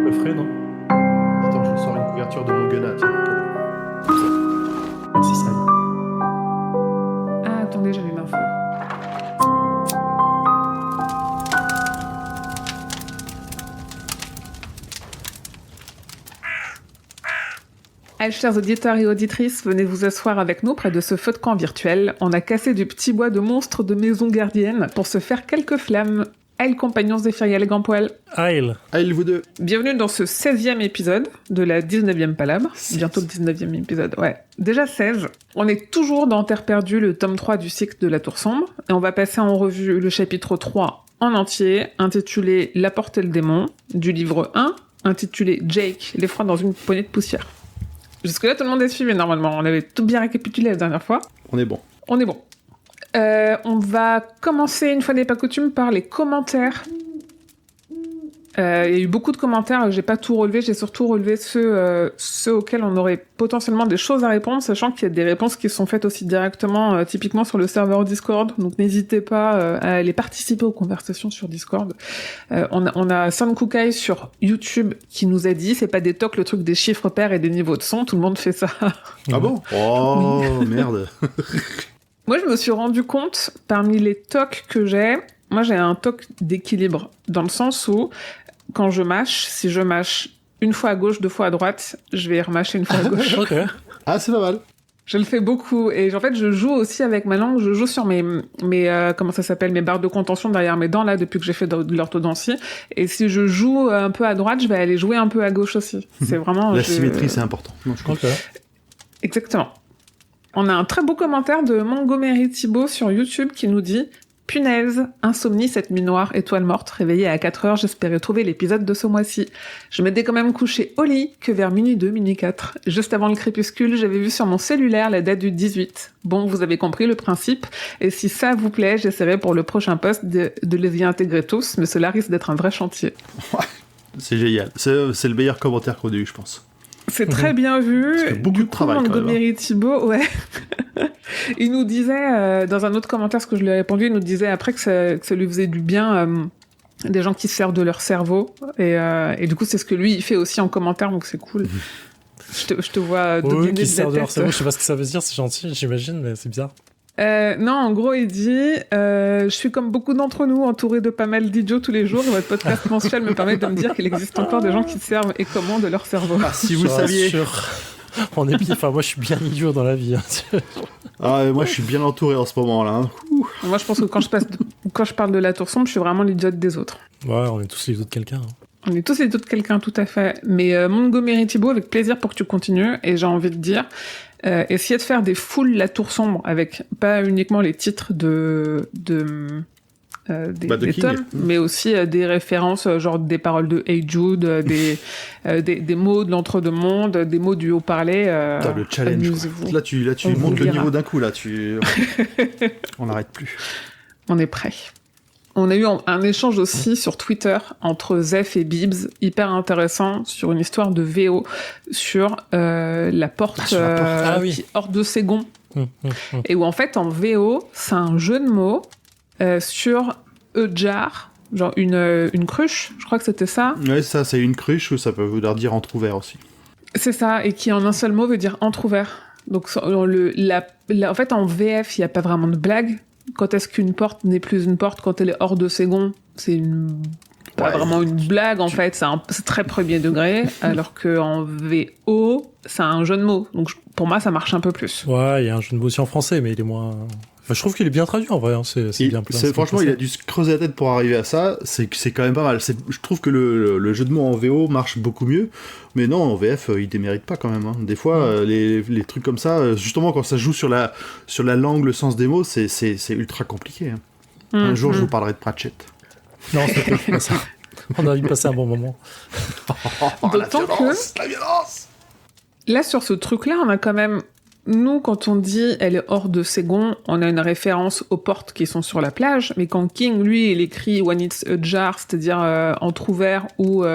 peu frais, non? Attends, je sors une couverture de mon gunna, tiens. Merci, ça. Ah, attendez, j'allume un feu. Allez, chers auditeurs et auditrices, venez vous asseoir avec nous près de ce feu de camp virtuel. On a cassé du petit bois de monstre de maison gardienne pour se faire quelques flammes. Aïe, compagnons Zéphiria les grands poils. Aïe. Aïe, vous deux. Bienvenue dans ce 16e épisode de la 19e palabre. Bientôt le 19e épisode, ouais. Déjà 16. On est toujours dans Terre perdue, le tome 3 du cycle de la Tour Sombre. Et on va passer en revue le chapitre 3 en entier, intitulé La Porte et le démon, du livre 1, intitulé Jake, l'effroi dans une poignée de poussière. Jusque-là, tout le monde est suivi, normalement. On avait tout bien récapitulé la dernière fois. On est bon. On est bon. On va commencer, une fois n'est pas coutume, par les commentaires. Il y a eu beaucoup de commentaires, j'ai pas tout relevé, j'ai surtout relevé ceux auxquels on aurait potentiellement des choses à répondre, sachant qu'il y a des réponses qui sont faites aussi directement, typiquement sur le serveur Discord, donc n'hésitez pas à aller participer aux conversations sur Discord. On a Sam Kukai sur YouTube qui nous a dit, c'est pas des tocs le truc des chiffres pairs et des niveaux de son, tout le monde fait ça. Ah bon? Oh, merde. Moi, je me suis rendu compte, parmi les tocs que j'ai, moi j'ai un toc d'équilibre, dans le sens où, quand je mâche, si je mâche une fois à gauche, 2 fois à droite, je vais remâcher une fois à gauche. Ok. Ah, c'est pas mal. Je le fais beaucoup, et en fait, je joue aussi avec ma langue, je joue sur mes comment ça s'appelle, mes barres de contention derrière mes dents, là, depuis que j'ai fait de l'orthodontie, et si je joue un peu à droite, je vais aller jouer un peu à gauche aussi. C'est vraiment... La symétrie, c'est important. Non, je comprends. Ok. Exactement. On a un très beau commentaire de Montgomery Thibault sur YouTube qui nous dit « Punaise, insomnie cette nuit noire, étoile morte, réveillée à 4h, j'espérais trouver l'épisode de ce mois-ci. Je m'étais quand même couché au lit que vers minuit 2, minuit 4. Juste avant le crépuscule, j'avais vu sur mon cellulaire la date du 18. Bon, vous avez compris le principe, et si ça vous plaît, j'essaierai pour le prochain post de les y intégrer tous, mais cela risque d'être un vrai chantier. » C'est génial. C'est le meilleur commentaire qu'on ait eu, je pense. C'est très bien vu. Parce que beaucoup de travail, quand même. Montgomery Thibault, ouais. Il nous disait, dans un autre commentaire, ce que je lui ai répondu, il nous disait après que ça lui faisait du bien, des gens qui se servent de leur cerveau. Et du coup, c'est ce que lui, il fait aussi en commentaire, donc c'est cool. Je te vois dominer qui de sert la de leur tête. cerveau, je sais pas ce que ça veut dire, c'est gentil, j'imagine, mais c'est bizarre. Non, en gros, il dit je suis comme beaucoup d'entre nous, entouré de pas mal d'idiots tous les jours. Votre podcast mensuel me permet de me dire qu'il existe encore des gens qui servent et comment de leur cerveau. Ah, si vous Je saviez. rassure. On est bien, enfin, moi je suis bien idiot dans la vie. Hein. Ah, moi, je suis bien entouré en ce moment-là. Hein. Moi, je pense que quand je parle de la Tour Sombre, je suis vraiment l'idiote des autres. Ouais, on est tous les idiot de quelqu'un. Hein. On est tous les idiots de quelqu'un, tout à fait. Mais Montgomery Thibault, avec plaisir pour que tu continues. Et j'ai envie de dire, essayez de faire des full La Tour Sombre avec pas uniquement les titres des King. tomes, mais aussi des références, genre des paroles de Hey Jude, des mots de l'entre-deux-mondes, des mots du haut-parler. Putain, le challenge. amusez-vous. Là, tu On montes vous le dira. niveau d'un coup, là. On n'arrête plus. On est prêt. On a eu un échange aussi sur Twitter entre Zeph et Bibbs, hyper intéressant, sur une histoire de VO, sur la porte, sur la porte. Ah oui. qui est hors de Ségon. Et où en fait, en VO, c'est un jeu de mots sur jar, genre une cruche, je crois que c'était ça. Ouais, ça, c'est une cruche, ou ça peut vouloir dire entrouvert aussi. C'est ça, et qui en un seul mot veut dire entrouvert. Donc en fait, en VF, il n'y a pas vraiment de blague. Quand est-ce qu'une porte n'est plus une porte quand elle est hors de Ségon, c'est pas vraiment une blague en fait, c'est très premier degré, alors qu'en VO, c'est un jeu de mots. Donc pour moi, ça marche un peu plus. Ouais, il y a un jeu de mots aussi en français, mais il est moins... Enfin, je trouve qu'il est bien traduit en vrai, hein. C'est bien. Franchement, il a dû se creuser la tête pour arriver à ça. C'est quand même pas mal. Je trouve que le jeu de mots en VO marche beaucoup mieux, mais non, en VF, il démérite pas quand même. Hein. Des fois, les trucs comme ça, justement, quand ça joue sur la langue, le sens des mots, c'est ultra compliqué. Hein. Un jour, je vous parlerai de Pratchett. Non, c'est pas ça. On a envie de passer un bon moment. D'autant la violence. Là, sur ce truc-là, on a quand même... Nous, quand on dit « elle est hors de Ségon », on a une référence aux portes qui sont sur la plage, mais quand King, lui, il écrit « when it's a jar », c'est-à-dire entrouvert ou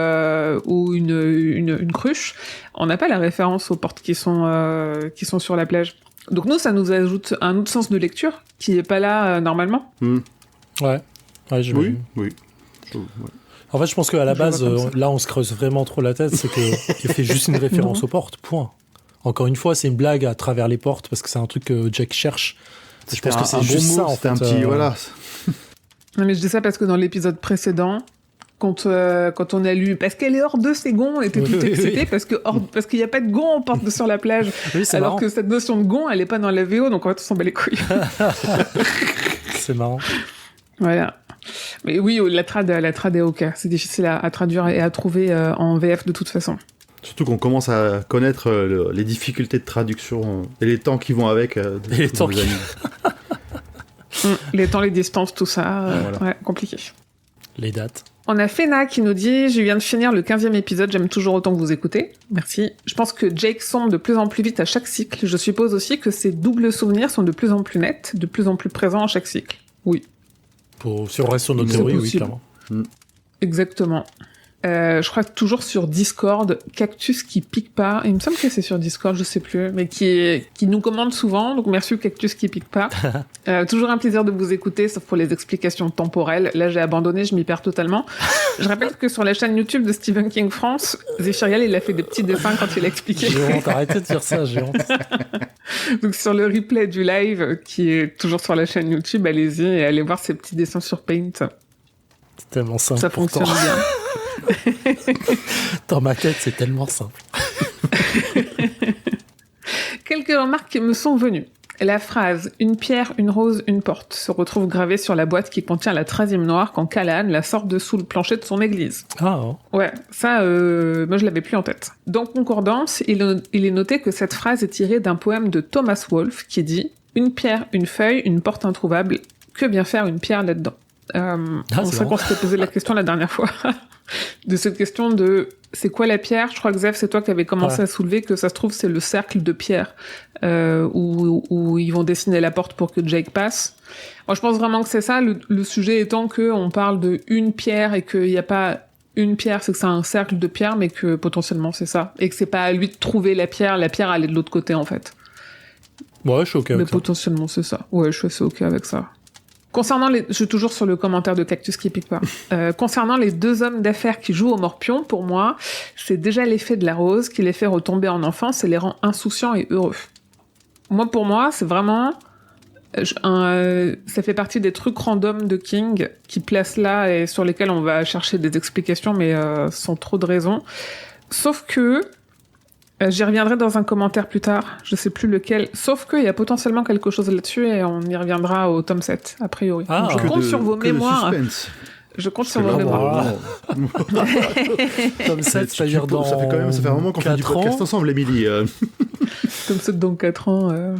une cruche, on n'a pas la référence aux portes qui sont sur la plage. Donc nous, ça nous ajoute un autre sens de lecture qui n'est pas là normalement. Ouais, j'imagine. Oui. En fait, je pense qu'à la Je vois base, comme ça. là, on se creuse vraiment trop la tête, c'est qu'il fait juste une référence Non. aux portes, point. Encore une fois, c'est une blague à travers les portes, parce que c'est un truc que Jack cherche. Je pense que c'est juste ça, en c'était fait. un petit, voilà. Non, mais je dis ça parce que dans l'épisode précédent, quand on a lu parce qu'elle est hors de ses gonds, on était Oui, tout oui, excité oui. parce qu'il n'y a pas de gonds en porte sur la plage. Oui, c'est Alors marrant. que cette notion de gond, elle est pas dans la VO, donc on va tous s'en bat les couilles. C'est marrant. Voilà. Mais oui, la trad est ok. C'est difficile à traduire et à trouver en VF de toute façon. Surtout qu'on commence à connaître les difficultés de traduction et les temps qui vont avec. Et les temps qui- Les temps, les distances, tout ça, Voilà. ouais, compliqué. Les dates. On a Fena qui nous dit « Je viens de finir le 15e épisode, j'aime toujours autant que vous écoutez. Merci. Je pense que Jake sombre de plus en plus vite à chaque cycle. Je suppose aussi que ses doubles souvenirs sont de plus en plus nets, de plus en plus présents à chaque cycle. » Oui, Si on reste sur nos C'est théories, oui, possible. clairement. exactement. Je crois que toujours sur Discord, Cactus qui pique pas, il me semble que c'est sur Discord, je sais plus, mais qui nous commande souvent, donc merci Cactus qui pique pas. Toujours un plaisir de vous écouter, sauf pour les explications temporelles. Là, j'ai abandonné, je m'y perds totalement. Je rappelle que sur la chaîne YouTube de Stephen King France, Zéphiriel, il a fait des petits dessins quand il a expliqué. J'ai honte, arrêtez de dire ça, j'ai honte. Donc sur le replay du live, qui est toujours sur la chaîne YouTube, allez-y et allez voir ces petits dessins sur Paint. C'est tellement simple. Ça pourtant. fonctionne bien. Dans ma tête, c'est tellement simple. Quelques remarques qui me sont venues. La phrase « Une pierre, une rose, une porte » se retrouve gravée sur la boîte qui contient la treizième noire quand Callahan la sort de sous le plancher de son église. Ah, oh. Ouais, ça, moi je l'avais plus en tête. Dans Concordance, il est noté que cette phrase est tirée d'un poème de Thomas Wolfe qui dit « Une pierre, une feuille, une porte introuvable, que bien faire une pierre là-dedans ?» On c'est sait marrant. qu'on s'était posé la question la dernière fois. De cette question de c'est quoi la pierre? Je crois que Zef, c'est toi qui avais commencé Ouais. à soulever que ça se trouve c'est le cercle de pierre où ils vont dessiner la porte pour que Jake passe. Moi, je pense vraiment que c'est ça. Le sujet étant que on parle de une pierre et qu'il n'y a pas une pierre, c'est que c'est un cercle de pierre, mais que potentiellement c'est ça et que c'est pas à lui de trouver la pierre. La pierre elle est de l'autre côté en fait. Ouais, je suis ok Mais avec ça. potentiellement c'est ça. Ouais, je suis assez ok avec ça. Concernant je suis toujours sur le commentaire de Cactus qui pique pas. Concernant les deux hommes d'affaires qui jouent au morpion, pour moi, c'est déjà l'effet de la rose qui les fait retomber en enfance et les rend insouciants et heureux. Pour moi, c'est vraiment... ça fait partie des trucs random de King qui placent là et sur lesquels on va chercher des explications, mais sans trop de raison. Sauf que... j'y reviendrai dans un commentaire plus tard, je sais plus lequel, sauf qu'il y a potentiellement quelque chose là-dessus et on y reviendra au tome 7, a priori. Ah, Donc, je compte sur vos mémoires. Je Je compte sur vos mémoires. Comme ça, c'est-à-dire dans Ça fait quand même, ça fait un moment qu'on fait du 4 podcast ans. ensemble, Émilie. Tome 7 dans 4 ans.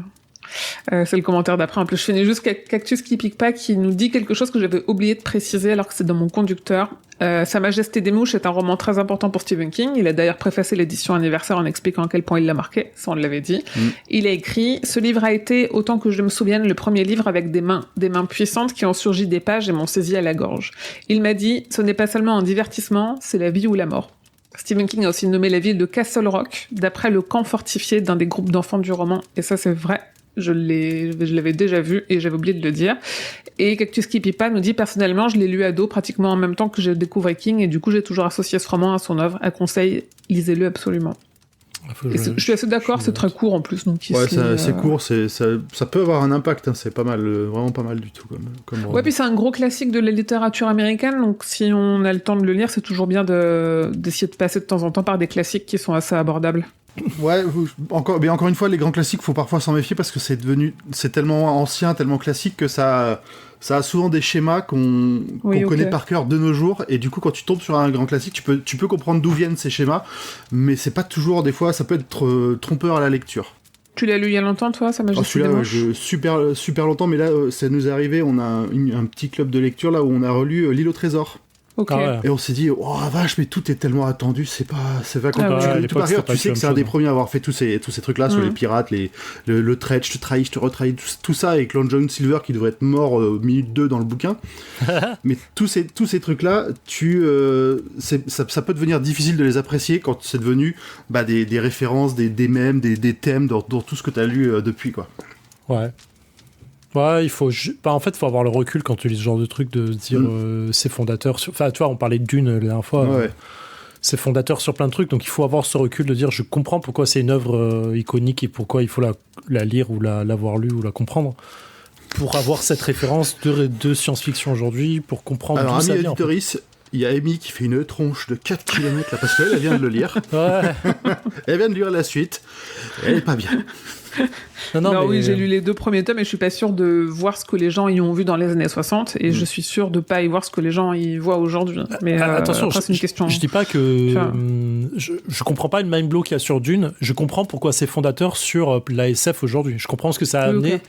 C'est le commentaire d'après. En plus, je finis juste Cactus qui pique pas, qui nous dit quelque chose que j'avais oublié de préciser alors que c'est dans mon conducteur. Sa Majesté des Mouches est un roman très important pour Stephen King. Il a d'ailleurs préfacé l'édition anniversaire en expliquant à quel point il l'a marqué. Ça, on l'avait dit. Il a écrit « Ce livre a été, autant que je me souvienne, le premier livre avec des mains puissantes qui ont surgi des pages et m'ont saisi à la gorge. Il m'a dit « Ce n'est pas seulement un divertissement, c'est la vie ou la mort. » Stephen King a aussi nommé la ville de Castle Rock, d'après le camp fortifié d'un des groupes d'enfants du roman. Et ça, c'est vrai. Je l'avais déjà vu et j'avais oublié de le dire. Et Cactus qui Pipa nous dit personnellement, je l'ai lu ado pratiquement en même temps que j'ai découvert King et du coup j'ai toujours associé ce roman à son œuvre. À conseil, lisez-le absolument. Et je suis assez d'accord, c'est très court en plus. Donc ici, Ouais, c'est court, ça peut avoir un impact, hein, c'est pas mal, vraiment pas mal du tout. Comme Ouais, puis c'est un gros classique de la littérature américaine, donc si on a le temps de le lire, c'est toujours bien d'essayer de passer de temps en temps par des classiques qui sont assez abordables. Ouais, mais encore une fois, les grands classiques, faut parfois s'en méfier parce que c'est tellement ancien, tellement classique que ça a souvent des schémas qu'on connaît par cœur de nos jours, et du coup, quand tu tombes sur un grand classique, tu peux comprendre d'où viennent ces schémas, mais c'est pas toujours, des fois, ça peut être trompeur à la lecture. Tu l'as lu il y a longtemps, toi, ça m'a juste Celui-là, super longtemps, mais là, ça nous est arrivé, on a un petit club de lecture, là, où on a relu L'île au trésor. Ok. Ah ouais. Et on s'est dit, oh vache, mais tout est tellement attendu, c'est pas quand Ah ouais. À tu l'époque, par c'était ailleurs, pas tu sais la que c'est même un des chose. premiers à avoir fait tous ces trucs-là sur les pirates, le trait, je te trahis, je te retrahis, tout ça, avec Long John Silver qui devrait être mort minute 2 dans le bouquin. Mais tous ces trucs-là, ça peut devenir difficile de les apprécier quand c'est devenu des références, des mèmes, des thèmes dans tout ce que t'as lu depuis, quoi. Ouais. Ouais, en fait, il faut avoir le recul quand tu lis ce genre de truc, de dire c'est fondateur. Enfin, tu vois, on parlait de Dune la dernière fois. Ouais. C'est fondateur sur plein de trucs, donc il faut avoir ce recul de dire je comprends pourquoi c'est une œuvre iconique et pourquoi il faut la lire ou l'avoir lue ou la comprendre. Pour avoir cette référence de science-fiction aujourd'hui, pour comprendre Alors, d'où ça ami vient. éditorice, il y a Amy qui fait une tronche de 4 km là, parce qu'elle vient de le lire. Ouais. Elle vient de lire la suite. Elle est pas bien. Non, oui, j'ai lu les 2 premiers tomes et je suis pas sûre de voir ce que les gens y ont vu dans les années 60 et je suis sûre de pas y voir ce que les gens y voient aujourd'hui. Mais attention, après, c'est une question. Je dis pas que je comprends pas une mind blow qu'il y a sur Dune. Je comprends pourquoi c'est fondateur sur la SF aujourd'hui. Je comprends ce que ça a amené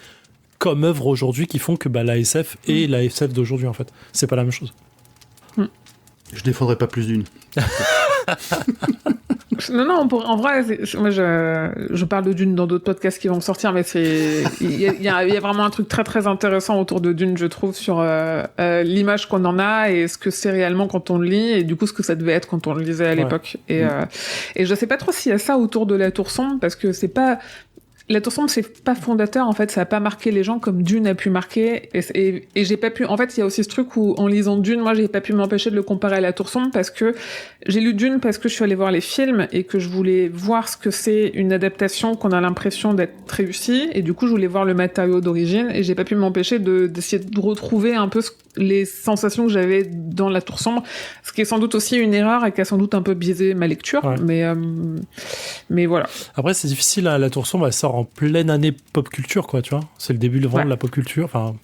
comme œuvre aujourd'hui qui font que la SF et la SF d'aujourd'hui en fait. C'est pas la même chose. Je défendrai pas plus Dune. Non, en vrai, moi je parle de Dune dans d'autres podcasts qui vont sortir, mais il y a vraiment un truc très très intéressant autour de Dune, je trouve, sur l'image qu'on en a et ce que c'est réellement quand on le lit et du coup ce que ça devait être quand on le lisait à l'époque. Et je sais pas trop s'il y a ça autour de la Tour Sombre, parce que c'est pas... La Tour Sombre, c'est pas fondateur, en fait, ça a pas marqué les gens comme Dune a pu marquer, et j'ai pas pu, en fait, il y a aussi ce truc où, en lisant Dune, moi, j'ai pas pu m'empêcher de le comparer à la Tour Sombre parce que j'ai lu Dune parce que je suis allée voir les films et que je voulais voir ce que c'est une adaptation qu'on a l'impression d'être réussie, et du coup, je voulais voir le matériau d'origine, et j'ai pas pu m'empêcher d'essayer de retrouver un peu les sensations que j'avais dans la Tour Sombre, ce qui est sans doute aussi une erreur et qui a sans doute un peu biaisé ma lecture, mais voilà. Après, c'est difficile, la Tour Sombre, elle sort en pleine année pop culture, quoi, tu vois. C'est le début de la pop culture, enfin,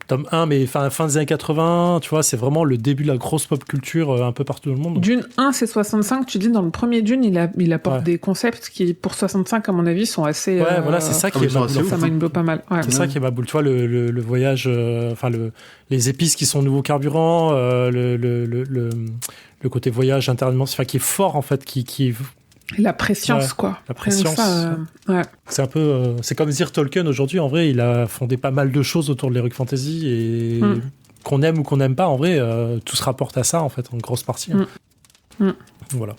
tome 1, mais fin des années 80, tu vois, c'est vraiment le début de la grosse pop culture un peu partout dans le monde. Dune 1, c'est 65, tu dis, dans le premier Dune, il apporte des concepts qui, pour 65, à mon avis, sont assez... Ouais, voilà, c'est ça qui est ma boule. Ça m'a pas mal. Ouais. C'est ça qui est ma boule, tu vois, le voyage, les épices qui sont nouveau carburant, le côté voyage interdimensionnel, qui est fort, en fait, qui la préscience, quoi. La préscience. C'est un peu... c'est comme dire Tolkien, aujourd'hui, en vrai, il a fondé pas mal de choses autour de l'heroic fantasy, et qu'on aime ou qu'on n'aime pas, en vrai, tout se rapporte à ça, en fait, en grosse partie. Voilà.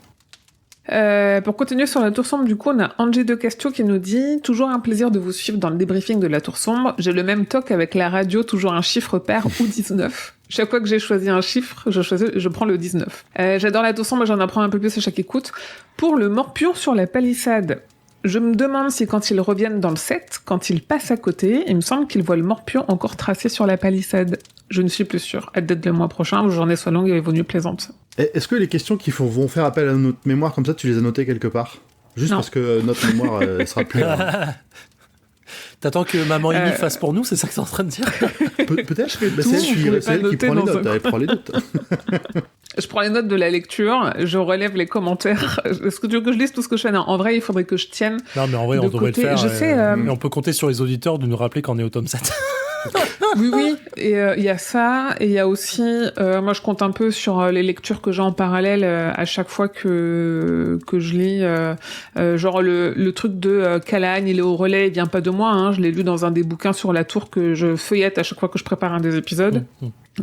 Pour continuer sur la Tour Sombre, du coup, on a Angie de Castio qui nous dit « Toujours un plaisir de vous suivre dans le débriefing de la Tour Sombre. J'ai le même toc avec la radio, toujours un chiffre pair ou 19. Chaque fois que j'ai choisi un chiffre, je prends le 19. J'adore la Tour Sombre, j'en apprends un peu plus à chaque écoute. Pour le morpion sur la palissade, je me demande si quand ils reviennent dans le 7, quand ils passent à côté, il me semble qu'ils voient le morpion encore tracé sur la palissade. Je ne suis plus sûre. À date le mois prochain, où journée soit longue et vaut mieux plaisante. Est-ce que les questions qui vont faire appel à notre mémoire comme ça, tu les as notées quelque part ? Juste parce que notre mémoire sera plus... T'attends que maman Amy fasse pour nous, c'est ça que t'es en train de dire? Peut-être, c'est elle qui prend les notes. Elle prend les notes. Je prends les notes de la lecture, je relève les commentaires. Est-ce que tu veux que je lise tout ce que je fais? Non, en vrai, il faudrait que je tienne. Non, mais en vrai, on devrait le faire. Je sais, et on peut compter sur les auditeurs de nous rappeler qu'on est au tome 7. Oui, et il y a ça, et il y a aussi, moi je compte un peu sur les lectures que j'ai en parallèle à chaque fois que je lis, genre le truc de Callahan, il est au relais, il vient pas de moi, hein, je l'ai lu dans un des bouquins sur la tour que je feuillette à chaque fois que je prépare un des épisodes.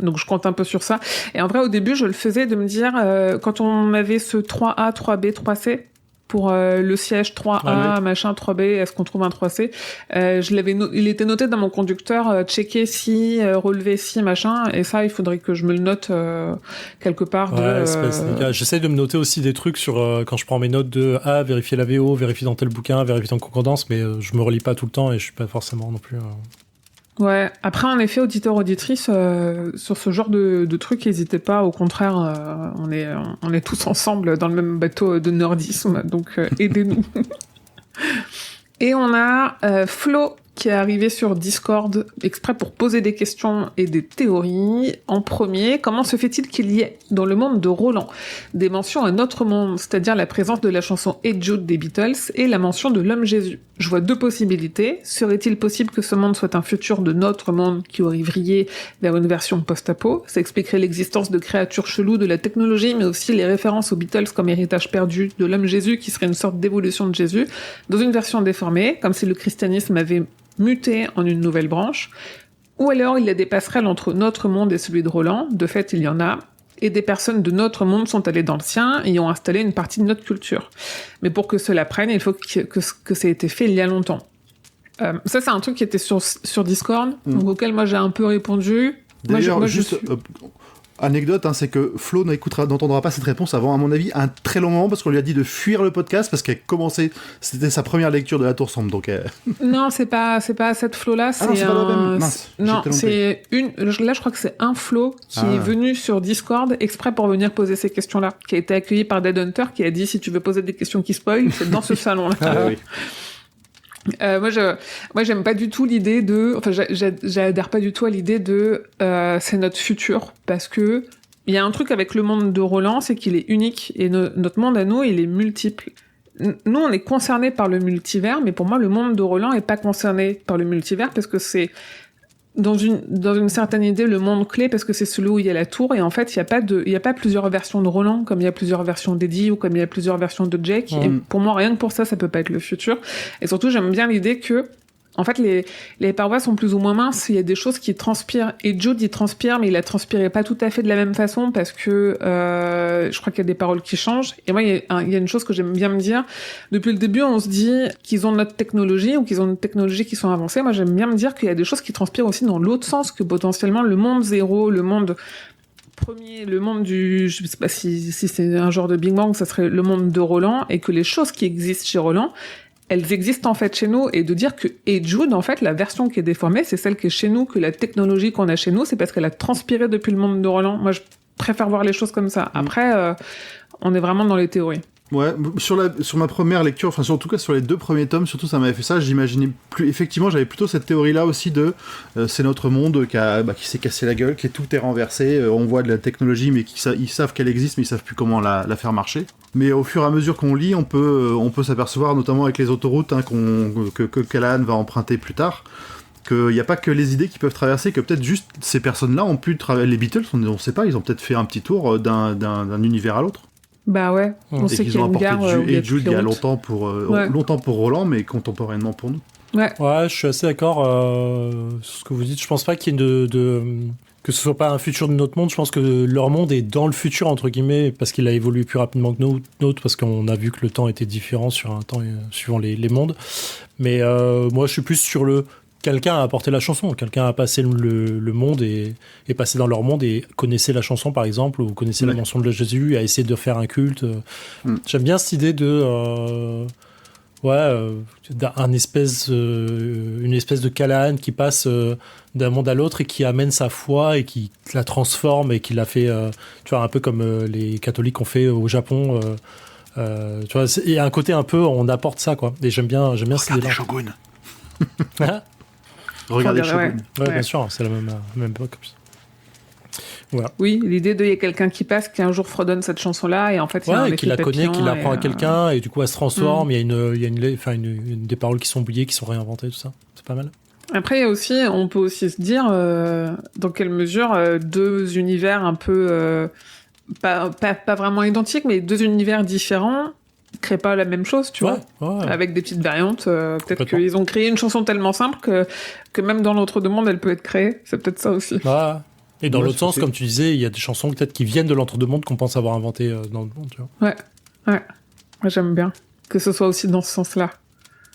Donc je compte un peu sur ça. Et en vrai, au début, je le faisais de me dire, quand on avait ce 3A, 3B, 3C, pour le siège 3A, machin, 3B, est-ce qu'on trouve un 3C, il était noté dans mon conducteur, checker si, relever si, machin, et ça, il faudrait que je me le note quelque part. J'essaie de me noter aussi des trucs sur quand je prends mes notes de vérifier la VO, vérifier dans tel bouquin, vérifier en concordance, mais je me relis pas tout le temps et je suis pas forcément non plus... Ouais, après en effet, auditeurs, auditrices, sur ce genre de trucs, n'hésitez pas, au contraire, on est tous ensemble dans le même bateau de nerdisme, donc aidez-nous. Et on a Flo qui est arrivé sur Discord exprès pour poser des questions et des théories. En premier, comment se fait-il qu'il y ait, dans le monde de Roland, des mentions à notre monde, c'est-à-dire la présence de la chanson Hey Jude des Beatles et la mention de l'homme Jésus? Je vois deux possibilités. Serait-il possible que ce monde soit un futur de notre monde qui aurait vrillé vers une version post-apo? Ça expliquerait l'existence de créatures cheloues de la technologie, mais aussi les références aux Beatles comme héritage perdu de l'homme Jésus, qui serait une sorte d'évolution de Jésus, dans une version déformée, comme si le christianisme avait muté en une nouvelle branche. Ou alors il y a des passerelles entre notre monde et celui de Roland, de fait il y en a, et des personnes de notre monde sont allées dans le sien et ont installé une partie de notre culture. Mais pour que cela prenne, il faut que ça ait été fait il y a longtemps. Ça, c'est un truc qui était sur Discord, donc auquel moi j'ai un peu répondu. D'ailleurs, anecdote, c'est que Flo n'entendra pas cette réponse avant, à mon avis, un très long moment, parce qu'on lui a dit de fuir le podcast, parce qu'elle commençait, c'était sa première lecture de La Tour Sombre, donc... Non, c'est pas cette Flo-là, c'est non, c'est pas la même. Mince, non, c'est là, je crois que c'est un Flo qui est venu sur Discord exprès pour venir poser ces questions-là, qui a été accueilli par Dead Hunter, qui a dit, si tu veux poser des questions qui spoil, c'est dans ce salon-là. Ah oui. Moi, j'aime pas du tout l'idée j'adhère pas du tout à l'idée de c'est notre futur, parce que il y a un truc avec le monde de Roland, c'est qu'il est unique, et notre monde à nous, il est multiple. Nous, on est concernés par le multivers, mais pour moi, le monde de Roland est pas concerné par le multivers, parce que c'est dans une certaine idée le monde clé, parce que c'est celui où il y a la tour, et en fait il y a pas plusieurs versions de Roland comme il y a plusieurs versions d'Eddie ou comme il y a plusieurs versions de Jake. Et pour moi, rien que pour ça peut pas être le futur. Et surtout, j'aime bien l'idée que en fait les parois sont plus ou moins minces, il y a des choses qui transpirent, et Jude il transpire, mais il a transpiré pas tout à fait de la même façon, parce que je crois qu'il y a des paroles qui changent. Et moi, il y a une chose que j'aime bien me dire depuis le début, on se dit qu'ils ont notre technologie, ou qu'ils ont une technologie qui sont avancées. Moi, j'aime bien me dire qu'il y a des choses qui transpirent aussi dans l'autre sens, que potentiellement le monde zéro, le monde premier, le monde du, je sais pas si c'est un genre de Big Bang, ça serait le monde de Roland, et que les choses qui existent chez Roland, elles existent en fait chez nous, et de dire que Jude, en fait, la version qui est déformée, c'est celle qui est chez nous, que la technologie qu'on a chez nous, c'est parce qu'elle a transpiré depuis le monde de Roland. Moi, je préfère voir les choses comme ça. Après, on est vraiment dans les théories. Ouais, sur ma première lecture, enfin, en tout cas sur les 2 premiers tomes, surtout ça m'avait fait ça, j'imaginais plus, effectivement, j'avais plutôt cette théorie-là aussi de, c'est notre monde qui s'est cassé la gueule, qui tout est renversé, on voit de la technologie, mais ils savent qu'elle existe, mais ils savent plus comment la faire marcher. Mais au fur et à mesure qu'on lit, on peut s'apercevoir, notamment avec les autoroutes, que Callahan va emprunter plus tard, qu'il n'y a pas que les idées qui peuvent traverser, que peut-être juste ces personnes-là ont pu travailler, les Beatles, on ne sait pas, ils ont peut-être fait un petit tour d'un univers à l'autre. bah ouais, on sait qu'il y a une gare et Jude il y a longtemps pour Roland, mais contemporainement pour nous. Ouais, je suis assez d'accord sur ce que vous dites. Je pense pas qu'il y ait que ce soit pas un futur de notre monde. Je pense que leur monde est dans le futur, entre guillemets, parce qu'il a évolué plus rapidement que notre, parce qu'on a vu que le temps était différent sur un temps suivant les mondes. Mais moi, je suis plus sur quelqu'un a apporté la chanson, quelqu'un a passé le monde et est passé dans leur monde et connaissait la chanson, par exemple, ou connaissait la mention de Jésus, a essayé de faire un culte. J'aime bien cette idée de... une espèce de Callahan qui passe d'un monde à l'autre et qui amène sa foi et qui la transforme et qui la fait, tu vois, un peu comme les catholiques ont fait au Japon. Tu vois, il y a un côté un peu, on apporte ça, quoi. Et j'aime bien cette idée-là. Shogun. Regardez Shogun. Ouais, bien sûr, c'est la même époque. Voilà. Oui, l'idée il y a quelqu'un qui passe, qui un jour fredonne cette chanson-là, et en fait, il y a un et qui la connaît, qui l'apprend à quelqu'un, et du coup, elle se transforme. Il y a des paroles qui sont oubliées, qui sont réinventées, tout ça. C'est pas mal. Après, on peut aussi se dire dans quelle mesure 2 univers un peu pas vraiment identiques, mais 2 univers différents créent pas la même chose, tu vois, avec des petites variantes. Peut-être qu'ils ont créé une chanson tellement simple que même dans l'autre monde, elle peut être créée. C'est peut-être ça aussi. Et dans l'autre sens, comme tu disais, il y a des chansons peut-être qui viennent de l'entre-deux-mondes qu'on pense avoir inventées dans le monde, tu vois. Ouais. Moi, j'aime bien que ce soit aussi dans ce sens-là.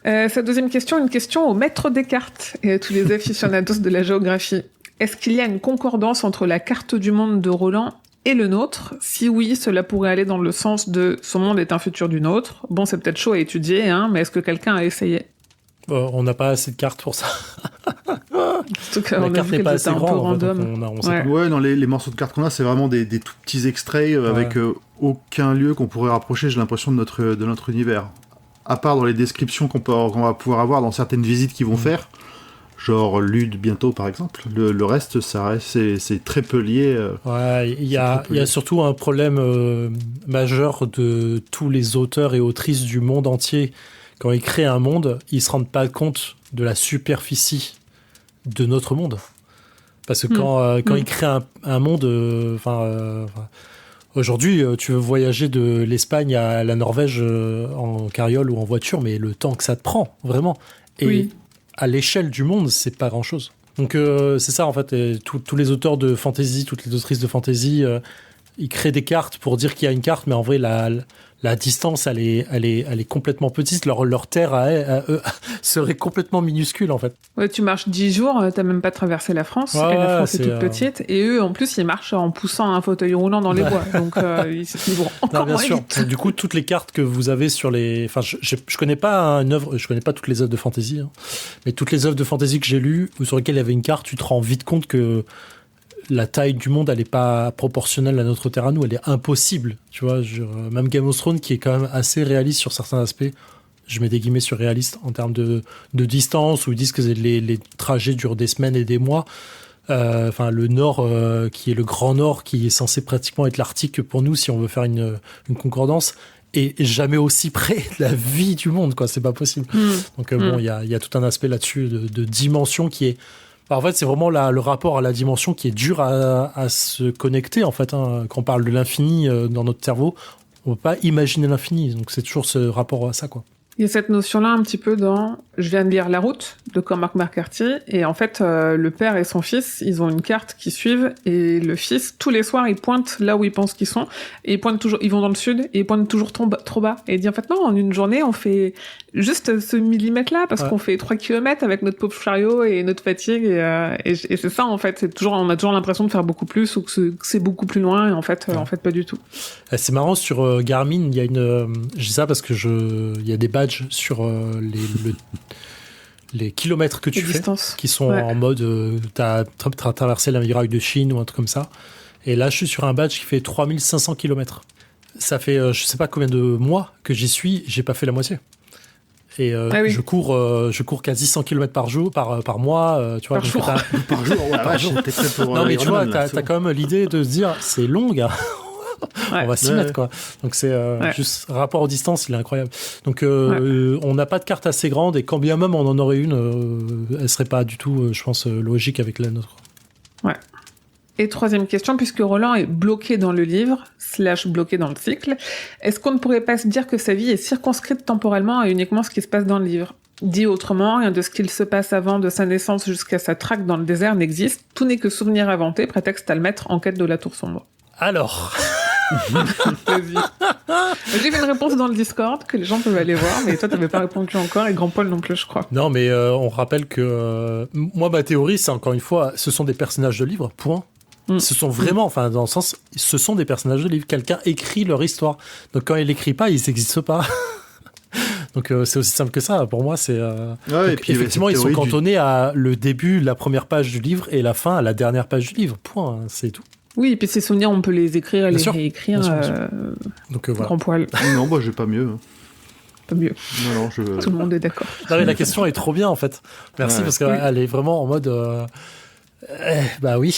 Sa deuxième question, une question au maître des cartes et à tous les aficionados de la géographie. Est-ce qu'il y a une concordance entre la carte du monde de Roland et le nôtre? Si oui, cela pourrait aller dans le sens de son monde est un futur du nôtre. Bon, c'est peut-être chaud à étudier, mais est-ce que quelqu'un a essayé? On n'a pas assez de cartes pour ça. Surtout qu'on a vu qu'elles étaient un peu random. Les morceaux de cartes qu'on a, c'est vraiment des tout petits extraits avec aucun lieu qu'on pourrait rapprocher, j'ai l'impression, de notre univers. À part dans les descriptions qu'on va pouvoir avoir dans certaines visites qu'ils vont faire, genre Lude bientôt par exemple. Le reste, c'est très peu lié. Il y a surtout un problème majeur de tous les auteurs et autrices du monde entier. Quand ils créent un monde, ils se rendent pas compte de la superficie de notre monde. Parce que quand ils créent un monde, aujourd'hui, tu veux voyager de l'Espagne à la Norvège en carriole ou en voiture, mais le temps que ça te prend, vraiment. Et à l'échelle du monde, c'est pas grand-chose. Donc c'est ça, en fait. Tous les auteurs de fantasy, toutes les autrices de fantasy, ils créent des cartes pour dire qu'il y a une carte, mais en vrai, la distance, elle est complètement petite. Leur terre à eux serait complètement minuscule, en fait. Ouais, tu marches 10 jours, t'as même pas traversé la France, Ouais, et la France est toute c'est, petite, et eux, en plus, ils marchent en poussant un fauteuil roulant dans les bois, donc ils vont encore bien moins sûr. vite. Du coup, toutes les cartes que vous avez sur les... Enfin, je connais pas je connais pas toutes les œuvres de fantasy, hein, mais toutes les œuvres de fantasy que j'ai lues, ou sur lesquelles il y avait une carte, tu te rends vite compte que la taille du monde, elle est pas proportionnelle à notre terre à nous, elle est impossible, tu vois. Même Game of Thrones, qui est quand même assez réaliste sur certains aspects, je mets des guillemets sur réaliste, en termes de distance, où ils disent que les trajets durent des semaines et des mois. Enfin, le Nord, qui est le Grand Nord, qui est censé pratiquement être l'Arctique pour nous, si on veut faire une concordance, est jamais aussi près de la vie du monde, quoi. C'est pas possible. Donc bon, il y a tout un aspect là-dessus de dimension qui est... En fait, c'est vraiment le rapport à la dimension qui est dur à se connecter, en fait. Hein. Quand on parle de l'infini dans notre cerveau, on ne peut pas imaginer l'infini. Donc, c'est toujours ce rapport à ça, quoi. Il y a cette notion-là un petit peu dans... Je viens de lire La Route de Cormac McCarthy, et en fait, le père et son fils, ils ont une carte qui suivent, et le fils, tous les soirs, il pointe là où il pense qu'ils sont, et ils vont dans le sud, et ils pointent toujours trop bas. Et il dit, en fait, non, en une journée, on fait juste ce millimètre-là, parce qu'on fait 3 kilomètres avec notre pauvre chariot et notre fatigue, et c'est ça, en fait, on a toujours l'impression de faire beaucoup plus, ou que c'est beaucoup plus loin, et en fait, pas du tout. C'est marrant, sur Garmin, il y a je dis ça parce que il y a des badges sur les kilomètres que tu fais, qui sont en mode t'as traversé la muraille de Chine ou un truc comme ça. Et là, je suis sur un badge qui fait 3500 kilomètres. Ça fait je sais pas combien de mois que j'y suis, j'ai pas fait la moitié. Et je cours quasi 100 km par jour, par mois, tu vois. Par jour. Par jour, ouais, par jour. Non, mais tu vois, t'as quand même l'idée de se dire, c'est long, gars. On va s'y mettre, quoi. Donc c'est juste rapport aux distances, il est incroyable. Donc on n'a pas de carte assez grande, et quand bien même on en aurait une, elle serait pas du tout, je pense, logique avec la nôtre. Ouais. Et troisième question, puisque Roland est bloqué dans le livre, / bloqué dans le cycle, est-ce qu'on ne pourrait pas se dire que sa vie est circonscrite temporellement à uniquement ce qui se passe dans le livre ? Dit autrement, rien de ce qu'il se passe avant de sa naissance jusqu'à sa traque dans le désert n'existe, tout n'est que souvenir inventé, prétexte à le mettre en quête de la tour sombre. Alors... Vas-y. J'ai fait une réponse dans le Discord que les gens peuvent aller voir, mais toi t'avais pas répondu encore, et Grand Paul non plus, je crois. Non, mais on rappelle que moi, ma théorie, c'est encore une fois, ce sont des personnages de livres, point. Ce sont vraiment, enfin, dans le sens, ce sont des personnages de livres. Quelqu'un écrit leur histoire. Donc quand il n'écrit pas, ils n'existent pas. Donc c'est aussi simple que ça. Pour moi, c'est... et puis, effectivement, ils sont cantonnés à le début, la première page du livre, et la fin à la dernière page du livre. Point. C'est tout. Oui, et puis ces souvenirs, on peut les écrire et les réécrire. Bien sûr. Donc voilà. Grand Poil. Non, moi, j'ai pas mieux. Pas mieux. Non, Tout le monde est d'accord. Non, mais la question est trop bien, en fait. Merci, parce qu'elle est vraiment en mode... bah oui,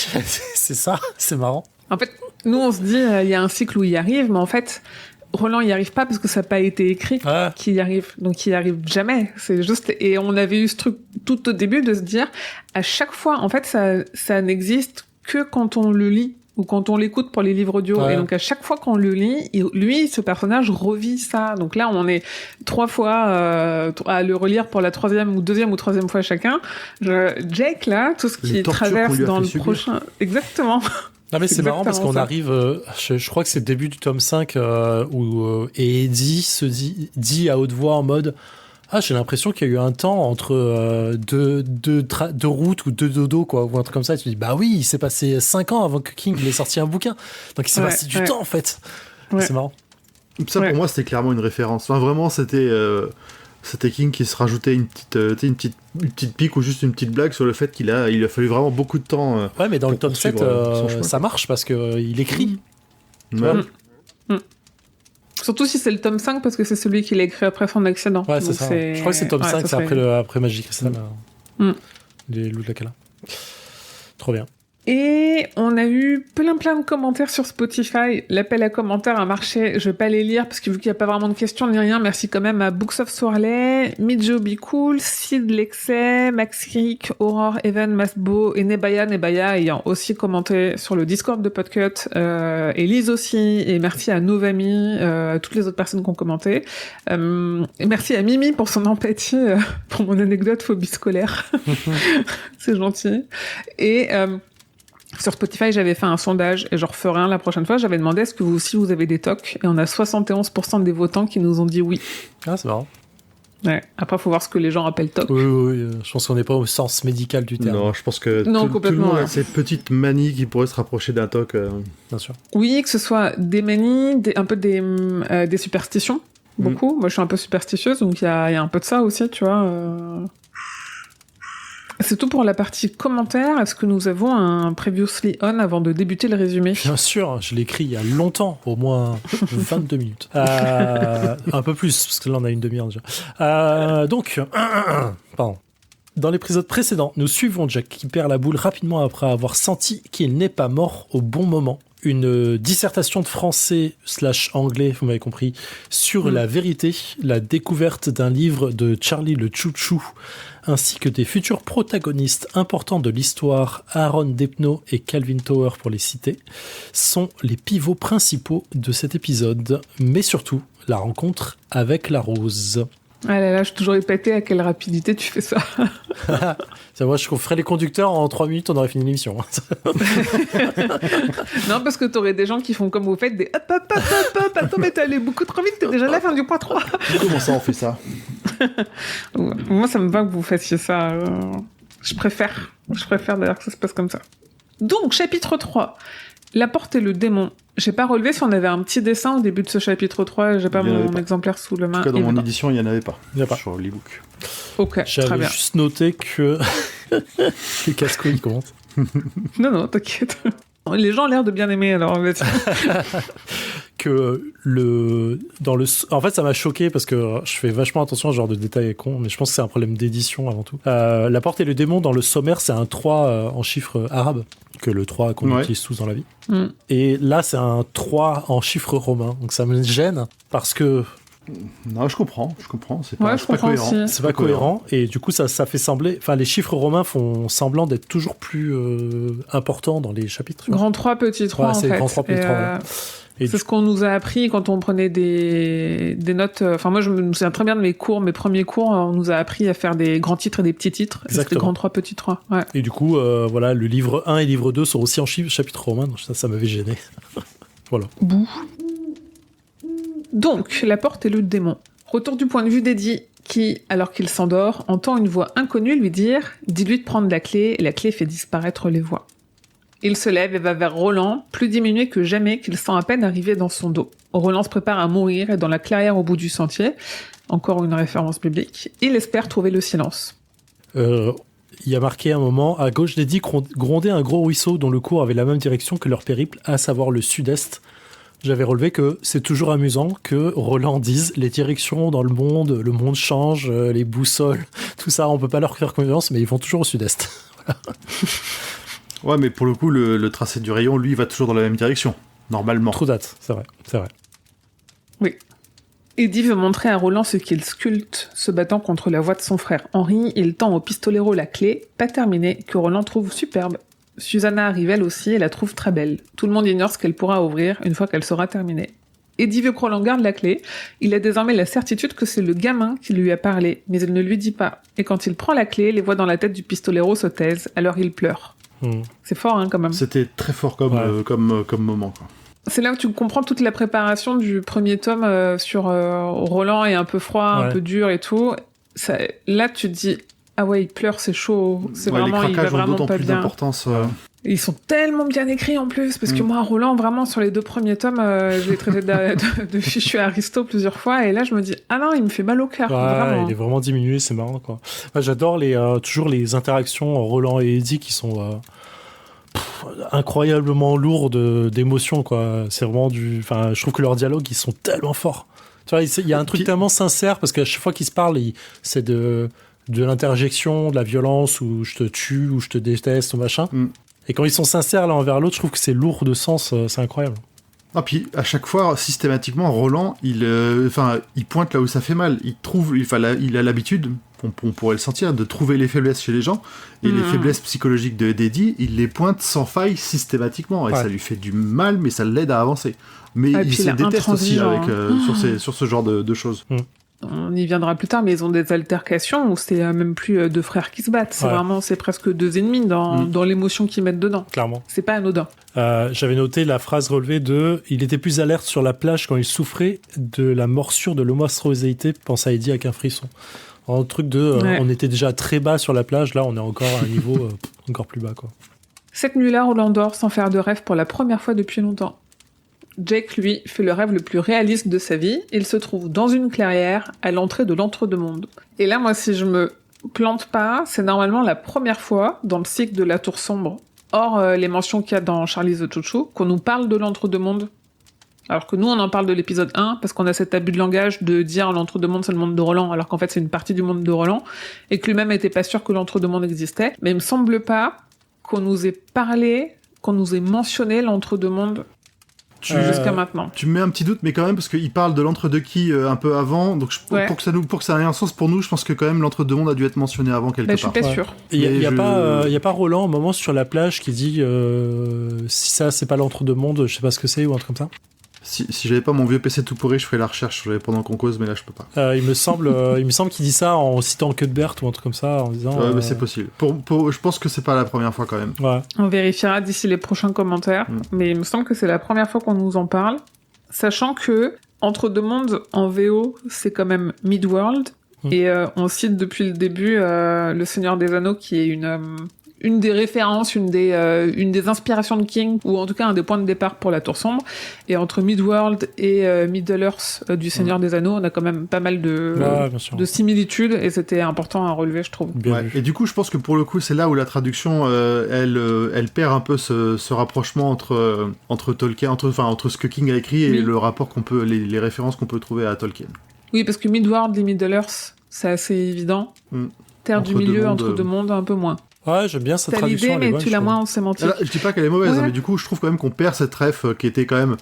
c'est ça, c'est marrant. En fait, nous, on se dit, il y a un cycle où il y arrive, mais en fait... Roland y arrive pas parce que ça n'a pas été écrit qu'il y arrive. Donc il y arrive jamais. C'est juste, et on avait eu ce truc tout au début de se dire, à chaque fois, en fait, ça n'existe que quand on le lit ou quand on l'écoute pour les livres audio. Et donc à chaque fois qu'on le lit, lui, ce personnage revit ça. Donc là, on est 3 fois à le relire pour la 2e ou 3e fois chacun. Jake, là, tout ce qu'il traverse dans le prochain... Exactement. Non, mais c'est marrant parce qu'on arrive, je crois que c'est le début du tome 5 où Eddie dit à haute voix en mode j'ai l'impression qu'il y a eu un temps entre deux routes ou 2 dodos, quoi, ou un truc comme ça. Et tu dis, bah oui, il s'est passé 5 ans avant que King ait sorti un bouquin. Donc il s'est passé du temps, en fait. C'est marrant. Ça, pour moi, c'était clairement une référence. Enfin, vraiment, c'était King qui se rajoutait une petite pique ou juste une petite blague sur le fait il a fallu vraiment beaucoup de temps. Ouais, mais dans le tome 7, ça marche parce qu'il écrit. Surtout si c'est le tome 5, parce que c'est celui qui l'a écrit après son accident. Ouais, c'est ça. Je crois que c'est le tome 5, c'est après Magic Crystal. Les loups de la Cala. Trop bien. Et on a eu plein de commentaires sur Spotify. L'appel à commentaires a marché. Je vais pas les lire parce que vu qu'il y a pas vraiment de questions ni rien, merci quand même à Books of Soirley, Midjo Be Cool, Sid Lexey, Max Crick, Aurore, Evan, Masbo et Nebaya ayant aussi commenté sur le Discord de Podcut, et Lise aussi, et merci à Novami, à toutes les autres personnes qui ont commenté. Et merci à Mimi pour son empathie, pour mon anecdote phobie scolaire. C'est gentil. Et Sur Spotify, j'avais fait un sondage et je referai un la prochaine fois. J'avais demandé est-ce que vous aussi vous avez des TOC et on a 71% des votants qui nous ont dit oui. Ah, c'est marrant. Ouais. Après, faut voir ce que les gens appellent TOC. Oui, je pense qu'on n'est pas au sens médical du terme. Non, je pense que tout le monde a ces petites manies qui pourraient se rapprocher d'un TOC. Bien sûr. Oui, que ce soit des manies, un peu des superstitions. Beaucoup. Moi, je suis un peu superstitieuse, donc il y a un peu de ça aussi, tu vois. C'est tout pour la partie commentaires. Est-ce que nous avons un previously on avant de débuter le résumé ? Bien sûr, je l'ai écrit il y a longtemps, au moins 22 minutes. Un peu plus, parce que là on a une demi-heure déjà. Donc, pardon. Dans l'épisode précédent, nous suivons Jack qui perd la boule rapidement après avoir senti qu'il n'est pas mort au bon moment. Une dissertation de français/anglais, vous m'avez compris, sur la vérité, la découverte d'un livre de Charlie le Chouchou, ainsi que des futurs protagonistes importants de l'histoire, Aaron Despnaux et Calvin Tower pour les citer, sont les pivots principaux de cet épisode, mais surtout la rencontre avec la rose. Ah là là, je suis toujours épaté à quelle rapidité tu fais ça. Ça, moi, je ferais les conducteurs en 3 minutes, on aurait fini l'émission. Non, parce que t'aurais des gens qui font comme vous faites, des hop, attends, mais t'es allé beaucoup trop vite, t'es déjà à la fin du point 3. Comment ça, on fait ça ? Moi, ça me va que vous fassiez ça. Je préfère d'ailleurs que ça se passe comme ça. Donc, chapitre 3. La porte et le démon. J'ai pas relevé si on avait un petit dessin au début de ce chapitre 3. J'ai pas mon exemplaire sous le main. En tout cas, dans mon édition, il n'y en avait pas. Il n'y a pas. Sur l'ebook. Ok, très J'avais bien. juste noté que les casse-couilles commencent. Non, t'inquiète. Les gens ont l'air de bien aimer, alors vas-y. Que en fait, ça m'a choqué parce que je fais vachement attention à ce genre de détails cons, mais je pense que c'est un problème d'édition avant tout. La porte et le démon, dans le sommaire, c'est un 3 en chiffres arabes, que le 3 qu'on utilise tous dans la vie. Et là, c'est un 3 en chiffres romains, donc ça me gêne parce que... Non, je comprends. C'est pas cohérent. Aussi. C'est pas cohérent, et du coup, ça fait sembler... Enfin, les chiffres romains font semblant d'être toujours plus importants dans les chapitres. Grand 3, petit 3, en fait. C'est grand 3, petit 3, voilà. C'est ce qu'on nous a appris quand on prenait des notes. Enfin, moi, je me souviens très bien de mes premiers cours, on nous a appris à faire des grands titres et des petits titres. C'était grand 3, petit 3. Ouais. Et du coup, voilà, le livre 1 et livre 2 sont aussi en chapitre romain, donc ça m'avait gêné. Voilà. Bouh. Donc, la porte et le démon. Retour du point de vue d'Eddie, qui, alors qu'il s'endort, entend une voix inconnue lui dire « Dis-lui de prendre la clé », et la clé fait disparaître les voix. Il se lève et va vers Roland, plus diminué que jamais, qu'il sent à peine arriver dans son dos. Roland se prépare à mourir et dans la clairière au bout du sentier, encore une référence biblique, il espère trouver le silence. Il y a marqué un moment, à gauche d'Eddie grondait un gros ruisseau dont le cours avait la même direction que leur périple, à savoir le sud-est. J'avais relevé que c'est toujours amusant que Roland dise les directions dans le monde change, les boussoles, tout ça, on peut pas leur faire confiance, mais ils vont toujours au sud-est. Voilà. Ouais, mais pour le coup, le tracé du rayon, lui, va toujours dans la même direction, normalement. Trop date, c'est vrai. Oui. Eddie veut montrer à Roland ce qu'il sculpte, se battant contre la voix de son frère Henri. Il tend au pistolero la clé, pas terminée, que Roland trouve superbe. Susanna arrive elle aussi et la trouve très belle. Tout le monde ignore ce qu'elle pourra ouvrir une fois qu'elle sera terminée. Eddie veut que Roland garde la clé. Il a désormais la certitude que c'est le gamin qui lui a parlé, mais il ne lui dit pas. Et quand il prend la clé, les voix dans la tête du pistolero se taisent, alors il pleure. C'est fort, hein, quand même. C'était très fort comme moment, quoi. C'est là où tu comprends toute la préparation du premier tome sur Roland est un peu froid, un peu dur et tout. Ça, là, tu te dis, ah ouais, il pleure, c'est chaud. C'est vraiment, il va vraiment pas bien. Ils sont tellement bien écrits en plus, parce que moi, Roland, vraiment, sur les 2 premiers tomes, je l'ai traité de fichu aristo plusieurs fois, et là, je me dis, ah non, il me fait mal au cœur. Vraiment. Il est vraiment diminué, c'est marrant, quoi. Moi, j'adore toujours les interactions Roland et Eddie qui sont incroyablement lourdes d'émotions, quoi. C'est vraiment je trouve que leurs dialogues, ils sont tellement forts. Tu vois, il y a un truc tellement sincère, parce qu'à chaque fois qu'ils se parlent, c'est de l'interjection, de la violence, ou je te tue, ou je te déteste, ou machin. Et quand ils sont sincères l'un envers l'autre, je trouve que c'est lourd de sens, c'est incroyable. Ah, puis à chaque fois, systématiquement, Roland, il pointe là où ça fait mal. Il a l'habitude, on pourrait le sentir, de trouver les faiblesses chez les gens, et les faiblesses psychologiques d'Eddie, il les pointe sans faille systématiquement, et ça lui fait du mal, mais ça l'aide à avancer. Mais il se déteste aussi sur ce genre de choses. on y viendra plus tard, mais ils ont des altercations où c'est même plus deux frères qui se battent. C'est presque deux ennemis dans l'émotion qu'ils mettent dedans. Clairement. C'est pas anodin. J'avais noté la phrase relevée de « Il était plus alerte sur la plage quand il souffrait de la morsure de l'homocyosité, pense à Eddie avec un frisson. » Un truc de on était déjà très bas sur la plage, là on est encore à un niveau encore plus bas, quoi. Cette nuit-là, Roland dort sans faire de rêve pour la première fois depuis longtemps. Jake, lui, fait le rêve le plus réaliste de sa vie. Il se trouve dans une clairière à l'entrée de l'entre-deux-mondes. Et là, moi, si je me plante pas, c'est normalement la première fois dans le cycle de la Tour Sombre, hors les mentions qu'il y a dans Charlie the Chouchou, qu'on nous parle de l'entre-deux-mondes. Alors que nous, on en parle de l'épisode 1, parce qu'on a cet abus de langage de dire l'entre-deux-mondes, c'est le monde de Roland, alors qu'en fait, c'est une partie du monde de Roland, et que lui-même était pas sûr que l'entre-deux-mondes existait. Mais il me semble pas qu'on nous ait parlé, qu'on nous ait mentionné l'entre-deux-mondes jusqu'à maintenant. Tu me mets un petit doute, mais quand même, parce qu'il parle de l'entre-deux-qui un peu avant, donc pour que ça ait un sens pour nous, je pense que quand même l'entre-deux-mondes a dû être mentionné avant quelque part. Je suis pas sûr. Il y a pas Roland, au moment sur la plage, qui dit si ça, c'est pas l'entre-deux-mondes, je sais pas ce que c'est, ou un truc comme ça. Si j'avais pas mon vieux PC tout pourri, je ferais la recherche pendant qu'on cause, mais là je peux pas. Il me semble qu'il dit ça en citant Cuthbert ou un truc comme ça, en disant. Ouais, mais c'est possible. Je pense que c'est pas la première fois quand même. Ouais. On vérifiera d'ici les prochains commentaires, mais il me semble que c'est la première fois qu'on nous en parle, sachant que Entre-deux-mondes en VO, c'est quand même Midworld, et on cite depuis le début Le Seigneur des Anneaux, qui est une des références, une des inspirations de King, ou en tout cas un des points de départ pour la Tour Sombre. Et entre Midworld et Middle-earth du Seigneur des Anneaux, on a quand même pas mal de similitudes, et c'était important à relever, je trouve. Et du coup, je pense que pour le coup, c'est là où la traduction, elle perd un peu ce rapprochement entre Tolkien, entre ce que King a écrit et le rapport les références qu'on peut trouver à Tolkien. Oui, parce que Midworld et Middle-earth, c'est assez évident. Terre du milieu, entre deux mondes, un peu moins. Ouais, j'aime bien cette traduction. T'as l'idée, mais tu l'as moins en sémantique. Je dis pas qu'elle est mauvaise, mais du coup, je trouve quand même qu'on perd cette ref qui était quand même...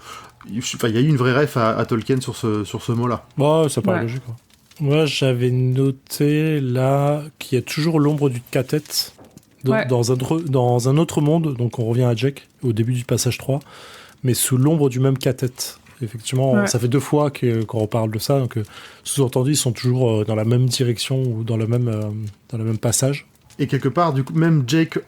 Enfin, il y a eu une vraie ref à Tolkien sur ce mot-là. Ouais, ça paraît logique. Quoi. Moi, j'avais noté, là, qu'il y a toujours l'ombre du Catet dans un autre monde, donc on revient à Jack, au début du passage 3, mais sous l'ombre du même Catet. Effectivement, ça fait 2 fois qu'on reparle de ça, donc sous-entendu, ils sont toujours dans la même direction ou dans le même passage. Et quelque part, du coup, même Jake,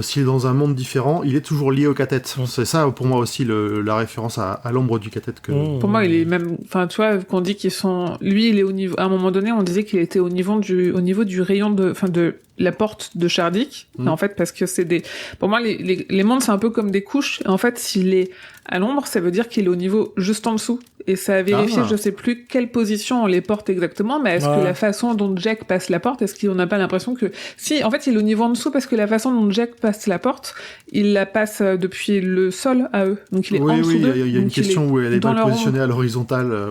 s'il est dans un monde différent, il est toujours lié au Catet. C'est ça, pour moi aussi, la référence à l'ombre du Catet. Pour moi, il est même... Enfin, tu vois, qu'on dit qu'ils sont... Lui, il est au niveau... À un moment donné, on disait qu'il était au niveau du rayon de la porte de Shardik. En fait, parce que c'est des... Pour moi, les mondes, c'est un peu comme des couches. Et en fait, s'il est à l'ombre, ça veut dire qu'il est au niveau juste en dessous. Et ça a vérifié, je sais plus quelle position on les porte exactement, mais est-ce que la façon dont Jack passe la porte, est-ce qu'on n'a pas l'impression que... Si, en fait, il est au niveau en dessous parce que la façon dont Jack passe la porte, il la passe depuis le sol à eux. Donc il est en dessous d'eux. Oui, il y a une question où elle est mal positionnée à l'horizontale,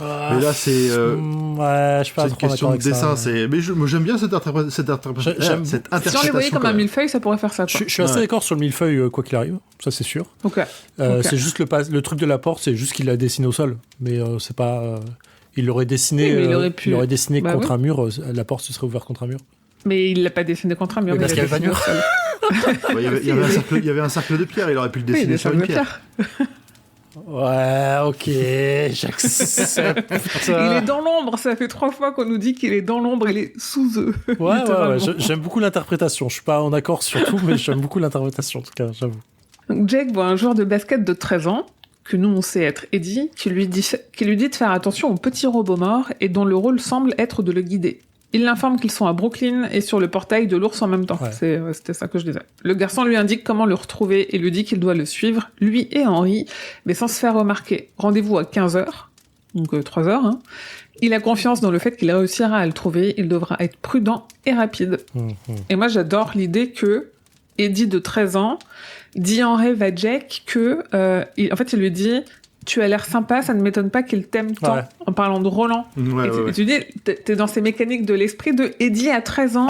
mais là, c'est je suis pas une question de dessin. Mais j'aime bien cette interprétation. Si on les voyait comme un millefeuille, ça pourrait faire ça. Je suis assez d'accord sur le millefeuille, quoi qu'il arrive. Ça, c'est sûr. Okay. C'est juste le truc de la porte, c'est juste qu'il l'a dessiné au sol. Mais c'est pas... il l'aurait dessiné, il aurait dessiné contre un mur. La porte se serait ouverte contre un mur. Mais il l'a pas dessiné contre un mur. Parce qu'il y avait pas de mur. Il y avait un cercle de pierre. Il aurait pu le dessiner sur une pierre. Ouais, ok, j'accepte. Il est dans l'ombre, ça fait 3 fois qu'on nous dit qu'il est dans l'ombre, il est sous eux. Ouais, j'aime beaucoup l'interprétation. Je suis pas en accord sur tout, mais j'aime beaucoup l'interprétation, en tout cas, j'avoue. Donc Jake voit un joueur de basket de 13 ans, que nous on sait être Eddie, qui lui dit de faire attention au petit robot mort et dont le rôle semble être de le guider. Il l'informe qu'ils sont à Brooklyn et sur le portail de l'ours en même temps. C'était ça que je disais. Le garçon lui indique comment le retrouver et lui dit qu'il doit le suivre, lui et Henry, mais sans se faire remarquer. Rendez-vous à 15h, donc 3h. Il a confiance dans le fait qu'il réussira à le trouver, il devra être prudent et rapide. Et moi j'adore l'idée que Eddie de 13 ans dit en rêve à Jack que... en fait il lui dit... Tu as l'air sympa, ça ne m'étonne pas qu'il t'aime tant, en parlant de Roland. Et tu dis, t'es dans ces mécaniques de l'esprit de Eddie à 13 ans,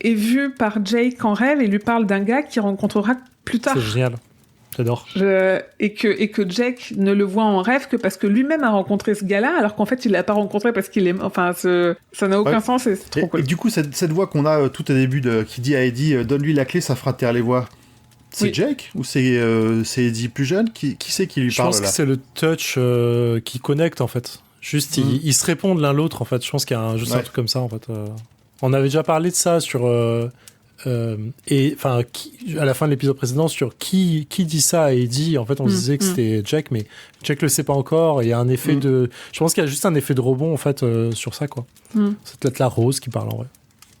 est vu par Jake en rêve et lui parle d'un gars qu'il rencontrera plus tard. C'est génial, j'adore. Et que Jake ne le voit en rêve que parce que lui-même a rencontré ce gars-là, alors qu'en fait il l'a pas rencontré parce qu'il est... Enfin, ça n'a aucun sens et c'est trop cool. Et du coup, cette voix qu'on a tout au début qui dit à Eddie, donne-lui la clé, ça fera taire les voix. C'est Jake ou c'est Eddie plus jeune qui c'est qui lui parle là? Je pense que c'est le touch qui connecte en fait. Juste, ils se répondent l'un l'autre en fait. Je pense qu'il y a un truc comme ça en fait. On avait déjà parlé de ça sur à la fin de l'épisode précédent sur qui dit ça à Eddie. En fait, on se disait que c'était Jack, mais Jack le sait pas encore. Il y a un effet de. Je pense qu'il y a juste un effet de rebond en fait sur ça quoi. C'est peut-être la Rose qui parle en vrai.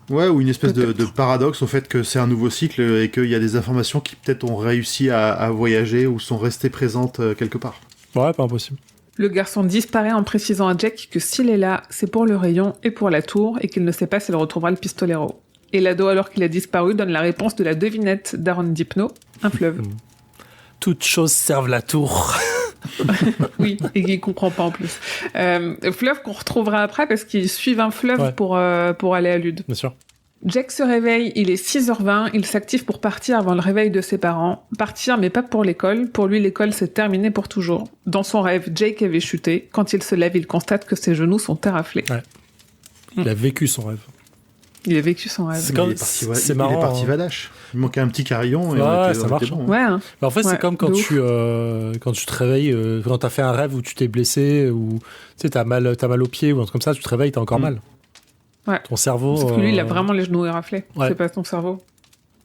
Ouais, ou une espèce de paradoxe au fait que c'est un nouveau cycle et qu'il y a des informations qui peut-être ont réussi à voyager ou sont restées présentes quelque part. Ouais, pas impossible. Le garçon disparaît en précisant à Jack que s'il est là, c'est pour le rayon et pour la tour et qu'il ne sait pas s'il retrouvera le pistolero. Et l'ado, alors qu'il a disparu, donne la réponse de la devinette d'Aaron Dipno, un fleuve. Toutes choses servent la tour. Oui, et qu'il comprend pas en plus. Fleuve qu'on retrouvera après parce qu'ils suivent un fleuve pour aller à Lude. Bien sûr. Jack se réveille, il est 6h20, il s'active pour partir avant le réveil de ses parents. Partir, mais pas pour l'école. Pour lui, l'école, c'est terminé pour toujours. Dans son rêve, Jake avait chuté. Quand il se lève, il constate que ses genoux sont terraflés. Ouais. Il a vécu son rêve. Il a vécu son rêve. C'est marrant. Il est parti Vadache. Il manquait un petit carillon. Et ça marche. Bon, ouais. Hein. En fait, c'est comme quand tu te réveilles, quand t'as fait un rêve où tu t'es blessé, ou tu sais, t'as mal au pied, ou un truc comme ça, tu te réveilles, t'as encore mal. Ouais. Ton cerveau. Sauf que lui, il a vraiment les genoux éraflés. Ouais. C'est pas son cerveau.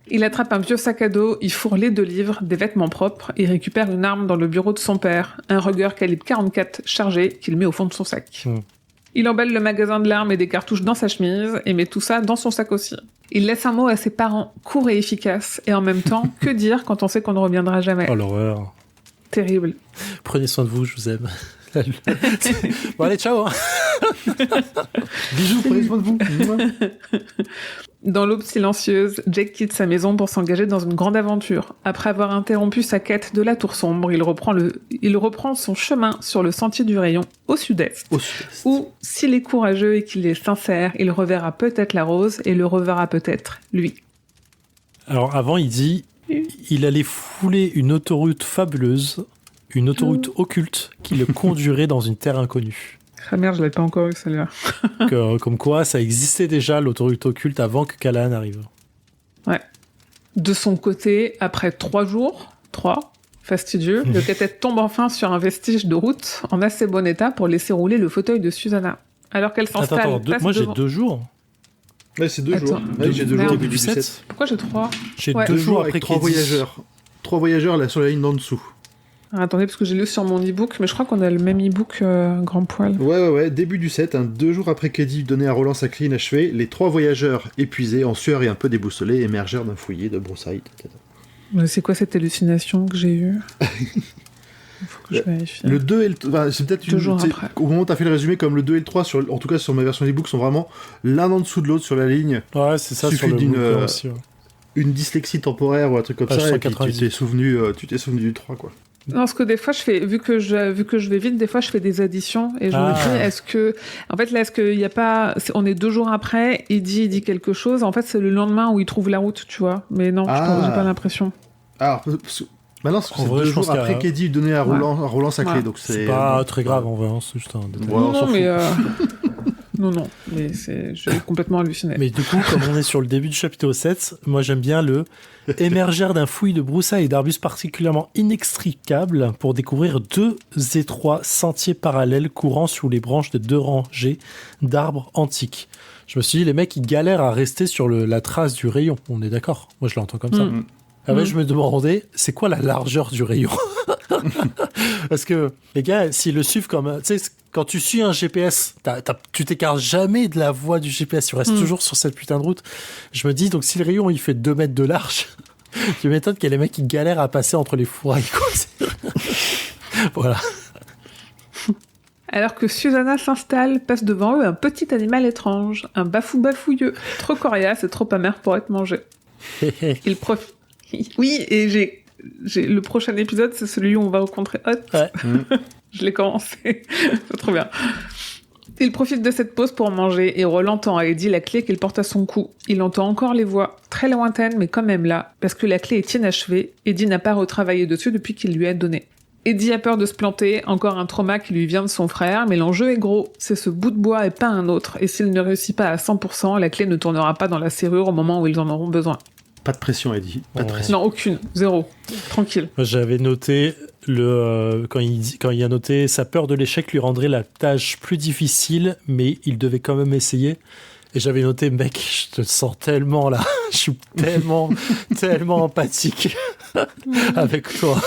Il attrape un vieux sac à dos, il fourre les 2 livres, des vêtements propres, et récupère une arme dans le bureau de son père, un Ruger calibre 44 chargé qu'il met au fond de son sac. Il emballe le magasin de l'arme et des cartouches dans sa chemise, et met tout ça dans son sac aussi. Il laisse un mot à ses parents, court et efficace, et en même temps, que dire quand on sait qu'on ne reviendra jamais? Oh l'horreur. Terrible. Prenez soin de vous, je vous aime. Bon allez, ciao. Bisous, prenez soin de vous. Dans l'aube silencieuse, Jake quitte sa maison pour s'engager dans une grande aventure. Après avoir interrompu sa quête de la tour sombre, il reprend son chemin sur le sentier du rayon, au sud-est. Où, s'il est courageux et qu'il est sincère, il reverra peut-être la Rose et le reverra peut-être, lui. Alors avant, il dit il allait fouler une autoroute fabuleuse, une autoroute occulte qui le conduirait dans une terre inconnue. Ah merde, je l'avais pas encore eu celle-là. Comme quoi, ça existait déjà, l'autoroute occulte, avant que Callahan arrive. Ouais. De son côté, après 3 jours, fastidieux, le cathète tombe enfin sur un vestige de route en assez bon état pour laisser rouler le fauteuil de Susanna. Alors qu'elle s'installe... Moi j'ai 2 jours. Ouais, c'est 2 jours. Ouais, j'ai 2 jours début du 17. Pourquoi j'ai 3? J'ai 2 jours après avec 3 voyageurs. 3 voyageurs là sur la ligne d'en dessous. Alors, attendez, parce que j'ai lu sur mon e-book, mais je crois qu'on a le même e-book grand poil. Ouais, début du 7, 2 jours après qu'Eddie donnait à Roland sa clé inachevée, les 3 voyageurs épuisés, en sueur et un peu déboussolés, émergèrent d'un fouillis de broussailles. Mais c'est quoi cette hallucination que j'ai eue? Faut que je vérifie. Le 2 et le... Enfin, c'est peut-être 2 jours après. Au moment où t'as fait le résumé, comme le 2 et le 3, en tout cas sur ma version e-book, sont vraiment l'un en dessous de l'autre sur la ligne. Ouais, c'est ça, sur le bouquin aussi. Ouais. Une dyslexie temporaire ou un truc comme ça, et puis tu t'es souvenu du 3, quoi. Non, parce que des fois, vu que je vais vite, des fois, je fais des additions et je me dis, est-ce qu'il y a pas, on est 2 jours après, il dit quelque chose, en fait, c'est le lendemain où il trouve la route, tu vois. Mais non, j'ai pas l'impression. Alors, maintenant, c'est 2 jours après qu'Eddie donnait à Roland sa clé, donc c'est pas très grave, en vrai, c'est juste un détail. Non, mais non, mais j'ai complètement halluciné. Mais du coup, comme on est sur le début du chapitre 7, moi j'aime bien le émergèrent d'un fouillis de broussailles et d'arbustes particulièrement inextricables pour découvrir 2 étroits sentiers parallèles courant sous les branches de 2 rangées d'arbres antiques. Je me suis dit, les mecs, ils galèrent à rester sur la trace du rayon. On est d'accord? Moi, je l'entends comme ça. Après, je me demandais, c'est quoi la largeur du rayon? Parce que, les gars, s'ils le suivent comme... Tu sais, quand tu suis un GPS, tu t'écartes jamais de la voie du GPS, tu restes toujours sur cette putain de route. Je me dis, donc si le rayon, il fait 2 mètres de large, je m'étonne qu'il y a les mecs qui galèrent à passer entre les fourrailles. Voilà. Alors que Susanna s'installe, passe devant eux un petit animal étrange, un bafou-bafouilleux, trop coriace et trop amer pour être mangé. Il profite... Oui, et j'ai le prochain épisode, c'est celui où on va rencontrer Hot. Ouais. Je l'ai commencé. C'est trop bien. Il profite de cette pause pour manger et Roland tend à Eddie la clé qu'il porte à son cou. Il entend encore les voix, très lointaines mais quand même là, parce que la clé est inachevée. Eddie n'a pas retravaillé dessus depuis qu'il lui a donné. Eddie a peur de se planter, encore un trauma qui lui vient de son frère, mais l'enjeu est gros. C'est ce bout de bois et pas un autre, et s'il ne réussit pas à 100%, la clé ne tournera pas dans la serrure au moment où ils en auront besoin. Pas de pression, Eddie. Pas de pression. Non, aucune. 0. Tranquille. J'avais noté quand il a noté sa peur de l'échec lui rendrait la tâche plus difficile, mais il devait quand même essayer. Et j'avais noté, mec, je te sens tellement là, je suis tellement empathique avec toi.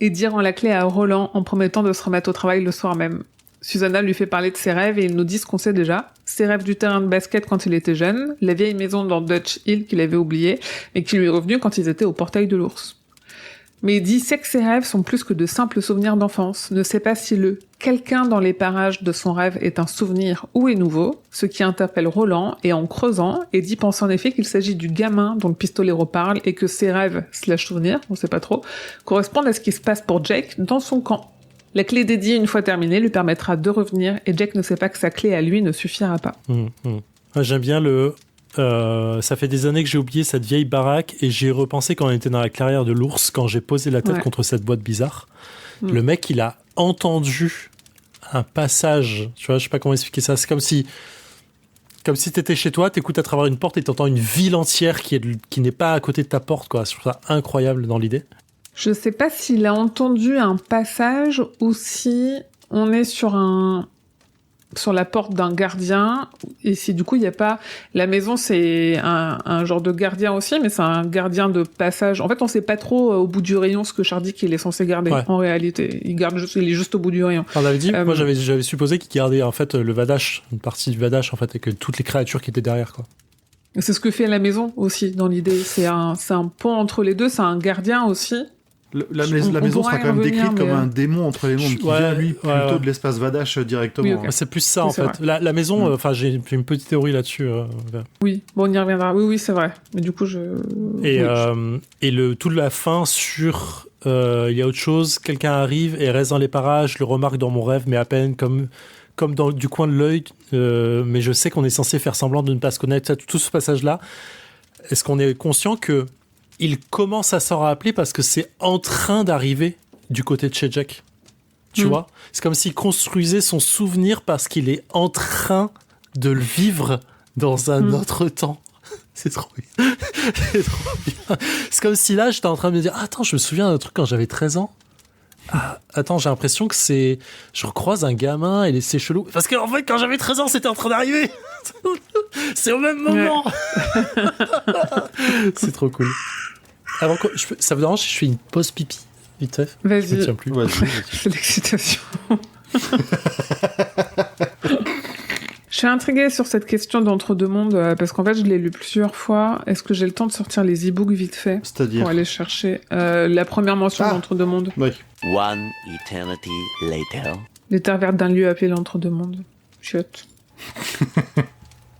Eddie rend la clé à Roland en promettant de se remettre au travail le soir même. Susanna lui fait parler de ses rêves et il nous dit ce qu'on sait déjà. Ses rêves du terrain de basket quand il était jeune, la vieille maison dans Dutch Hill qu'il avait oubliée, mais qui lui est revenue quand ils étaient au portail de l'ours. Mais Eddie sait que ses rêves sont plus que de simples souvenirs d'enfance, ne sait pas si le « quelqu'un dans les parages de son rêve est un souvenir ou est nouveau », ce qui interpelle Roland, et en creusant, Eddie pense en effet qu'il s'agit du gamin dont le pistolero parle et que ses rêves / souvenirs, on sait pas trop, correspondent à ce qui se passe pour Jake dans son camp. La clé d'Eddie, une fois terminée, lui permettra de revenir et Jake ne sait pas que sa clé à lui ne suffira pas. J'aime bien ça fait des années que j'ai oublié cette vieille baraque et j'y ai repensé quand on était dans la clairière de l'ours, quand j'ai posé la tête contre cette boîte bizarre. Le mec, il a entendu un passage, tu vois, je sais pas comment expliquer ça, c'est comme si t'étais chez toi, t'écoutes à travers une porte et t'entends une ville entière qui n'est pas à côté de ta porte, quoi. Je trouve ça incroyable dans l'idée. Je sais pas s'il a entendu un passage ou si on est sur la porte d'un gardien et si du coup il y a pas la maison, c'est un genre de gardien aussi, mais c'est un gardien de passage. En fait, on sait pas trop au bout du rayon ce que Shardik il est censé garder. En réalité, il est juste au bout du rayon. On avait dit, moi j'avais supposé qu'il gardait en fait le Vadash, une partie du Vadash en fait, et que toutes les créatures qui étaient derrière, quoi. C'est ce que fait la maison aussi dans l'idée. C'est un pont entre les deux. C'est un gardien aussi. La maison sera quand même décrite comme un démon entre les mondes qui vient, lui, plutôt de l'espace Vadash directement. Oui, okay. C'est plus ça, en fait. La maison, j'ai une petite théorie là-dessus. Oui, bon, on y reviendra. Oui, c'est vrai. Mais du coup, Et toute la fin sur... Il y a autre chose, quelqu'un arrive et reste dans les parages, je le remarque dans mon rêve, mais à peine comme du coin de l'œil, mais je sais qu'on est censé faire semblant de ne pas se connaître. Tout ce passage-là, est-ce qu'on est conscient que il commence à s'en rappeler parce que c'est en train d'arriver du côté de chez Jack. Tu vois ? C'est comme s'il construisait son souvenir parce qu'il est en train de le vivre dans un autre temps. C'est trop bien. C'est trop bien. C'est comme si là, j'étais en train de me dire « Attends, je me souviens d'un truc quand j'avais 13 ans. Ah, attends, j'ai l'impression que c'est... Je recroise un gamin et c'est chelou. Parce qu'en fait, quand j'avais 13 ans, c'était en train d'arriver. C'est au même moment. Ouais. C'est trop cool. Avant que ça vous dérange si je fais une pause pipi vite fait? Vas-y. Je me tiens plus. C'est l'excitation. Je suis intriguée sur cette question d'entre-deux-mondes parce qu'en fait, je l'ai lu plusieurs fois. Est-ce que j'ai le temps de sortir les e-books vite fait? C'est-à-dire pour aller chercher la première mention d'entre-deux-mondes. Oui. One eternity later. Les terres vertes d'un lieu appelé l'entre-deux-mondes. Chiotte.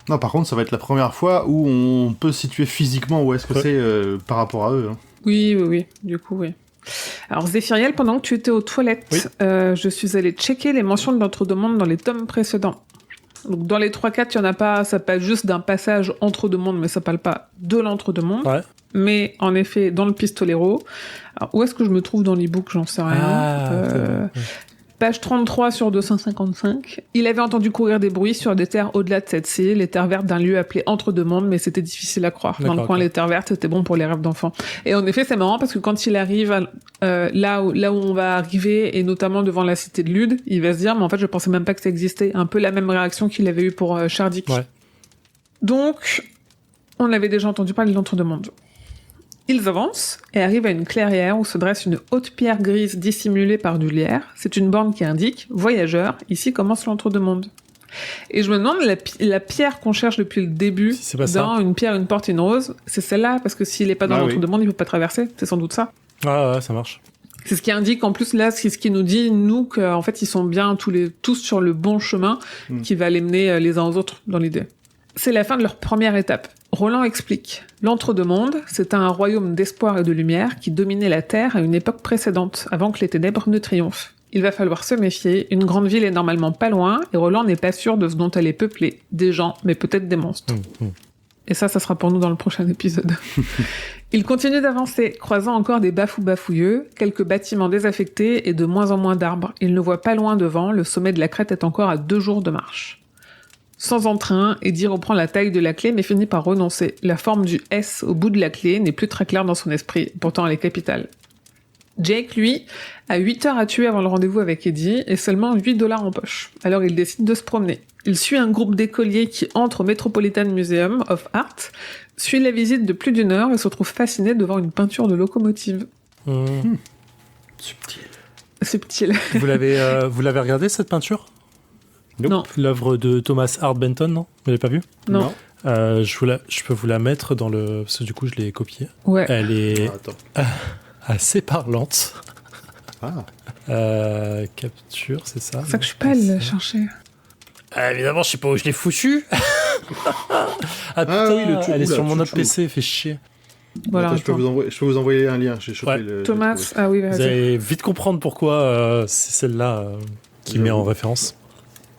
Non, par contre, ça va être la première fois où on peut situer physiquement où est-ce que c'est par rapport à eux. Hein. Oui. Du coup, oui. Alors, Zéphiriel, pendant que tu étais aux toilettes, je suis allée checker les mentions de l'entre-deux-mondes dans les tomes précédents. Donc, dans les 3-4, il n'y en a pas, ça parle juste d'un passage entre deux mondes, mais ça parle pas de l'entre-deux-mondes. Ouais. Mais, en effet, dans le pistolero, alors, où est-ce que je me trouve dans l'e-book? J'en sais rien. Page 33 sur 255. Il avait entendu courir des bruits sur des terres au-delà de cette île, les terres vertes d'un lieu appelé Entre-deux-mondes, mais c'était difficile à croire. Dans le coin, les terres vertes, c'était bon pour les rêves d'enfants. Et en effet, c'est marrant parce que quand il arrive là où on va arriver, et notamment devant la cité de Lude, il va se dire, mais en fait, je pensais même pas que ça existait. Un peu la même réaction qu'il avait eue pour Shardik. Ouais. Donc, on avait déjà entendu parler de l'Entre-deux-mondes. Ils avancent et arrivent à une clairière où se dresse une haute pierre grise dissimulée par du lierre. C'est une borne qui indique « Voyageurs, ici commence l'entre-deux-mondes ». Et je me demande, la pierre qu'on cherche depuis le début, si dans une pierre, une porte, une rose, c'est celle-là, parce que s'il n'est pas dans l'entre-deux-mondes, il ne peut pas traverser. C'est sans doute ça. Ouais, ça marche. C'est ce qui indique, en plus, là, c'est ce qui nous dit, nous, qu'en fait, ils sont bien tous sur le bon chemin qui va les mener les uns aux autres dans l'idée. C'est la fin de leur première étape. Roland explique. L'entre-deux-mondes, c'était un royaume d'espoir et de lumière qui dominait la Terre à une époque précédente, avant que les ténèbres ne triomphent. Il va falloir se méfier, une grande ville est normalement pas loin, et Roland n'est pas sûr de ce dont elle est peuplée. Des gens, mais peut-être des monstres. Et ça sera pour nous dans le prochain épisode. Il continue d'avancer, croisant encore des bafous bafouilleux, quelques bâtiments désaffectés et de moins en moins d'arbres. Il ne voit pas loin devant, le sommet de la crête est encore à 2 jours de marche. sans entrain. Eddie reprend la taille de la clé mais finit par renoncer. La forme du S au bout de la clé n'est plus très claire dans son esprit, pourtant elle est capitale. Jake, lui, a 8 heures à tuer avant le rendez-vous avec Eddie et seulement $8 en poche. Alors il décide de se promener. Il suit un groupe d'écoliers qui entre au Metropolitan Museum of Art, suit la visite de plus d'1 heure et se retrouve fasciné devant une peinture de locomotive. Subtil. Vous l'avez regardé cette peinture ? Non. L'œuvre de Thomas Hart Benton, non ? Vous l'avez pas vue ? Non. Je peux vous la mettre dans le... Parce que du coup, je l'ai copiée. Ouais. Elle est Attends. assez parlante. Ah. Capture, c'est ça ? C'est ça que je suis pas allée la chercher. Évidemment, je sais pas où je l'ai foutu. Oui, le elle est sur mon autre chouchou. PC, fait chier. Voilà, Attends, je peux vous envoyer un lien. J'ai chopé Ouais. le... Thomas, ah oui, Vous vas-y. allez vite comprendre pourquoi c'est celle-là qui met en référence.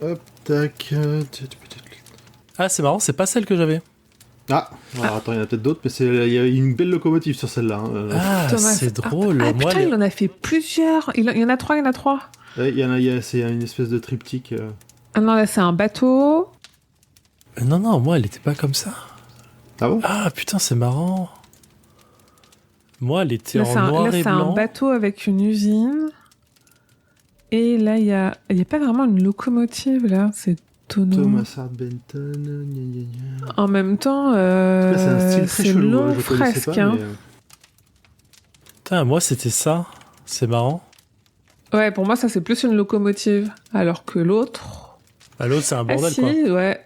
Hop, tac. Ah, c'est marrant, c'est pas celle que j'avais. Ah, alors, attends, il y en a peut-être d'autres, mais il y a une belle locomotive sur celle-là. Hein. Ah, Thomas c'est drôle. Ah, Moi, putain, il en a fait plusieurs. Il y en a 3, C'est une espèce de triptyque. Ah non, là, c'est un bateau. Non, moi, elle était pas comme ça. Ah bon? Ah, putain, c'est marrant. Moi, elle était Là, en noir et c'est un blanc. bateau avec une usine. Et là, il y a pas vraiment une locomotive, là. C'est étonnant. Thomas Hart Benton. Gna, gna, gna. En même temps, C'est un style très c'est chelou. long Je connaissais fresque. pas, Hein. mais, Putain, moi, c'était ça. C'est marrant. Ouais, pour moi, ça, c'est plus une locomotive. Alors que l'autre... Bah, l'autre, c'est un bordel, ah si, quoi. ouais.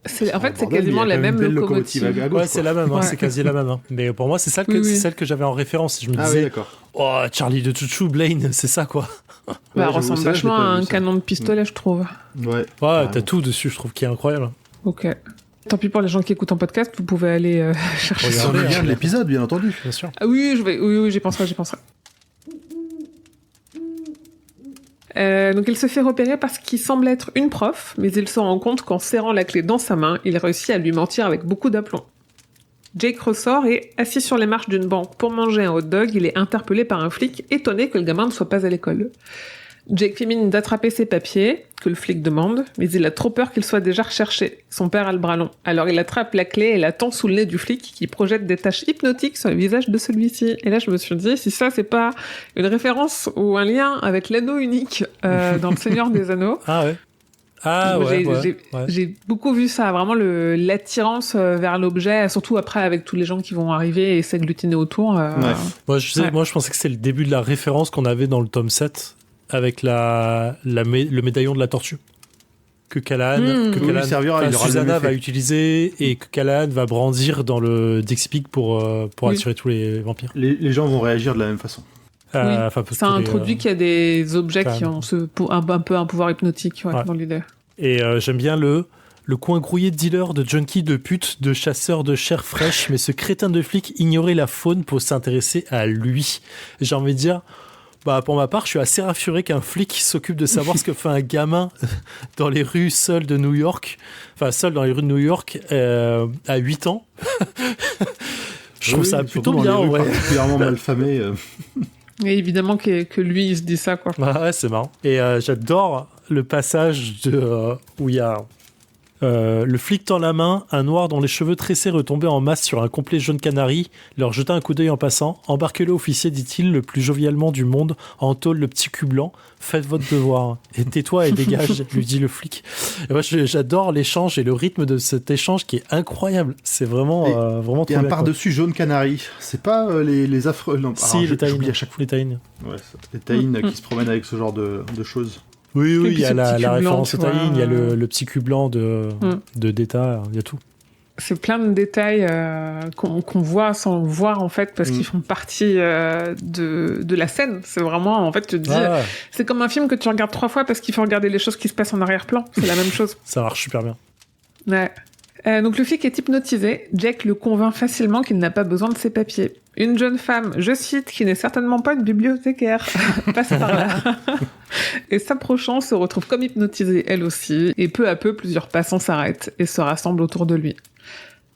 En fait, c'est bordel, quasiment mais il y a la quand même même une belle locomotive. locomotive à gauche. Ouais, c'est la même, hein, Ouais. c'est quasi la même. Hein. Mais pour moi, c'est celle que, Oui, oui. c'est celle que j'avais en référence. Je me Ah oui, disais, d'accord. oh, Charlie de Chouchou, Blaine, c'est ça, quoi. Bah, Ouais, elle ressemble j'avoue, ça, je l'ai vachement pas à vu, un ça. canon de pistolet, je trouve. Ouais. Ouais, Carrément. t'as tout dessus, je trouve, qui est incroyable. Ok. Tant pis pour les gens qui écoutent en podcast, vous pouvez aller chercher Sur Regardez, le lien hein, de l'épisode, bien entendu. Bien sûr. Ah oui, oui, j'y penserai. Donc il se fait repérer parce qu'il semble être une prof, mais il se rend compte qu'en serrant la clé dans sa main, il réussit à lui mentir avec beaucoup d'aplomb. Jake ressort et, assis sur les marches d'une banque pour manger un hot dog, il est interpellé par un flic étonné que le gamin ne soit pas à l'école. Jake fait mine d'attraper ses papiers, que le flic demande, mais il a trop peur qu'il soit déjà recherché. Son père a le bras long. Alors il attrape la clé et la tend sous le nez du flic qui projette des taches hypnotiques sur le visage de celui-ci. Et là, je me suis dit, si ça, c'est pas une référence ou un lien avec l'anneau unique dans Le Seigneur des Anneaux. Ah ouais. Ah ouais, ouais. J'ai beaucoup vu ça, vraiment l'attirance vers l'objet, surtout après avec tous les gens qui vont arriver et s'agglutiner autour. Moi, je pensais que c'était le début de la référence qu'on avait dans le tome 7 avec le médaillon de la tortue que Callahan, Susanna va utiliser et que Callahan va brandir dans le Dixie-Pig pour attirer tous les vampires. Les gens vont réagir de la même façon. Ça introduit qu'il y a des objets qui ont un peu un pouvoir hypnotique dans l'idée. Et j'aime bien le coin grouillé de dealer, de junkie, de pute, de chasseur de chair fraîche, mais ce crétin de flic ignorait la faune pour s'intéresser à lui. J'ai envie de dire, pour ma part, je suis assez rassuré qu'un flic s'occupe de savoir ce que fait un gamin dans les rues seul de New York, seul dans les rues de New York à 8 ans. Je trouve ça plutôt bien, en vrai. Particulièrement mal famé. Et évidemment que lui, il se dit ça, quoi. Ouais, c'est marrant. Et j'adore le passage où il y a le flic tend la main, un noir dont les cheveux tressés retombaient en masse sur un complet jaune canari, leur jeta un coup d'œil en passant. Embarquez-le, officier, dit-il, le plus jovialement du monde, en tôle le petit cul blanc. Faites votre devoir. Et tais-toi et dégage, lui dit le flic. Et moi, j'adore l'échange et le rythme de cet échange qui est incroyable. C'est vraiment trop bien. Et un par-dessus jaune canari. C'est pas les affreux. Non, si, les taïnes. À chaque fois. Les taïnes. Ouais, les taïnes qui se promènent avec ce genre de choses. Oui, il y a la référence au taïne, il y a le petit cul blanc de Deta, il y a tout. C'est plein de détails qu'on voit sans voir, en fait, parce qu'ils font partie de la scène. C'est vraiment, en fait, tu te dis, c'est comme un film que tu regardes 3 fois parce qu'il faut regarder les choses qui se passent en arrière-plan. C'est la même chose. Ça marche super bien. Ouais. Donc le flic est hypnotisé. Jack le convainc facilement qu'il n'a pas besoin de ses papiers. Une jeune femme, je cite, qui n'est certainement pas une bibliothécaire, passe par là. Et s'approchant, se retrouve comme hypnotisée elle aussi. Et peu à peu, plusieurs passants s'arrêtent et se rassemblent autour de lui.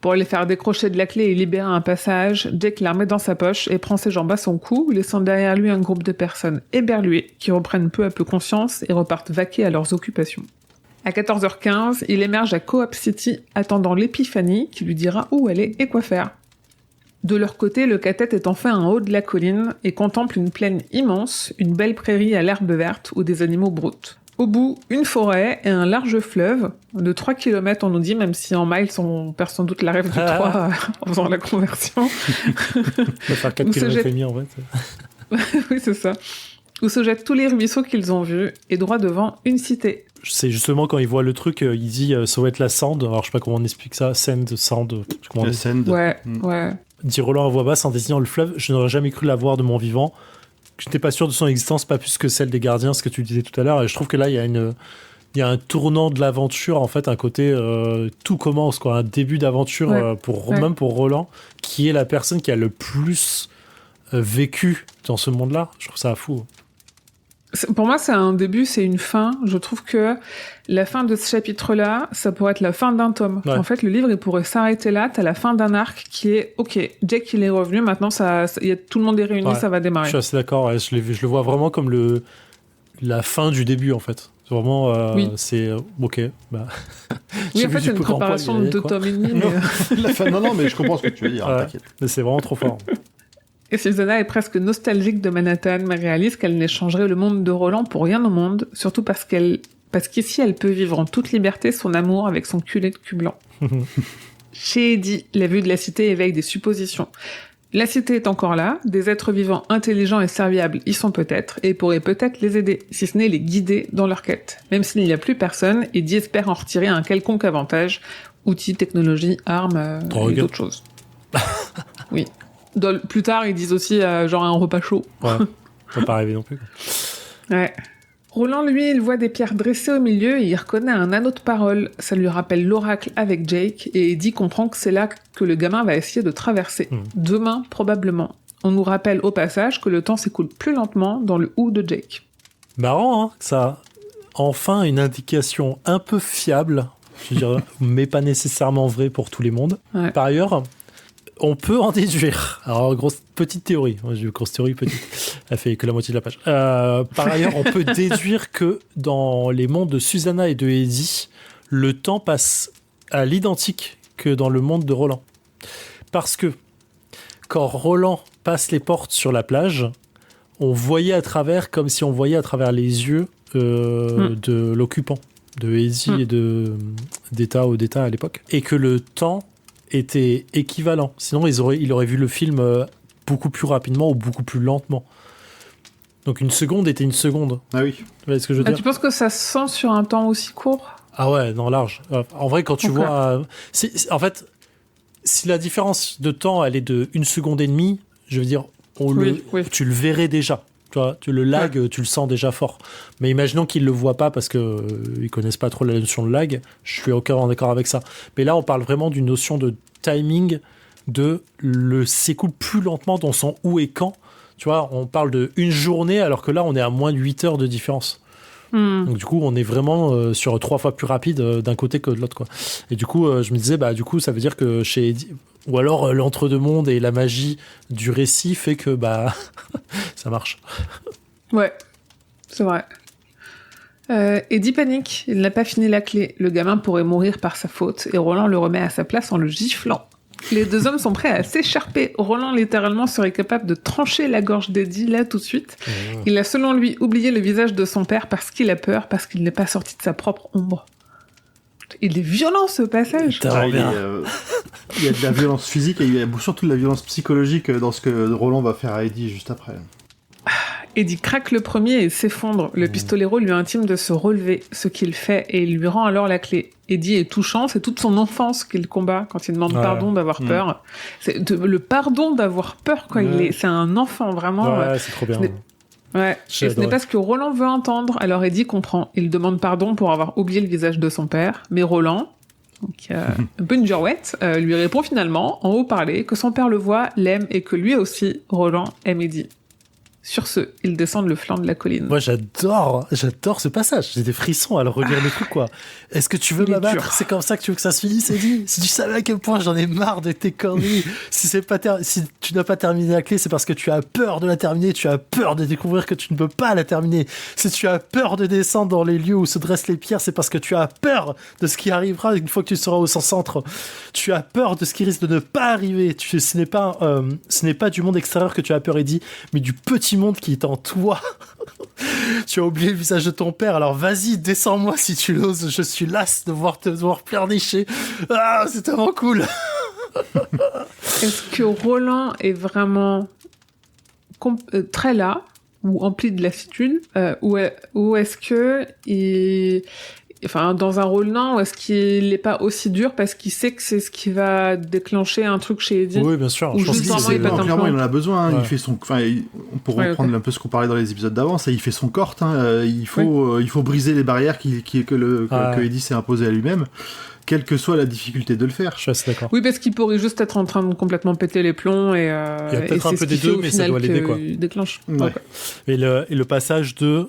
Pour les faire décrocher de la clé et libérer un passage, Jack la remet dans sa poche et prend ses jambes à son cou, laissant derrière lui un groupe de personnes éberluées qui reprennent peu à peu conscience et repartent vaquer à leurs occupations. À 14h15, il émerge à Coop City, attendant l'épiphanie qui lui dira où aller et quoi faire. De leur côté, le cathète est enfin en haut de la colline et contemple une plaine immense, une belle prairie à l'herbe verte où des animaux broutent. Au bout, une forêt et un large fleuve de 3 km, on nous dit, même si en miles, on perd sans doute la rêve du 3 en faisant la conversion. On va faire 4 km et demi, en fait. Oui, c'est ça. Où se jettent tous les ruisseaux qu'ils ont vus, et droit devant une cité. C'est justement quand il voit le truc, il dit ça va être la Sand. Alors je sais pas comment on explique ça. Sand. La Sand. Ouais, ouais. Dit Roland à voix basse en désignant le fleuve. Je n'aurais jamais cru la voir de mon vivant. Je n'étais pas sûr de son existence, pas plus que celle des gardiens, ce que tu disais tout à l'heure. Et je trouve que là, il y a un tournant de l'aventure, en fait, un côté tout commence, quoi, un début d'aventure même pour Roland, qui est la personne qui a le plus vécu dans ce monde-là. Je trouve ça fou. Pour moi, c'est un début, c'est une fin. Je trouve que la fin de ce chapitre-là, ça pourrait être la fin d'un tome. Ouais. En fait, le livre, il pourrait s'arrêter là. T'as la fin d'un arc qui est OK. Jake, il est revenu. Maintenant, tout le monde est réuni, ça va démarrer. Je suis assez d'accord. Ouais, je le vois vraiment comme la fin du début, en fait. C'est vraiment, c'est OK. Bah, oui, en fait, c'est une préparation de 2 tomes et demi. Non, mais je comprends ce que tu veux dire. T'inquiète. Mais c'est vraiment trop fort. Et Susanna est presque nostalgique de Manhattan, mais réalise qu'elle n'échangerait le monde de Roland pour rien au monde, surtout parce qu'ici, elle peut vivre en toute liberté son amour avec son culé de cul blanc. Chez Eddie, la vue de la cité éveille des suppositions. La cité est encore là, des êtres vivants intelligents et serviables y sont peut-être, et pourraient peut-être les aider, si ce n'est les guider dans leur quête. Même s'il n'y a plus personne, Eddie espère en retirer un quelconque avantage, outils, technologies, armes et d'autres choses. Oui. Plus tard, ils disent aussi genre un repas chaud. Ouais, faut pas rêver non plus. Ouais. Roland, lui, il voit des pierres dressées au milieu et il reconnaît un anneau de parole. Ça lui rappelle l'oracle avec Jake et Eddie comprend que c'est là que le gamin va essayer de traverser. Demain, probablement. On nous rappelle au passage que le temps s'écoule plus lentement dans le hou de Jake. Marrant, hein, ça. Enfin, une indication un peu fiable, je dirais, mais pas nécessairement vraie pour tous les mondes. Ouais. Par ailleurs, on peut en déduire. Alors, petite théorie. Moi, j'ai une grosse théorie, petite. Elle fait que la moitié de la page. Par ailleurs, on peut déduire que dans les mondes de Susanna et de Eddie, le temps passe à l'identique que dans le monde de Roland. Parce que quand Roland passe les portes sur la plage, on voyait à travers, comme si on voyait à travers les yeux de l'occupant, de Eddie et d'Eta à l'époque. Et que le temps était équivalent. Sinon, il aurait vu le film beaucoup plus rapidement ou beaucoup plus lentement. Donc une seconde était une seconde. Ah oui. Tu vois ce que je veux dire ? Tu penses que ça se sent sur un temps aussi court ? Ah ouais, non, large. En vrai, quand tu vois... en fait, si la différence de temps, elle est de 1 seconde et demie, je veux dire, tu le verrais déjà. Tu vois, le lag, tu le sens déjà fort. Mais imaginons qu'ils le voient pas parce que ils connaissent pas trop la notion de lag. Je suis aucun d'accord avec ça. Mais là, on parle vraiment d'une notion de timing, s'écoule plus lentement dans son où et quand. Tu vois, on parle de une journée alors que là, on est à moins de 8 heures de différence. Donc du coup, on est vraiment sur 3 fois plus rapide d'un côté que de l'autre, quoi. Et du coup, je me disais, du coup, ça veut dire que chez Eddie, ou alors l'entre-deux-mondes et la magie du récit fait que ça marche. Ouais, c'est vrai. Eddie panique, il n'a pas fini la clé. Le gamin pourrait mourir par sa faute et Roland le remet à sa place en le giflant. Les 2 hommes sont prêts à s'écharper. Roland, littéralement, serait capable de trancher la gorge d'Eddie, là, tout de suite. Il a, selon lui, oublié le visage de son père parce qu'il a peur, parce qu'il n'est pas sorti de sa propre ombre. Il est violent, ce passage. Il y a de la violence physique et il y a surtout de la violence psychologique dans ce que Roland va faire à Eddie juste après. Eddie craque le premier et s'effondre. Le pistolero lui intime de se relever, ce qu'il fait, et il lui rend alors la clé. Eddie est touchant, c'est toute son enfance qu'il combat quand il demande pardon d'avoir peur. C'est le pardon d'avoir peur, quoi. C'est un enfant, vraiment. Ouais, c'est trop bien. Et ce n'est pas ce que Roland veut entendre, alors Eddie comprend. Il demande pardon pour avoir oublié le visage de son père, mais Roland, un peu une girouette, lui répond finalement, en haut-parlé, que son père le voit, l'aime, et que lui aussi, Roland, aime Eddie. Sur ce, ils descendent le flanc de la colline. Moi, j'adore ce passage. J'ai des frissons à le relire le truc, quoi. Est-ce que tu veux m'abattre? C'est comme ça que tu veux que ça se finisse, Eddie? Si tu savais à quel point j'en ai marre de tes conneries, si tu n'as pas terminé la clé, c'est parce que tu as peur de la terminer, tu as peur de découvrir que tu ne peux pas la terminer. Si tu as peur de descendre dans les lieux où se dressent les pierres, c'est parce que tu as peur de ce qui arrivera une fois que tu seras au centre. Tu as peur de ce qui risque de ne pas arriver. Ce n'est pas du monde extérieur que tu as peur, Eddie, mais du petit monde qui est en toi. Tu as oublié le visage de ton père, alors vas-y, descends-moi si tu l'oses. Je suis las de voir te voir pleurnicher. Ah, c'est tellement cool. Est-ce que Roland est vraiment très là, ou empli de lassitude, ou est-ce que dans un Roland, ou est-ce qu'il n'est pas aussi dur parce qu'il sait que c'est ce qui va déclencher un truc chez Eddie? Oui, bien sûr. Je pense clairement, il en a besoin. Hein. Ouais. Il fait son, on pourrait reprendre un peu ce qu'on parlait dans les épisodes d'avant. Ça, il fait son corte. Hein. Il faut briser les barrières que Eddie s'est imposées à lui-même, quelle que soit la difficilté de le faire. Je suis assez d'accord. Oui, parce qu'il pourrait juste être en train de complètement péter les plombs et. Il y a peut-être un peu des deux, mais ça doit l'aider, quoi. Déclenche. Ouais. Okay. Et le passage de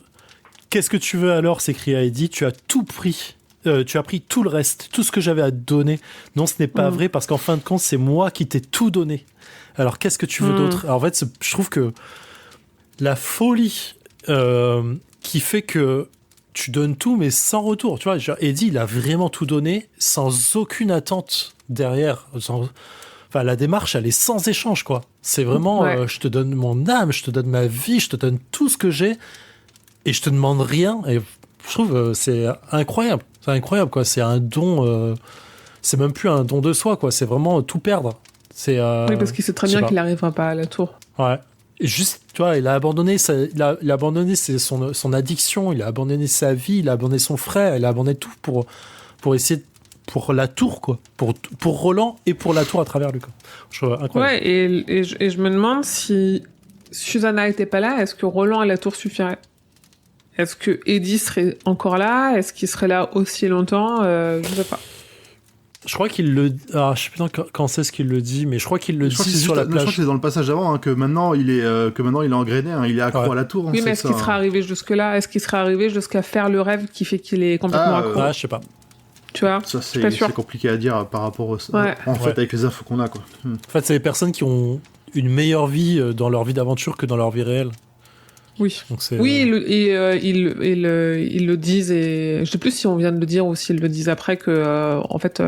qu'est-ce que tu veux alors, s'écria Eddie, tu as tout pris. Tu as pris tout le reste, tout ce que j'avais à te donner. Non, ce n'est pas vrai, parce qu'en fin de compte, c'est moi qui t'ai tout donné. Alors, qu'est-ce que tu veux d'autre? Alors, en fait, je trouve que la folie qui fait que tu donnes tout, mais sans retour. Tu vois, genre, Eddie, il a vraiment tout donné, sans aucune attente derrière. Enfin, la démarche, elle est sans échange, quoi. C'est vraiment, je te donne mon âme, je te donne ma vie, je te donne tout ce que j'ai, et je te demande rien. Et je trouve c'est incroyable. C'est incroyable, quoi. C'est un don. C'est même plus un don de soi, quoi. C'est vraiment tout perdre. Oui, parce qu'il sait très bien qu'il n'arrivera pas à la tour. Ouais. Et juste, tu vois, il a abandonné son addiction, il a abandonné sa vie, il a abandonné son frère, il a abandonné tout pour essayer pour la tour, quoi. Pour Roland et pour la tour à travers lui, quoi. Je trouve incroyable. Ouais, et je me demande si Susanna était pas là, est-ce que Roland et la tour suffirait? Est-ce que Eddie serait encore là? Est-ce qu'il serait là aussi longtemps? Je sais pas. Je crois qu'il le... Alors, je sais plus quand c'est ce qu'il le dit, mais je crois qu'il le dit sur la plage. Je crois que c'est dans le passage avant, hein, que maintenant il est engrainé, hein, il est accro à la tour. Oui, mais est-ce qu'il serait arrivé jusque-là? Est-ce qu'il serait arrivé jusqu'à faire le rêve qui fait qu'il est complètement accro? Je sais pas. Tu vois? Ça, c'est compliqué à dire par rapport au... fait, avec les infos qu'on a, quoi. En fait, c'est les personnes qui ont une meilleure vie dans leur vie d'aventure que dans leur vie réelle. Oui, ils le disent, et je sais plus si on vient de le dire ou s'ils le disent après que en fait,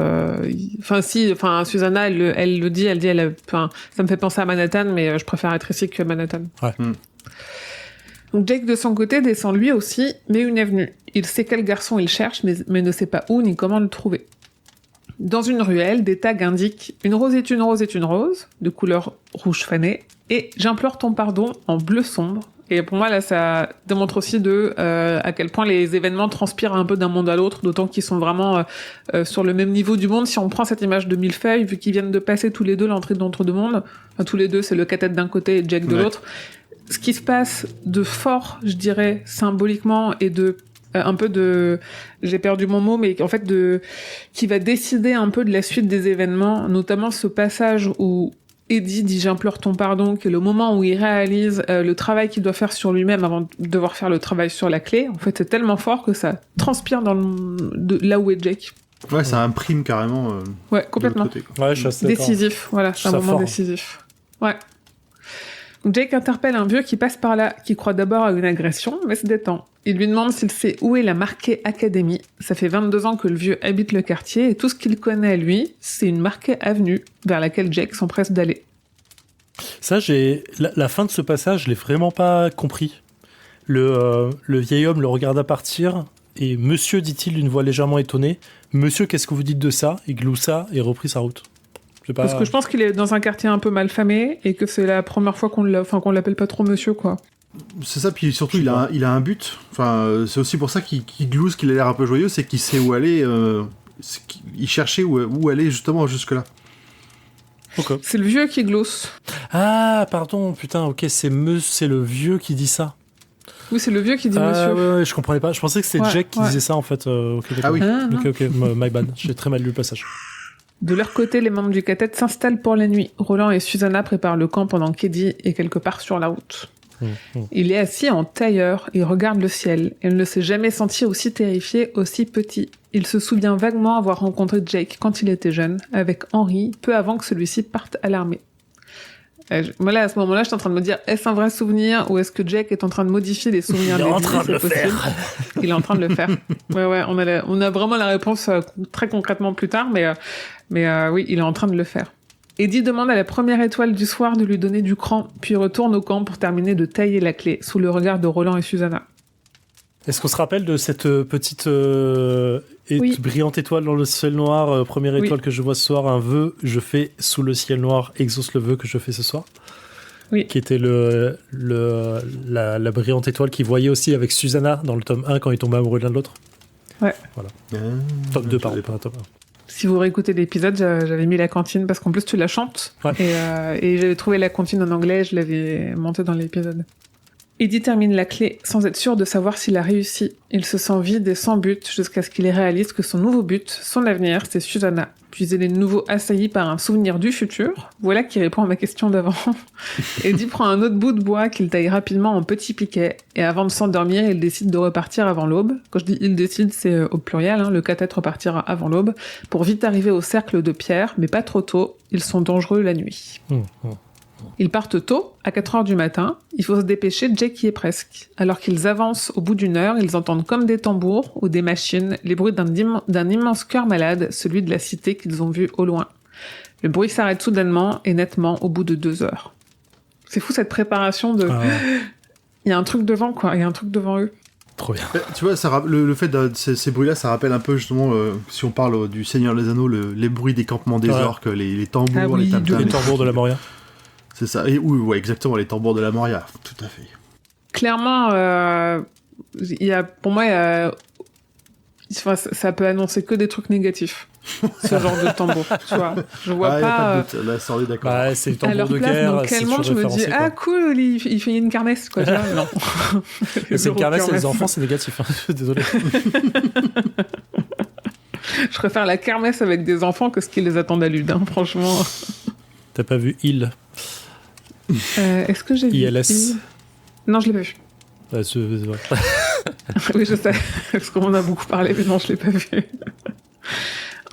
Susanna elle le dit, ça me fait penser à Manhattan, mais je préfère être ici que Manhattan. Ouais. Donc Jake de son côté descend lui aussi, mais une avenue. Il sait quel garçon il cherche, mais ne sait pas où ni comment le trouver. Dans une ruelle, des tags indiquent « Une rose est une rose est une rose », de couleur rouge fané, et « J'implore ton pardon » en bleu sombre. Et pour moi, là, ça démontre aussi à quel point les événements transpirent un peu d'un monde à l'autre, d'autant qu'ils sont vraiment sur le même niveau du monde. Si on prend cette image de millefeuille, vu qu'ils viennent de passer tous les deux l'entrée d'entre deux mondes, enfin, tous les deux, c'est le cathète d'un côté et Jack de l'autre, ce qui se passe de fort, je dirais, symboliquement, et de un peu de... J'ai perdu mon mot, mais en fait, qui va décider un peu de la suite des événements, notamment ce passage où Eddie dit « J'implore ton pardon », qui est le moment où il réalise le travail qu'il doit faire sur lui-même avant de devoir faire le travail sur la clé. En fait, c'est tellement fort que ça transpire là où est Jake. Ouais, ça imprime carrément. Ouais, complètement. De l'autre côté, quoi. Ouais, je suis assez d'accord. Décisif, voilà, c'est un moment décisif. Ouais. Donc Jake interpelle un vieux qui passe par là, qui croit d'abord à une agression, mais se détend. Il lui demande s'il sait où est la Marquet Academy. Ça fait 22 ans que le vieux habite le quartier, et tout ce qu'il connaît, lui, c'est une Marquet Avenue, vers laquelle Jake s'empresse d'aller. Ça, la fin de ce passage, je l'ai vraiment pas compris. Le vieil homme le regarda partir, et « Monsieur », dit-il d'une voix légèrement étonnée, « Monsieur, qu'est-ce que vous dites de ça ?» Il gloussa et reprit sa route. Parce que je pense qu'il est dans un quartier un peu mal famé, et que c'est la première fois qu'on l'appelle pas trop monsieur, quoi. C'est ça, puis surtout il a un but. Enfin, c'est aussi pour ça qu'il glousse, qu'il a l'air un peu joyeux, c'est qu'il sait où aller. Il cherchait où aller justement jusque-là. Okay. C'est le vieux qui glousse. Ah, pardon, putain, ok, c'est le vieux qui dit ça. Oui, c'est le vieux qui dit monsieur. Ouais, je comprenais pas. Je pensais que c'était Jack qui disait ça, en fait. Ah oui. Ok, my bad. J'ai très mal lu le passage. De leur côté, les membres du cathète s'installent pour la nuit. Roland et Susanna préparent le camp pendant qu'Eddie est quelque part sur la route. Il est assis en tailleur, il regarde le ciel. Il ne s'est jamais senti aussi terrifié, aussi petit. Il se souvient vaguement avoir rencontré Jake quand il était jeune, avec Henry, peu avant que celui-ci parte à l'armée. Moi là, à ce moment-là, je suis en train de me dire, est-ce un vrai souvenir ou est-ce que Jake est en train de modifier les souvenirs Il est en train de le faire. Il est en train de le faire. Ouais, on a vraiment la réponse très concrètement plus tard, mais oui, il est en train de le faire. Eddie demande à la première étoile du soir de lui donner du cran, puis retourne au camp pour terminer de tailler la clé, sous le regard de Roland et Susanna. Est-ce qu'on se rappelle de cette petite brillante étoile dans le ciel noir, première étoile que je vois ce soir, un vœu, je fais sous le ciel noir, exauce le vœu que je fais ce soir. Oui. Qui était la brillante étoile qu'il voyait aussi avec Susanna dans le tome 1 quand ils tombaient amoureux l'un de l'autre. Ouais. Voilà. Tome 2, pardon, pas tome 1. Si vous réécoutez l'épisode, j'avais mis la cantine parce qu'en plus tu la chantes. Ouais. Et j'avais trouvé la cantine en anglais, je l'avais montée dans l'épisode. Eddie termine la clé sans être sûr de savoir s'il a réussi. Il se sent vide et sans but jusqu'à ce qu'il réalise que son nouveau but, son avenir, c'est Susanna. Puis il est de nouveau assailli par un souvenir du futur. Voilà qui répond à ma question d'avant. Eddie prend un autre bout de bois qu'il taille rapidement en petits piquets. Et avant de s'endormir, il décide de repartir avant l'aube. Quand je dis il décide, c'est au pluriel. Le cathète repartira avant l'aube. Pour vite arriver au cercle de pierre, mais pas trop tôt. Ils sont dangereux la nuit. Ils partent tôt, à 4h du matin. Il faut se dépêcher, Jake y est presque. Alors qu'ils avancent au bout d'une heure, ils entendent comme des tambours ou des machines les bruits d'un immense cœur malade, celui de la cité qu'ils ont vu au loin. Le bruit s'arrête soudainement et nettement au bout de 2 heures. C'est fou cette préparation de... Il y a un truc devant, quoi. Il y a un truc devant eux. Trop bien. Tu vois, le fait de ces bruits-là, ça rappelle un peu justement, si on parle du Seigneur des Anneaux, les bruits des campements des orques, les tambours, les tam-tams. Les tambours de la Moria. C'est ça, et oui, exactement, les tambours de la Moria, tout à fait. Clairement, pour moi, ça peut annoncer que des trucs négatifs, ce genre de tambour, tu vois. Je vois pas... Y a pas de doute, là, ça, on est d'accord. C'est le tambour de guerre. Dans quel monde je me dis, cool, il fait une kermesse, quoi, tu vois. Non. C'est une kermesse et les enfants, c'est négatif, Désolé. Je préfère la kermesse avec des enfants que ce qui les attend à Lude, franchement. T'as pas vu Il Est-ce que j'ai vu ILS? Non, je l'ai pas vu. Oui, je sais, parce qu'on en a beaucoup parlé, mais non, je l'ai pas vu.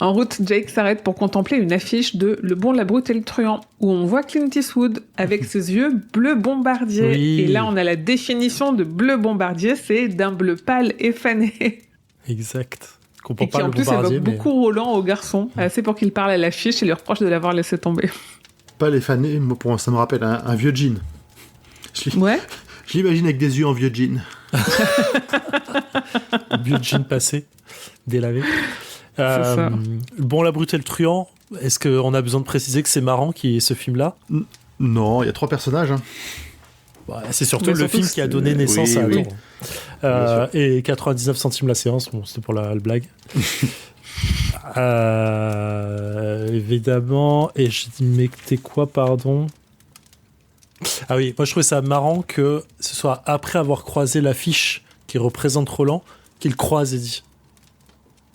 En route, Jake s'arrête pour contempler une affiche de Le Bon, la Brute et le Truand, où on voit Clint Eastwood avec ses yeux bleu bombardier. Oui. Et là, on a la définition de bleu bombardier, c'est d'un bleu pâle et fané. Exact. Et qui en plus évoque beaucoup Roland au garçon, assez pour qu'il parle à l'affiche et lui reproche de l'avoir laissé tomber. Pas les fanés, pour moi, ça me rappelle un vieux jean. Ouais. Je l'imagine avec des yeux en vieux jean. Vieux jean passé, délavé. Bon, la brute et le truand, est-ce qu'on a besoin de préciser que c'est marrant qu'il y ait ce film-là? Non, il y a 3 personnages. C'est surtout le film qui a donné naissance à Attends. Et 99 centimes la séance, bon, c'était pour la blague. Évidemment, et je dis, mais t'es quoi, pardon? Ah oui, moi je trouvais ça marrant que ce soit après avoir croisé l'affiche qui représente Roland qu'il croise Eddie.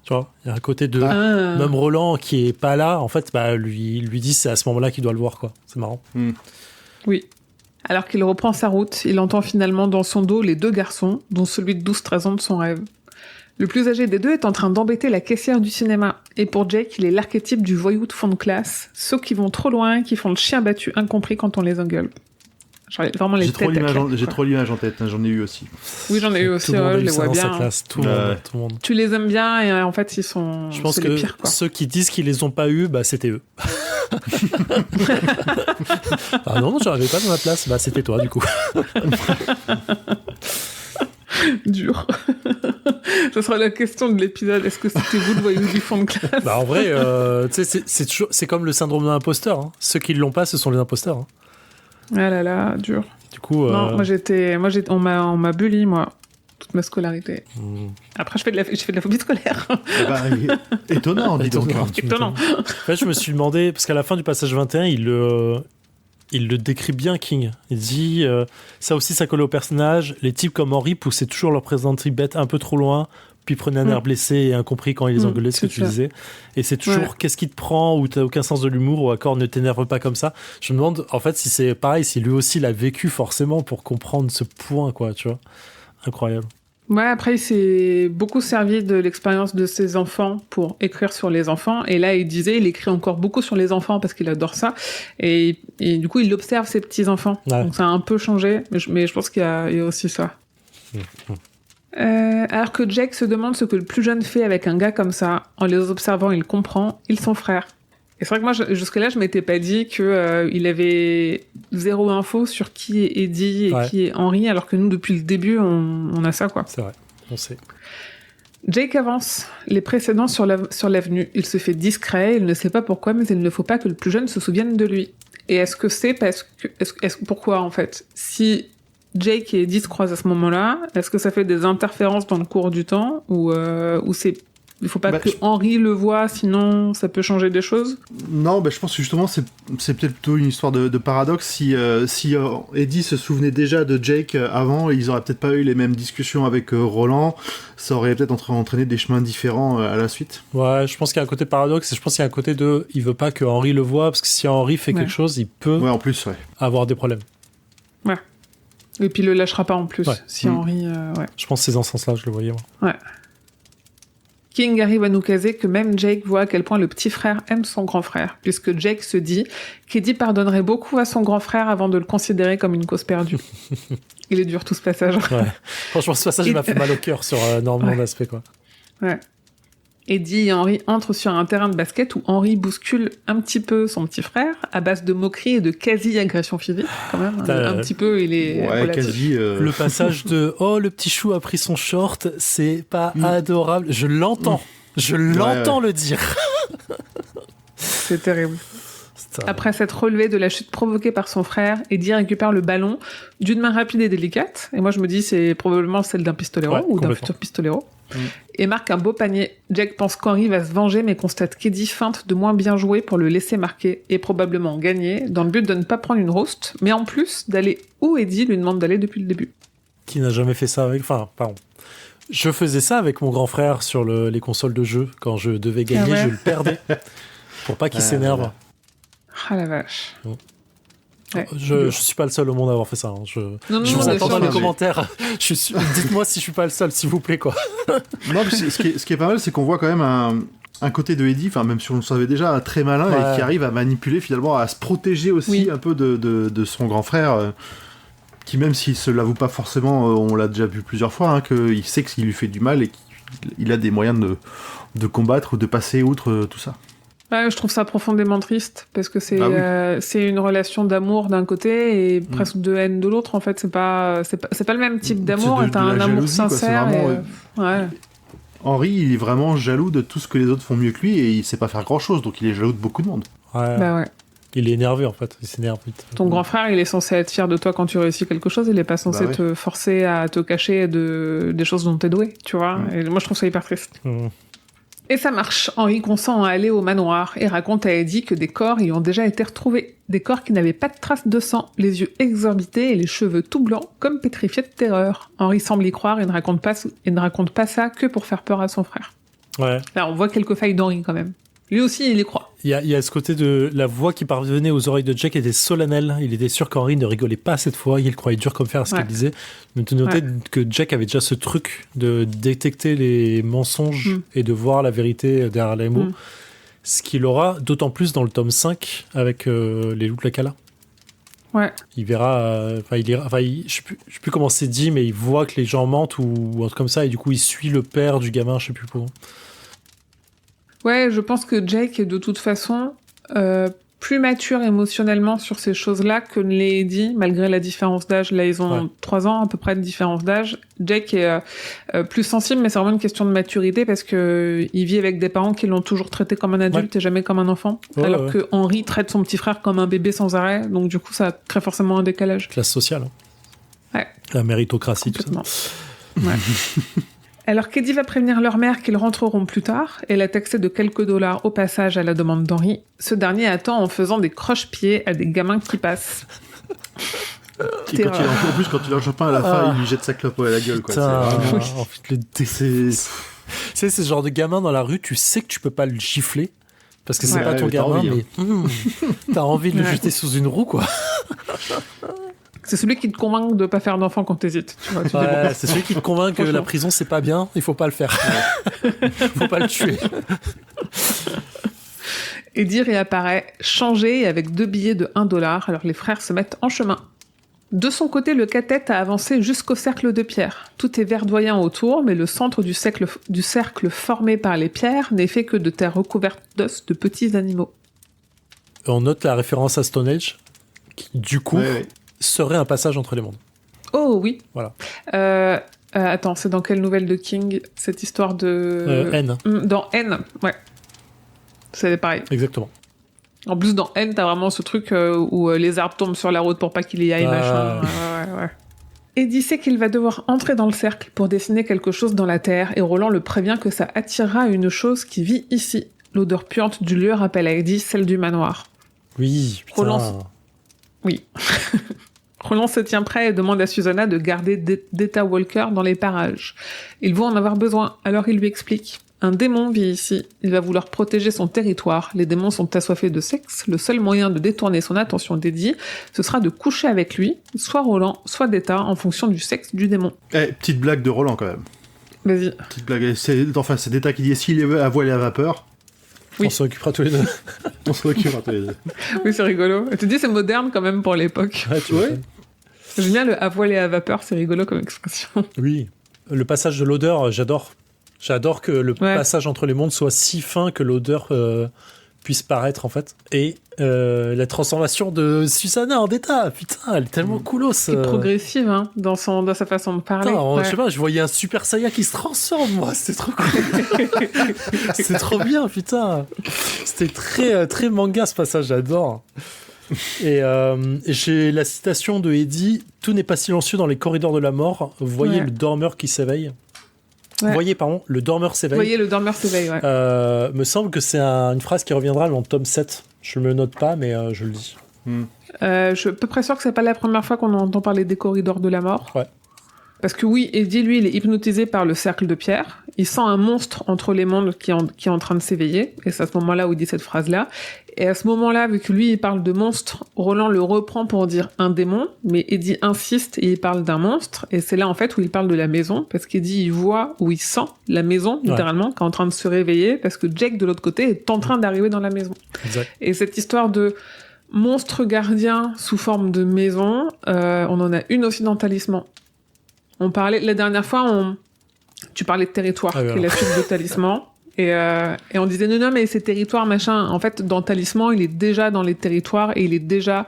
Tu vois, il y a un côté de même Roland qui est pas là, en fait, lui dit c'est à ce moment-là qu'il doit le voir, quoi. C'est marrant. Oui. Alors qu'il reprend sa route, il entend finalement dans son dos les 2 garçons, dont celui de 12-13 ans de son rêve. Le plus âgé des 2 est en train d'embêter la caissière du cinéma. Et pour Jake, il est l'archétype du voyou de fond de classe. Ceux qui vont trop loin, qui font le chien battu incompris quand on les engueule. Genre, vraiment les têtes j'ai trop l'image en tête, j'en ai eu aussi. Oui, j'en ai eu aussi, je les vois bien. Tout le monde. Tu les aimes bien et en fait, ils sont Je pense que les pires, quoi. Ceux qui disent qu'ils les ont pas eu, c'était eux. Non, j'en avais pas dans ma place, c'était toi du coup. Dur. Ce sera la question de l'épisode. Est-ce que c'était vous le voyou du fond de classe? En vrai, c'est comme le syndrome de l'imposteur. Hein. Ceux qui l'ont pas, ce sont les imposteurs. Hein. Ah là là, dur. Du coup, non, on m'a bully, moi, toute ma scolarité. Après, je fais de la phobie scolaire. Étonnant, dis donc. Étonnant. En fait, je me suis demandé, parce qu'à la fin du passage 21, il le décrit bien, King. Il dit, ça aussi, ça colle au personnage. Les types comme Henry poussaient toujours leur plaisanterie bête un peu trop loin. puis prenait un air blessé et incompris quand il les engueulait, ce que tu disais. Et c'est toujours qu'est-ce qui te prend, ou t'as aucun sens de l'humour, ou encore ne t'énerve pas comme ça. Je me demande, en fait, si c'est pareil, si lui aussi l'a vécu forcément pour comprendre ce point, quoi, tu vois. Incroyable. Ouais, après, il s'est beaucoup servi de l'expérience de ses enfants pour écrire sur les enfants. Et là, il écrit encore beaucoup sur les enfants parce qu'il adore ça. Et du coup, il observe ses petits-enfants. Ouais. Donc, ça a un peu changé. Mais je pense qu'il y a aussi ça. Alors que Jake se demande ce que le plus jeune fait avec un gars comme ça, en les observant, il comprend, ils sont frères. Et c'est vrai que moi, jusque-là, je m'étais pas dit qu'il avait zéro info sur qui est Eddie et qui est Henry, alors que nous, depuis le début, on a ça, quoi. C'est vrai, on sait. Jake avance, les précédents sur l'avenue. Il se fait discret, il ne sait pas pourquoi, mais il ne faut pas que le plus jeune se souvienne de lui. Et est-ce que c'est parce que... pourquoi, en fait ? Si Jake et Eddie se croisent à ce moment-là, est-ce que ça fait des interférences dans le cours du temps, ou c'est... Il faut pas que Henry le voie, sinon ça peut changer des choses. Non, je pense que justement c'est peut-être plutôt une histoire de paradoxe. Si Eddie se souvenait déjà de Jake avant, ils auraient peut-être pas eu les mêmes discussions avec Roland. Ça aurait peut-être entraîné des chemins différents à la suite. Ouais, je pense qu'il y a un côté paradoxe et je pense qu'il y a un côté de il veut pas que Henry le voie parce que si Henry fait quelque chose, il peut en plus, avoir des problèmes. Ouais. Et puis il le lâchera pas en plus si Henry. Je pense que c'est dans ce sens-là, je le voyais. Ouais. King arrive à nous caser que même Jake voit à quel point le petit frère aime son grand frère, puisque Jake se dit qu'Eddie pardonnerait beaucoup à son grand frère avant de le considérer comme une cause perdue. Il est dur tout ce passage. Ouais. Franchement, ce passage m'a fait mal au cœur sur énormément d'aspects, quoi. Ouais. Eddie et Henry entrent sur un terrain de basket où Henry bouscule un petit peu son petit frère à base de moqueries et de quasi-agression physique, quand même. Un petit peu, il est relatif. Quasi. Le passage de « Oh, le petit chou a pris son short », c'est pas adorable. Je l'entends. Je l'entends le dire. C'est terrible. Après s'être relevé de la chute provoquée par son frère, Eddie récupère le ballon d'une main rapide et délicate. Et moi, je me dis, c'est probablement celle d'un pistolero ou d'un futur pistolero. Et marque un beau panier. Jack pense qu'Henry va se venger, mais constate qu'Eddie feinte de moins bien jouer pour le laisser marquer et probablement gagner, dans le but de ne pas prendre une roast, mais en plus d'aller où Eddie lui demande d'aller depuis le début. Qui n'a jamais fait ça avec... Enfin, pardon. Je faisais ça avec mon grand frère sur les consoles de jeu. Quand je devais gagner, je le perdais. Pour pas qu'il s'énerve. Ah la vache. Ouais. Je suis pas le seul au monde à avoir fait ça. Je vous attends dans les commentaires. Dites-moi si je suis pas le seul, s'il vous plaît, quoi. Non, ce qui est pas mal, c'est qu'on voit quand même un côté de Eddie, même si on le savait déjà, très malin et qui arrive à manipuler, finalement, à se protéger aussi un peu de son grand frère, qui, même s'il se l'avoue pas forcément, on l'a déjà vu plusieurs fois, qu'il sait que s'il lui fait du mal et qu'il a des moyens de combattre ou de passer outre tout ça. Ouais, je trouve ça profondément triste parce que c'est une relation d'amour d'un côté et presque de haine de l'autre. En fait, c'est pas le même type d'amour. T'as un amour sincère. Henry, il est vraiment jaloux de tout ce que les autres font mieux que lui et il sait pas faire grand chose, donc il est jaloux de beaucoup de monde. Ouais. Il est énervé en fait, il s'énerve vite. Ton grand frère, il est censé être fier de toi quand tu réussis quelque chose, il est pas censé te forcer à te cacher des choses dont t'es doué, tu vois. Et moi, je trouve ça hyper triste. Et ça marche. Henry consent à aller au manoir et raconte à Eddie que des corps y ont déjà été retrouvés. Des corps qui n'avaient pas de traces de sang, les yeux exorbités et les cheveux tout blancs, comme pétrifiés de terreur. Henry semble y croire et ne raconte pas ça que pour faire peur à son frère. Ouais. Là, on voit quelques failles d'Henry quand même. Lui aussi, il y croit. Il y a ce côté de la voix qui parvenait aux oreilles de Jack était solennelle. Il était sûr qu'Henry ne rigolait pas cette fois. Il croyait dur comme fer à ce qu'il disait. Mais tu notais que Jack avait déjà ce truc de détecter les mensonges et de voir la vérité derrière les mots. Ce qu'il aura d'autant plus dans le tome 5 avec les loups de la Cala. Ouais. Il verra... je sais plus comment c'est dit, mais il voit que les gens mentent ou un truc comme ça. Et du coup, il suit le père du gamin, je sais plus comment. Ouais, je pense que Jake est de toute façon plus mature émotionnellement sur ces choses-là que ne l'est Eddie, malgré la différence d'âge. Là, ils ont 3 ans à peu près de différence d'âge. Jake est plus sensible, mais c'est vraiment une question de maturité parce que il vit avec des parents qui l'ont toujours traité comme un adulte et jamais comme un enfant. Alors que Henry traite son petit frère comme un bébé sans arrêt. Donc du coup, ça crée forcément un décalage. Classe sociale. Ouais. La méritocratie, tout ça. Ouais. Alors qu'Eddie va prévenir leur mère qu'ils rentreront plus tard et la taxer de quelques dollars au passage à la demande d'Henry, ce dernier attend en faisant des croche-pieds à des gamins qui passent. En plus, quand il en chope un à la fin, il lui jette sa clope à la gueule. Quoi. En fait, sais, c'est ce genre de gamin dans la rue, tu sais que tu peux pas le gifler parce que c'est pas ton mais t'as gamin, envie, mais t'as envie de le jeter sous une roue, quoi. C'est celui qui te convainc de pas faire d'enfant quand t'hésites. Tu vois, tu dis, bon, C'est celui qui te convainc que la prison c'est pas bien, il faut pas le faire. Faut pas le tuer. Eddie réapparaît, changé et avec 2 billets de $1. Alors les frères se mettent en chemin. De son côté, le cathette a avancé jusqu'au cercle de pierre. Tout est verdoyant autour, mais le centre du cercle formé par les pierres n'est fait que de terre recouverte d'os de petits animaux. On note la référence à Stone Age, qui du coup serait un passage entre les mondes. Oh oui. Voilà. Attends, c'est dans quelle nouvelle de King cette histoire de N. Dans N, ouais. C'est pareil. Exactement. En plus, dans N, t'as vraiment ce truc où les arbres tombent sur la route pour pas qu'il y aille, machin. Ouais. Eddie sait qu'il va devoir entrer dans le cercle pour dessiner quelque chose dans la terre, et Roland le prévient que ça attirera une chose qui vit ici. L'odeur puante du lieu rappelle à Eddie celle du manoir. Oui, putain. Oui. Roland se tient prêt et demande à Susanna de garder Data Walker dans les parages. Ils vont en avoir besoin, alors il lui explique. Un démon vit ici. Il va vouloir protéger son territoire. Les démons sont assoiffés de sexe. Le seul moyen de détourner son attention d'Eddie, ce sera de coucher avec lui, soit Roland, soit Data, en fonction du sexe du démon. Petite blague de Roland, quand même. Vas-y. Petite blague. C'est Data qui dit, s'il est à voile et à vapeur... Oui. On s'en occupera tous les deux. On s'en occupera tous les deux. Oui, c'est rigolo. Tu dis, c'est moderne quand même pour l'époque. Ouais, tu vois. J'aime bien le à voile et à vapeur, c'est rigolo comme expression. Oui. Le passage de l'odeur, j'adore. J'adore que le passage entre les mondes soit si fin que l'odeur puisse paraître, en fait. Et la transformation de Susanna en Data, putain, elle est tellement coolos. C'est progressive, hein, dans sa façon de parler. Putain, je sais pas, je voyais un Super Saiyan qui se transforme, moi, c'était trop cool. C'est trop bien, putain. C'était très, très manga, ce passage, j'adore. Et j'ai la citation de Eddie, « Tout n'est pas silencieux dans les corridors de la mort. Voyez le dormeur qui s'éveille. » Voyez, le dormeur s'éveille. Voyez, le dormeur s'éveille, ouais. Me semble que c'est une phrase qui reviendra dans le tome 7. Je me note pas, mais je le dis. Je suis à peu près sûr que c'est pas la première fois qu'on entend parler des corridors de la mort. Ouais. Parce que oui, Eddie, lui, il est hypnotisé par le cercle de pierre. Il sent un monstre entre les mondes qui est en train de s'éveiller. Et c'est à ce moment-là où il dit cette phrase-là. Et à ce moment-là, vu que lui, il parle de monstre, Roland le reprend pour dire un démon. Mais Eddie insiste et il parle d'un monstre. Et c'est là, en fait, où il parle de la maison. Parce qu'Eddie, il voit ou il sent la maison, littéralement, qui est en train de se réveiller. Parce que Jake, de l'autre côté, est en train d'arriver dans la maison. Exact. Et cette histoire de monstre gardien sous forme de maison, on en a une aussi dans Talisman. On parlait, la dernière fois, tu parlais de territoire, qui est la suite de Talisman. Et on disait, non, mais ces territoires, machin. En fait, dans Talisman, il est déjà dans les territoires et il est déjà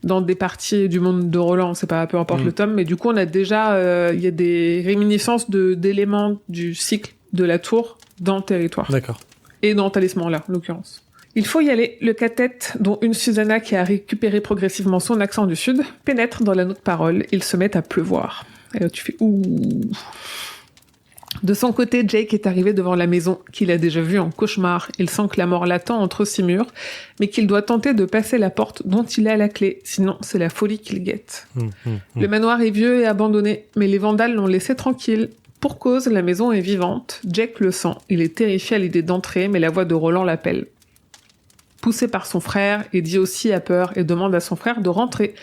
dans des parties du monde de Roland. C'est pas, peu importe le tome. Mais du coup, on a déjà, il y a des réminiscences d'éléments du cycle de la tour dans le territoire. D'accord. Et dans Talisman, là, en l'occurrence. Il faut y aller. Le cathette, dont une Susanna qui a récupéré progressivement son accent du sud, pénètre dans l'anneau de parole. Il se met à pleuvoir. Et là, tu fais ouh. De son côté, Jake est arrivé devant la maison qu'il a déjà vue en cauchemar. Il sent que la mort l'attend entre ses murs, mais qu'il doit tenter de passer la porte dont il a la clé. Sinon, c'est la folie qu'il guette. Le manoir est vieux et abandonné, mais les vandales l'ont laissé tranquille. Pour cause, la maison est vivante. Jake le sent. Il est terrifié à l'idée d'entrer, mais la voix de Roland l'appelle. Poussé par son frère, Eddie aussi a peur et demande à son frère de rentrer.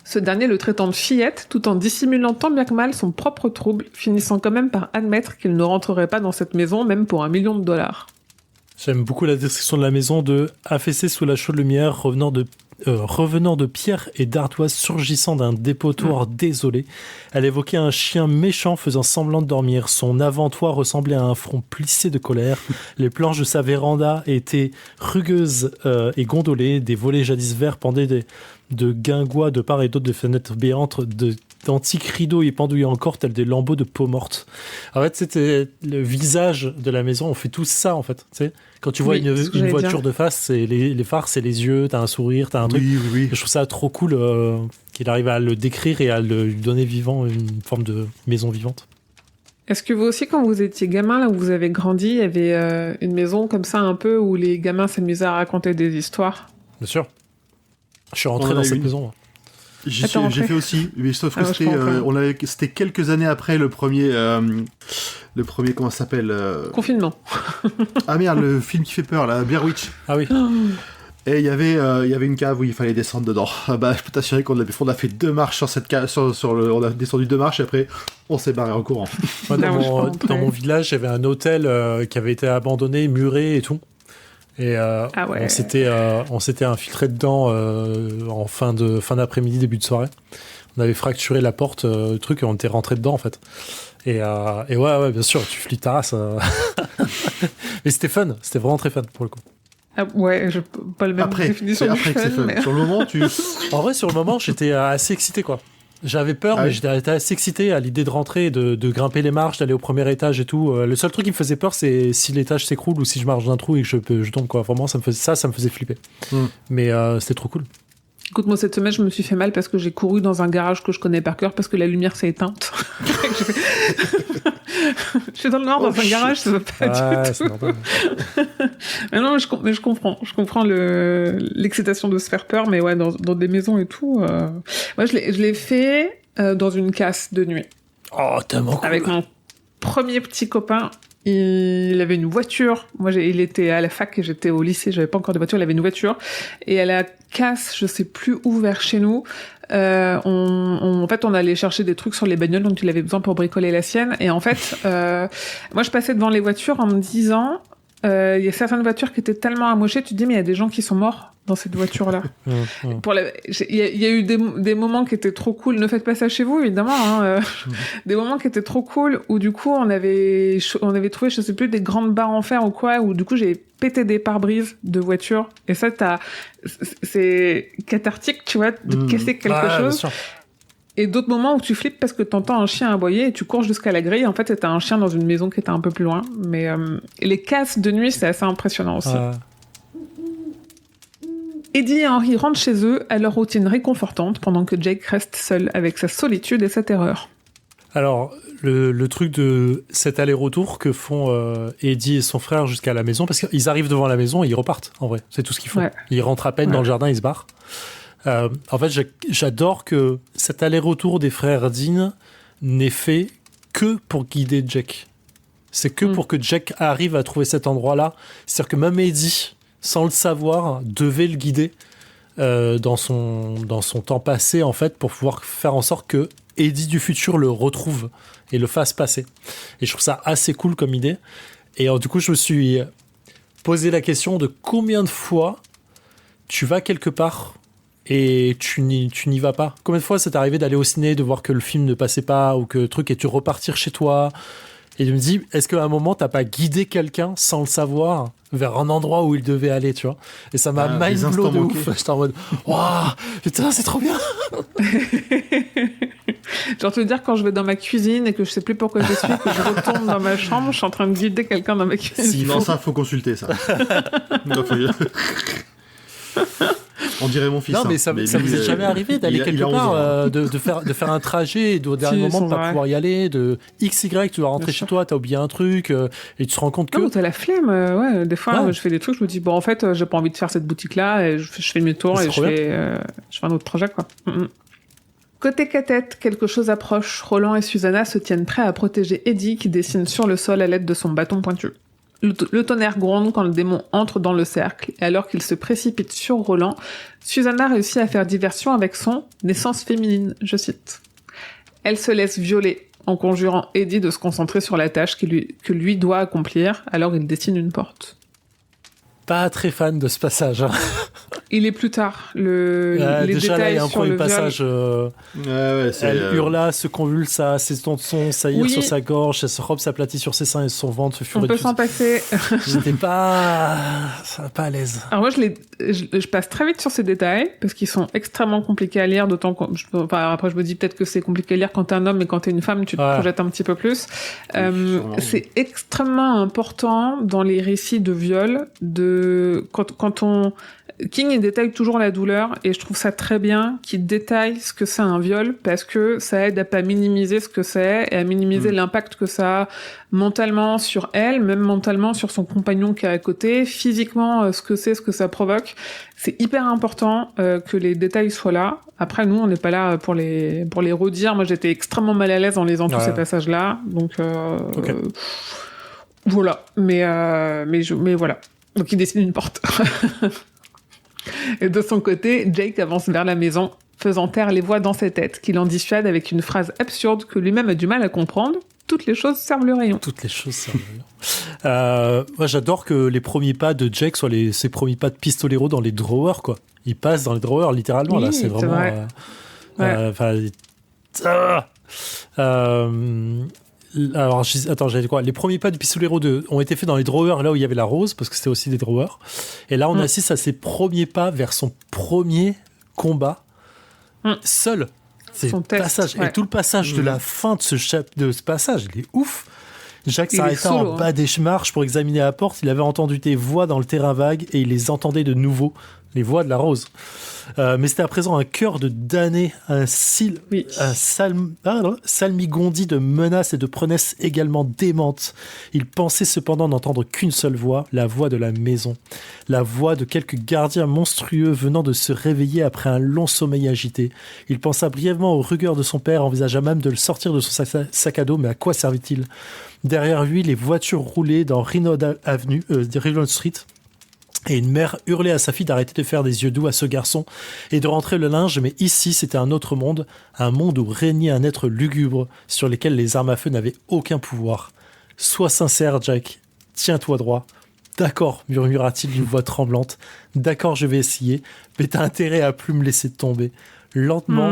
Ce dernier le traitant de fillette, tout en dissimulant tant bien que mal son propre trouble, finissant quand même par admettre qu'il ne rentrerait pas dans cette maison, même pour $1 million. J'aime beaucoup la description de la maison de « Affaissé sous la chaude lumière, revenant de pierre et d'ardoise surgissant d'un dépotoir désolé. Elle évoquait un chien méchant faisant semblant de dormir. Son avant-toit ressemblait à un front plissé de colère. Les planches de sa véranda étaient rugueuses et gondolées. Des volets jadis verts pendaient de guingois de part et d'autre de fenêtres béantes, d'antiques rideaux y pendouillaient encore tels des lambeaux de peau morte. En fait, c'était le visage de la maison. On fait tout ça, en fait. Tu sais, quand tu vois une voiture de face, c'est les phares, c'est les yeux, t'as un sourire, t'as un truc. Oui. Je trouve ça trop cool qu'il arrive à le décrire et à lui donner vivant une forme de maison vivante. Est-ce que vous aussi, quand vous étiez gamin, là où vous avez grandi, il y avait une maison comme ça un peu où les gamins s'amusaient à raconter des histoires? Bien sûr. Je suis rentré dans cette maison. J'ai fait aussi, mais sauf que c'était quelques années après le premier, comment ça s'appelle Confinement. Ah merde, le film qui fait peur, là, Blair Witch. Ah oui. Et il y avait une cave où il fallait descendre dedans. Ah bah, je peux t'assurer qu'on a fait 2 marches sur cette cave, on a descendu 2 marches et après on s'est barré en courant. Ouais, dans mon village, il y avait un hôtel qui avait été abandonné, muré et tout. Et on s'était infiltré dedans en fin d'après-midi, début de soirée. On avait fracturé la porte, le truc, et on était rentré dedans en fait. Et ouais, bien sûr, tu flippes ta race. Mais c'était fun, c'était vraiment très fun pour le coup. Ah ouais, pas le même définition du fun. Mais... Sur le moment, En vrai, sur le moment, j'étais assez excité, quoi. J'avais peur, mais j'étais assez excité à l'idée de rentrer, de grimper les marches, d'aller au premier étage et tout. Le seul truc qui me faisait peur, c'est si l'étage s'écroule ou si je marche d'un trou et que je tombe, quoi. Vraiment, ça me faisait flipper. Mais c'était trop cool. Écoute, moi, cette semaine, je me suis fait mal parce que j'ai couru dans un garage que je connais par cœur parce que la lumière s'est éteinte. Je suis dans le noir dans un garage, ça va pas du tout. Mais non, mais je comprends. Je comprends l'excitation de se faire peur, mais ouais, dans des maisons et tout. Moi, je l'ai fait dans une casse de nuit. Oh, tellement cool. Avec mon premier petit copain. Il avait une voiture. Moi, il était à la fac et j'étais au lycée. J'avais pas encore de voiture. Il avait une voiture. Et à la casse, je sais plus où, vers chez nous, en fait, on allait chercher des trucs sur les bagnoles dont il avait besoin pour bricoler la sienne. Et en fait, moi, je passais devant les voitures en me disant, il y a certaines voitures qui étaient tellement amochées, tu te dis, mais il y a des gens qui sont morts dans cette voiture-là. Il y a eu des moments qui étaient trop cool. Ne faites pas ça chez vous, évidemment. Hein, des moments qui étaient trop cool où du coup on avait trouvé, je sais plus, des grandes barres en fer ou quoi, où du coup j'ai pété des pare-brises de voiture. Et ça, c'est cathartique, tu vois, de casser quelque chose. Et d'autres moments où tu flippes parce que t'entends un chien aboyer et tu cours jusqu'à la grille. En fait, c'était un chien dans une maison qui était un peu plus loin. Mais les casses de nuit, c'est assez impressionnant aussi. Eddie et Henry rentrent chez eux à leur routine réconfortante pendant que Jake reste seul avec sa solitude et sa terreur. Alors, le truc de cet aller-retour que font Eddie et son frère jusqu'à la maison, parce qu'ils arrivent devant la maison et ils repartent, en vrai. C'est tout ce qu'ils font. Ouais. Ils rentrent à peine dans le jardin, ils se barrent. En fait, j'adore que cet aller-retour des frères Dean n'est fait que pour guider Jake. C'est que pour que Jake arrive à trouver cet endroit-là. C'est-à-dire que même Eddie, sans le savoir, devait le guider dans son temps passé, en fait, pour pouvoir faire en sorte que Eddie du futur le retrouve et le fasse passer. Et je trouve ça assez cool comme idée. Et du coup, je me suis posé la question de combien de fois tu vas quelque part et tu n'y vas pas. Combien de fois ça t'est arrivé d'aller au ciné, de voir que le film ne passait pas ou que le truc, et tu repartir chez toi. Et je me dis, est-ce qu'à un moment, t'as pas guidé quelqu'un sans le savoir vers un endroit où il devait aller, tu vois? Et ça m'a mind-blow de ouf. J'étais en mode, waouh, putain, c'est trop bien! Genre, te dire, quand je vais dans ma cuisine et que je sais plus pourquoi je suis, que je retourne dans ma chambre, je suis en train de guider quelqu'un dans ma cuisine. Non, ça, faut consulter, ça. On dirait mon fils. Non, mais ça vous est jamais arrivé d'aller quelque part, de faire un trajet et au dernier moment de pas pouvoir y aller, de XY, tu dois rentrer chez toi, t'as oublié un truc, et tu te rends compte que... Non, t'as la flemme, ouais. Des fois, je fais des trucs, je me dis, bon, en fait, j'ai pas envie de faire cette boutique-là, et je fais demi-tour et je fais un autre trajet, quoi. Côté Catette, quelque chose approche. Roland et Susanna se tiennent prêts à protéger Eddie qui dessine sur le sol à l'aide de son bâton pointu. Le tonnerre gronde quand le démon entre dans le cercle, et alors qu'il se précipite sur Roland, Susanna réussit à faire diversion avec son « naissance féminine », je cite. Elle se laisse violer en conjurant Eddie de se concentrer sur la tâche que lui doit accomplir, alors il dessine une porte. Pas très fan de ce passage. Il est plus tard. Les déjà, détails là, il y a un sur premier le passage. Elle hurla, se convulsa, ses tonsons saillir sur sa gorge, sa robe s'aplatit sur ses seins et son ventre se furait. On peut s'en passer. J'étais pas à l'aise. Alors moi, je passe très vite sur ces détails parce qu'ils sont extrêmement compliqués à lire. D'autant après, je me dis peut-être que c'est compliqué à lire quand t'es un homme, mais quand t'es une femme, tu te projettes un petit peu plus. C'est extrêmement important dans les récits de viol quand on King, il détaille toujours la douleur, et je trouve ça très bien qu'il détaille ce que c'est un viol, parce que ça aide à pas minimiser ce que c'est, et à minimiser l'impact que ça a mentalement sur elle, même mentalement sur son compagnon qui est à côté, physiquement, ce que ça provoque. C'est hyper important que les détails soient là. Après, nous, on n'est pas là pour les redire. Moi, j'étais extrêmement mal à l'aise en lisant tous ces passages-là, donc voilà. Mais voilà. Donc, il dessine une porte. Et de son côté, Jake avance vers la maison, faisant taire les voix dans sa tête, qui l'en dissuade avec une phrase absurde que lui-même a du mal à comprendre. Toutes les choses servent le rayon. Toutes les choses servent le rayon. Moi, j'adore que les premiers pas de Jake soient ses premiers pas de pistolero dans les drawers, quoi. Il passe dans les drawers, littéralement, là. C'est vraiment... Alors, attends, j'avais quoi ? Les premiers pas du pistolero ont été faits dans les drawers, là où il y avait la rose, parce que c'était aussi des drawers. Et là, on assiste à ses premiers pas vers son premier combat seul. C'est le passage. Et tout le passage de la fin de ce passage, il est ouf. Jacques s'arrêta en bas des marches pour examiner la porte. Il avait entendu des voix dans le terrain vague et il les entendait de nouveau. Les voix de la rose. Mais c'était à présent un cœur de damné, un salmigondi de menaces et de promesses également démentes. Il pensait cependant n'entendre qu'une seule voix, la voix de la maison. La voix de quelque gardien monstrueux venant de se réveiller après un long sommeil agité. Il pensa brièvement aux rugueurs de son père, envisagea même de le sortir de son sac à dos, mais à quoi servait-il ? Derrière lui, les voitures roulaient dans Renaud Street. Et une mère hurlait à sa fille d'arrêter de faire des yeux doux à ce garçon et de rentrer le linge, mais ici c'était un autre monde, un monde où régnait un être lugubre sur lequel les armes à feu n'avaient aucun pouvoir. « Sois sincère, Jack, tiens-toi droit. »« D'accord, murmura-t-il d'une voix tremblante. D'accord, je vais essayer, mais t'as intérêt à plus me laisser tomber. » Lentement,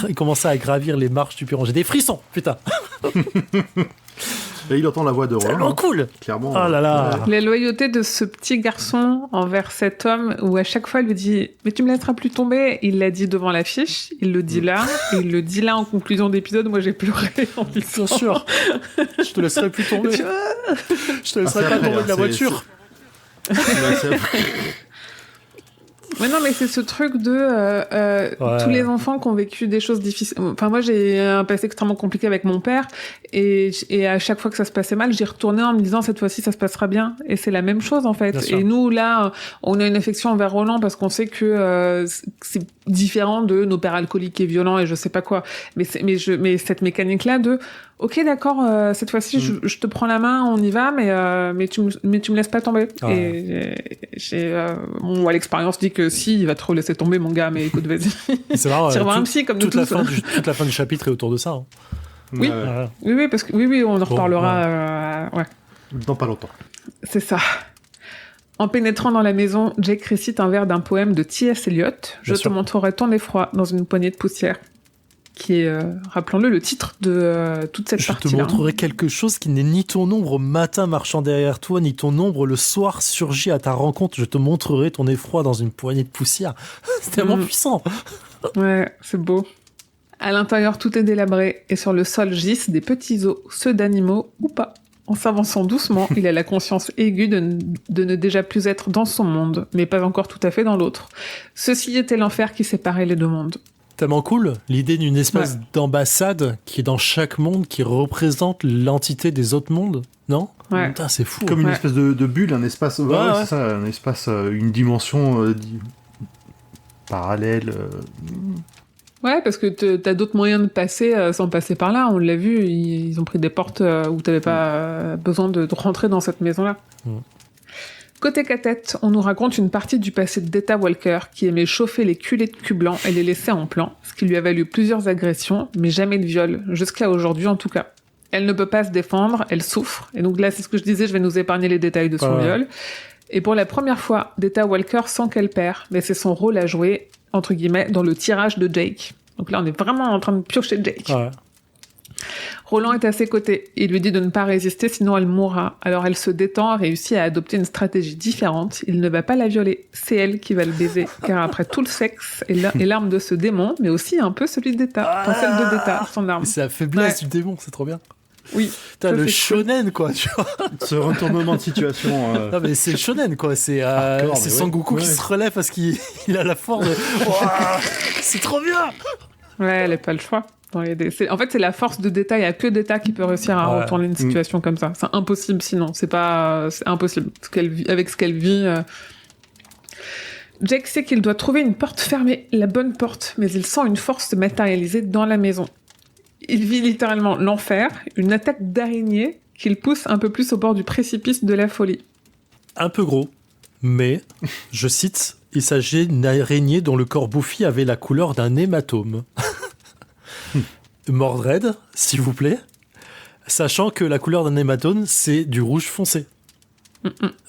il commença à gravir les marches du perron. J'ai des frissons, putain. Et il entend la voix de Roland. Tellement cool. Clairement. Oh là là. La loyauté de ce petit garçon envers cet homme, où à chaque fois il lui dit « Mais tu me laisseras plus tomber !» Il l'a dit devant l'affiche, il le dit là, et il le dit là en conclusion d'épisode. Moi j'ai pleuré en disant. Bien sûr. Je te laisserai plus tomber. Je te laisserai pas tomber de la voiture. Mais non, mais c'est ce truc de tous les enfants qui ont vécu des choses difficiles. Enfin, moi, j'ai un passé extrêmement compliqué avec mon père, et à chaque fois que ça se passait mal, j'y retournais en me disant cette fois-ci ça se passera bien. Et c'est la même chose en fait. Et nous là, on a une affection envers Roland parce qu'on sait que c'est différent de nos pères alcooliques et violents et je sais pas quoi. Mais cette mécanique là de ok, d'accord, cette fois-ci, je te prends la main, on y va, mais tu me laisses pas tomber. Et l'expérience dit que si, il va te relaisser tomber, mon gars, mais écoute, vas-y. C'est marrant. Tire voir un psy, comme nous tous. Toute la fin du chapitre est autour de ça. Hein. Oui. Oui, parce que oui, on en reparlera. Dans pas longtemps. C'est ça. En pénétrant dans la maison, Jake récite un vers d'un poème de T.S. Eliot. Je te montrerai ton effroi dans une poignée de poussière. Qui est, rappelons-le, le titre de toute cette partie-là. Je te montrerai quelque chose qui n'est ni ton ombre au matin marchant derrière toi, ni ton ombre le soir surgit à ta rencontre. Je te montrerai ton effroi dans une poignée de poussière. C'est tellement puissant. Ouais, c'est beau. À l'intérieur, tout est délabré, et sur le sol gisent des petits os, ceux d'animaux ou pas. En s'avançant doucement, il a la conscience aiguë de ne déjà plus être dans son monde, mais pas encore tout à fait dans l'autre. Ceci était l'enfer qui séparait les deux mondes. Tellement cool, l'idée d'une espèce d'ambassade qui est dans chaque monde, qui représente l'entité des autres mondes, non ? Ouais. Putain, c'est fou. Comme une espèce de bulle, un espace, c'est ça, un espace, une dimension parallèle. Ouais, parce que t'as d'autres moyens de passer sans passer par là. On l'a vu, ils ont pris des portes où t'avais pas besoin de rentrer dans cette maison-là. Côté Cathette, on nous raconte une partie du passé d'Etta Walker qui aimait chauffer les culées de cul blanc et les laisser en plan, ce qui lui a valu plusieurs agressions, mais jamais de viol, jusqu'à aujourd'hui en tout cas. Elle ne peut pas se défendre, elle souffre, et donc là c'est ce que je disais, je vais nous épargner les détails de son viol. Et pour la première fois, Etta Walker sent qu'elle perd, mais c'est son rôle à jouer, entre guillemets, dans le tirage de Jake. Donc là on est vraiment en train de piocher Jake. Ouais. Roland est à ses côtés. Il lui dit de ne pas résister, sinon elle mourra. Alors elle se détend, réussit à adopter une stratégie différente. Il ne va pas la violer, c'est elle qui va le baiser. Car après tout le sexe est l'arme de ce démon, mais aussi un peu celui d'Etta. Enfin, celle de D'Etta, son arme. C'est la faiblesse du démon, c'est trop bien. Oui. T'as ça, le c'est shonen, quoi, tu vois. Ce retournement de situation. Non, mais c'est le shonen, quoi. C'est Hardcore, c'est mais Sangoku ouais. qui se relève parce qu'il il a la force de. Ouah, c'est trop bien! Ouais, elle n'a pas le choix. En fait, c'est la force de détail. Il n'y a que Deta qui peut réussir à Ouais. retourner une situation comme ça. C'est impossible sinon. C'est impossible. Avec ce qu'elle vit. Jake sait qu'il doit trouver une porte fermée, la bonne porte, mais il sent une force se matérialiser dans la maison. Il vit littéralement l'enfer, une attaque d'araignée qu'il pousse un peu plus au bord du précipice de la folie. Un peu gros, mais, je cite, il s'agit d'une araignée dont le corps bouffi avait la couleur d'un hématome. Mordred, s'il vous plaît, sachant que la couleur d'un hématome, c'est du rouge foncé.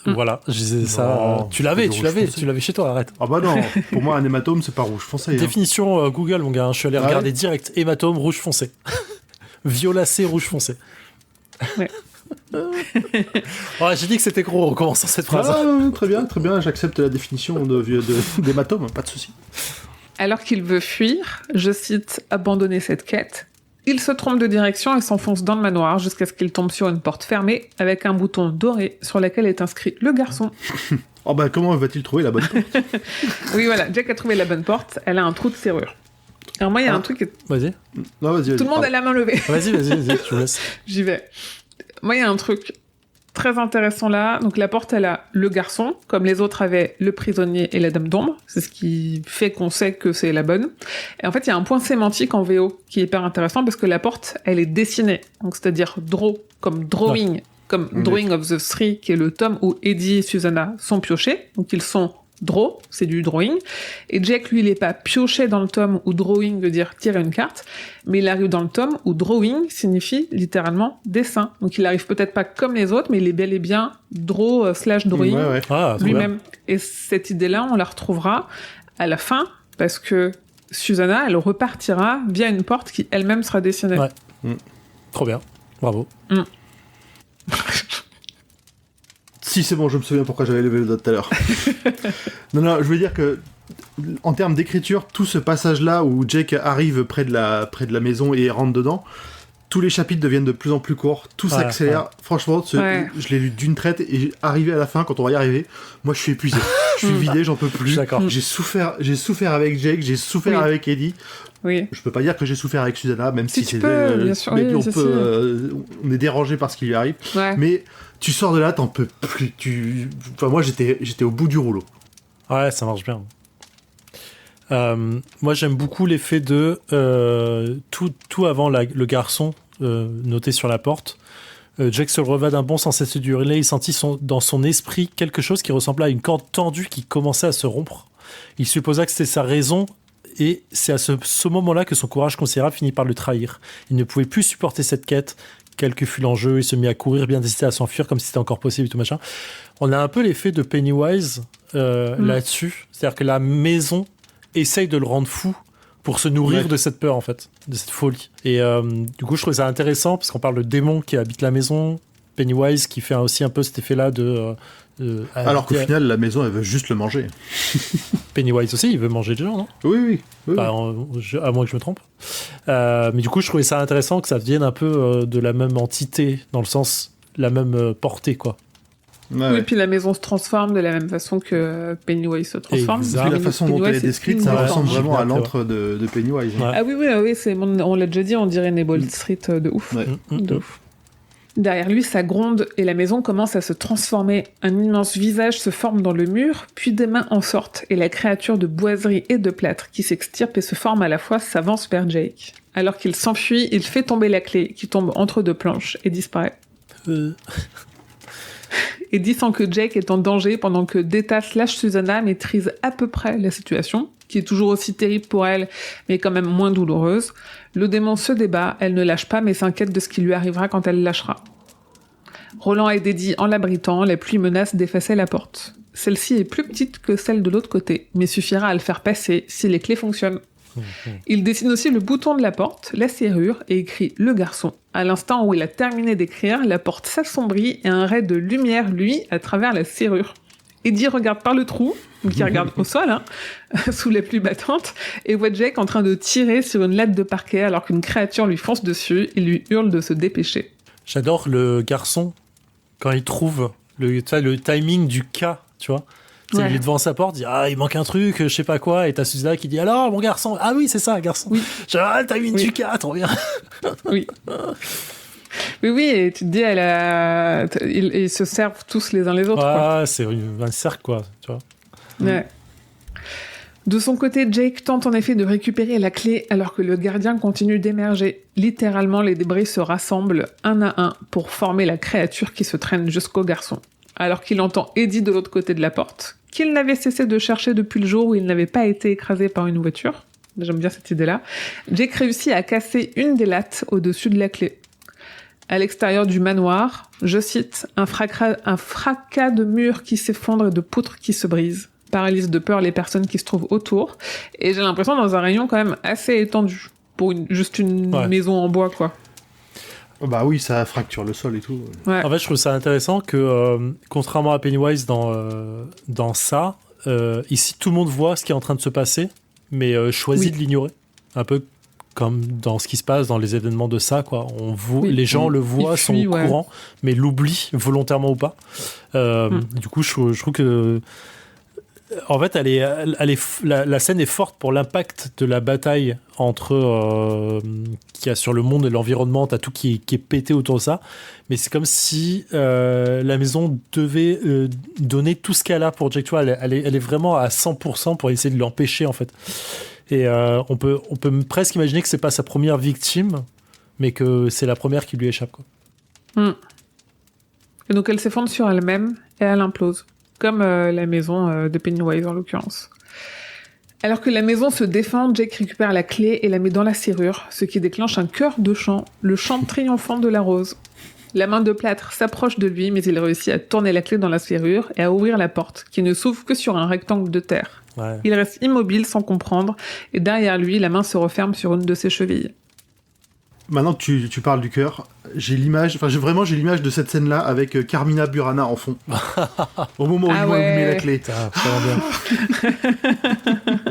Voilà, je disais ça. Non, Tu l'avais c'est du rouge foncé. tu l'avais chez toi, arrête. Ah bah non, pour moi un hématome c'est pas rouge foncé. Hein. Définition Google, mon gars, je suis allé Ah regarder ouais direct. Hématome, rouge foncé. Violacé, rouge foncé. Ouais. Ouais, j'ai dit que c'était gros en commençant cette phrase. Ah, très bien, j'accepte la définition d'hématome, pas de souci. Alors qu'il veut fuir, je cite, abandonner cette quête, il se trompe de direction et s'enfonce dans le manoir jusqu'à ce qu'il tombe sur une porte fermée avec un bouton doré sur lequel est inscrit le garçon. Oh bah comment va-t-il trouver la bonne porte? Oui, voilà, Jack a trouvé la bonne porte, elle a un trou de serrure. Alors moi, il y a un truc... Vas-y. Non, vas-y, Tout le monde a la main levée. Vas-y, je vous laisse. J'y vais. Moi, il y a un truc très intéressant là. Donc, la porte, elle a le garçon, comme les autres avaient le prisonnier et la dame d'ombre. C'est ce qui fait qu'on sait que c'est la bonne. Et en fait, il y a un point sémantique en VO qui est hyper intéressant parce que la porte, elle est dessinée. Donc, c'est-à-dire draw, comme drawing, comme Drawing of the Three, qui est le tome où Eddie et Susanna sont piochés. Donc, ils sont draw, c'est du drawing. Et Jack, lui, il est pas pioché dans le tome où drawing veut dire tirer une carte, mais il arrive dans le tome où drawing signifie littéralement dessin. Donc il arrive peut-être pas comme les autres, mais il est bel et bien draw / drawing Ouais. Ah, trop bien. lui-même. Et cette idée-là, on la retrouvera à la fin, parce que Susanna, elle repartira via une porte qui elle-même sera dessinée. Ouais. Trop bien. Bravo. Si c'est bon, je me souviens pourquoi j'avais levé le doigt tout à l'heure. non, je veux dire que en termes d'écriture, tout ce passage-là où Jake arrive près de la maison et rentre dedans, tous les chapitres deviennent de plus en plus courts, tout s'accélère. Franchement, je l'ai lu d'une traite et arrivé à la fin, quand on va y arriver, moi je suis épuisé. Je suis vidé, j'en peux plus. D'accord. J'ai souffert avec Jake, j'ai souffert avec Eddie. Oui. Je peux pas dire que j'ai souffert avec Susanna, même si tu c'est... peux, bien sûr, mais oui, on est dérangé par ce qui lui arrive. Ouais. Mais tu sors de là, t'en peux plus. Enfin, moi, j'étais au bout du rouleau. Ouais, ça marche bien. Moi, j'aime beaucoup l'effet de tout avant le garçon noté sur la porte. Jack se releva d'un bond sans cesser d'hurler. Il sentit dans son esprit quelque chose qui ressemblait à une corde tendue qui commençait à se rompre. Il supposa que c'était sa raison, et c'est à ce moment-là que son courage considérable finit par le trahir. Il ne pouvait plus supporter cette quête, quel que fût l'enjeu. Il se mit à courir, bien décidé à s'enfuir, comme si c'était encore possible et tout machin. On a un peu l'effet de Pennywise là-dessus. C'est-à-dire que la maison essaye de le rendre fou pour se nourrir de cette peur, en fait, de cette folie. Et du coup, je trouvais ça intéressant, parce qu'on parle de démon qui habite la maison, Pennywise qui fait aussi un peu cet effet-là de... Alors qu'au final, la maison, elle veut juste le manger. Pennywise aussi, il veut manger des gens, non? Oui. Enfin, à moins que je me trompe. Mais du coup, je trouvais ça intéressant que ça vienne un peu de la même entité, dans le sens, la même portée, quoi. Oui, et puis la maison se transforme de la même façon que Pennywise se transforme. Exact. La façon dont elle est décrite, ça ressemble vraiment à l'antre de Pennywise. Ouais. Ah oui, on l'a déjà dit, on dirait Neighbor Street de ouf. Ouais. De ouf. Derrière lui, ça gronde et la maison commence à se transformer. Un immense visage se forme dans le mur, puis des mains en sortent, et la créature de boiserie et de plâtre qui s'extirpe et se forme à la fois s'avance vers Jake. Alors qu'il s'enfuit, il fait tomber la clé, qui tombe entre deux planches et disparaît. Eddie sent que Jake est en danger pendant que Deta / Susanna maîtrise à peu près la situation, qui est toujours aussi terrible pour elle, mais quand même moins douloureuse. Le démon se débat, elle ne lâche pas, mais s'inquiète de ce qui lui arrivera quand elle lâchera. Roland aide Eddie en l'abritant, la pluie menace d'effacer la porte. Celle-ci est plus petite que celle de l'autre côté, mais suffira à le faire passer si les clés fonctionnent. Il dessine aussi le bouton de la porte, la serrure, et écrit « Le garçon ». À l'instant où il a terminé d'écrire, la porte s'assombrit et un ray de lumière luit à travers la serrure. Eddie regarde par le trou, qui regarde au sol, sous les pluies battantes, et voit Jake en train de tirer sur une latte de parquet alors qu'une créature lui fonce dessus et lui hurle de se dépêcher. J'adore le garçon quand il trouve le timing du cas, tu vois. Ouais. Il est devant sa porte, il dit il manque un truc, je sais pas quoi, et t'as Susanna qui dit alors mon garçon, ah oui c'est ça garçon, oui. Le timing du cas, trop bien. Oui. Oui, et tu te dis ils se servent tous les uns les autres. Ah, c'est un cercle quoi, tu vois. Ouais. De son côté, Jake tente en effet de récupérer la clé alors que le gardien continue d'émerger. Littéralement, les débris se rassemblent un à un pour former la créature qui se traîne jusqu'au garçon. Alors qu'il entend Eddie de l'autre côté de la porte, qu'il n'avait cessé de chercher depuis le jour où il n'avait pas été écrasé par une voiture. J'aime bien cette idée-là. Jake réussit à casser une des lattes au-dessus de la clé. À l'extérieur du manoir, je cite, un fracas de murs qui s'effondre et de poutres qui se brisent. Paralyse de peur les personnes qui se trouvent autour. Et j'ai l'impression dans un rayon quand même assez étendu. Pour juste une maison en bois, quoi. Bah oui, ça fracture le sol et tout. Ouais. En fait, je trouve ça intéressant que, contrairement à Pennywise dans ça, ici, tout le monde voit ce qui est en train de se passer, mais choisit de l'ignorer. Un peu comme dans ce qui se passe dans les événements de ça, quoi. Les gens le voient, sont au courant, mais l'oublient, volontairement ou pas. Du coup, je trouve que... En fait, la scène est forte pour l'impact de la bataille qu'il y a sur le monde et l'environnement. T'as tout qui est pété autour de ça. Mais c'est comme si la maison devait donner tout ce qu'elle a pour Jake. Tu vois, elle est vraiment à 100% pour essayer de l'empêcher, en fait. Et on peut presque imaginer que c'est pas sa première victime, mais que c'est la première qui lui échappe, quoi. Et donc elle s'effondre sur elle-même et elle implose. Comme la maison de Pennywise en l'occurrence. Alors que la maison se défend, Jake récupère la clé et la met dans la serrure, ce qui déclenche un chœur de chant, le chant triomphant de la rose. La main de plâtre s'approche de lui, mais il réussit à tourner la clé dans la serrure et à ouvrir la porte, qui ne s'ouvre que sur un rectangle de terre. Ouais. Il reste immobile sans comprendre, et derrière lui, la main se referme sur une de ses chevilles. Maintenant que tu parles du cœur, j'ai l'image de cette scène-là avec Carmina Burana en fond. Au moment où il met la clé.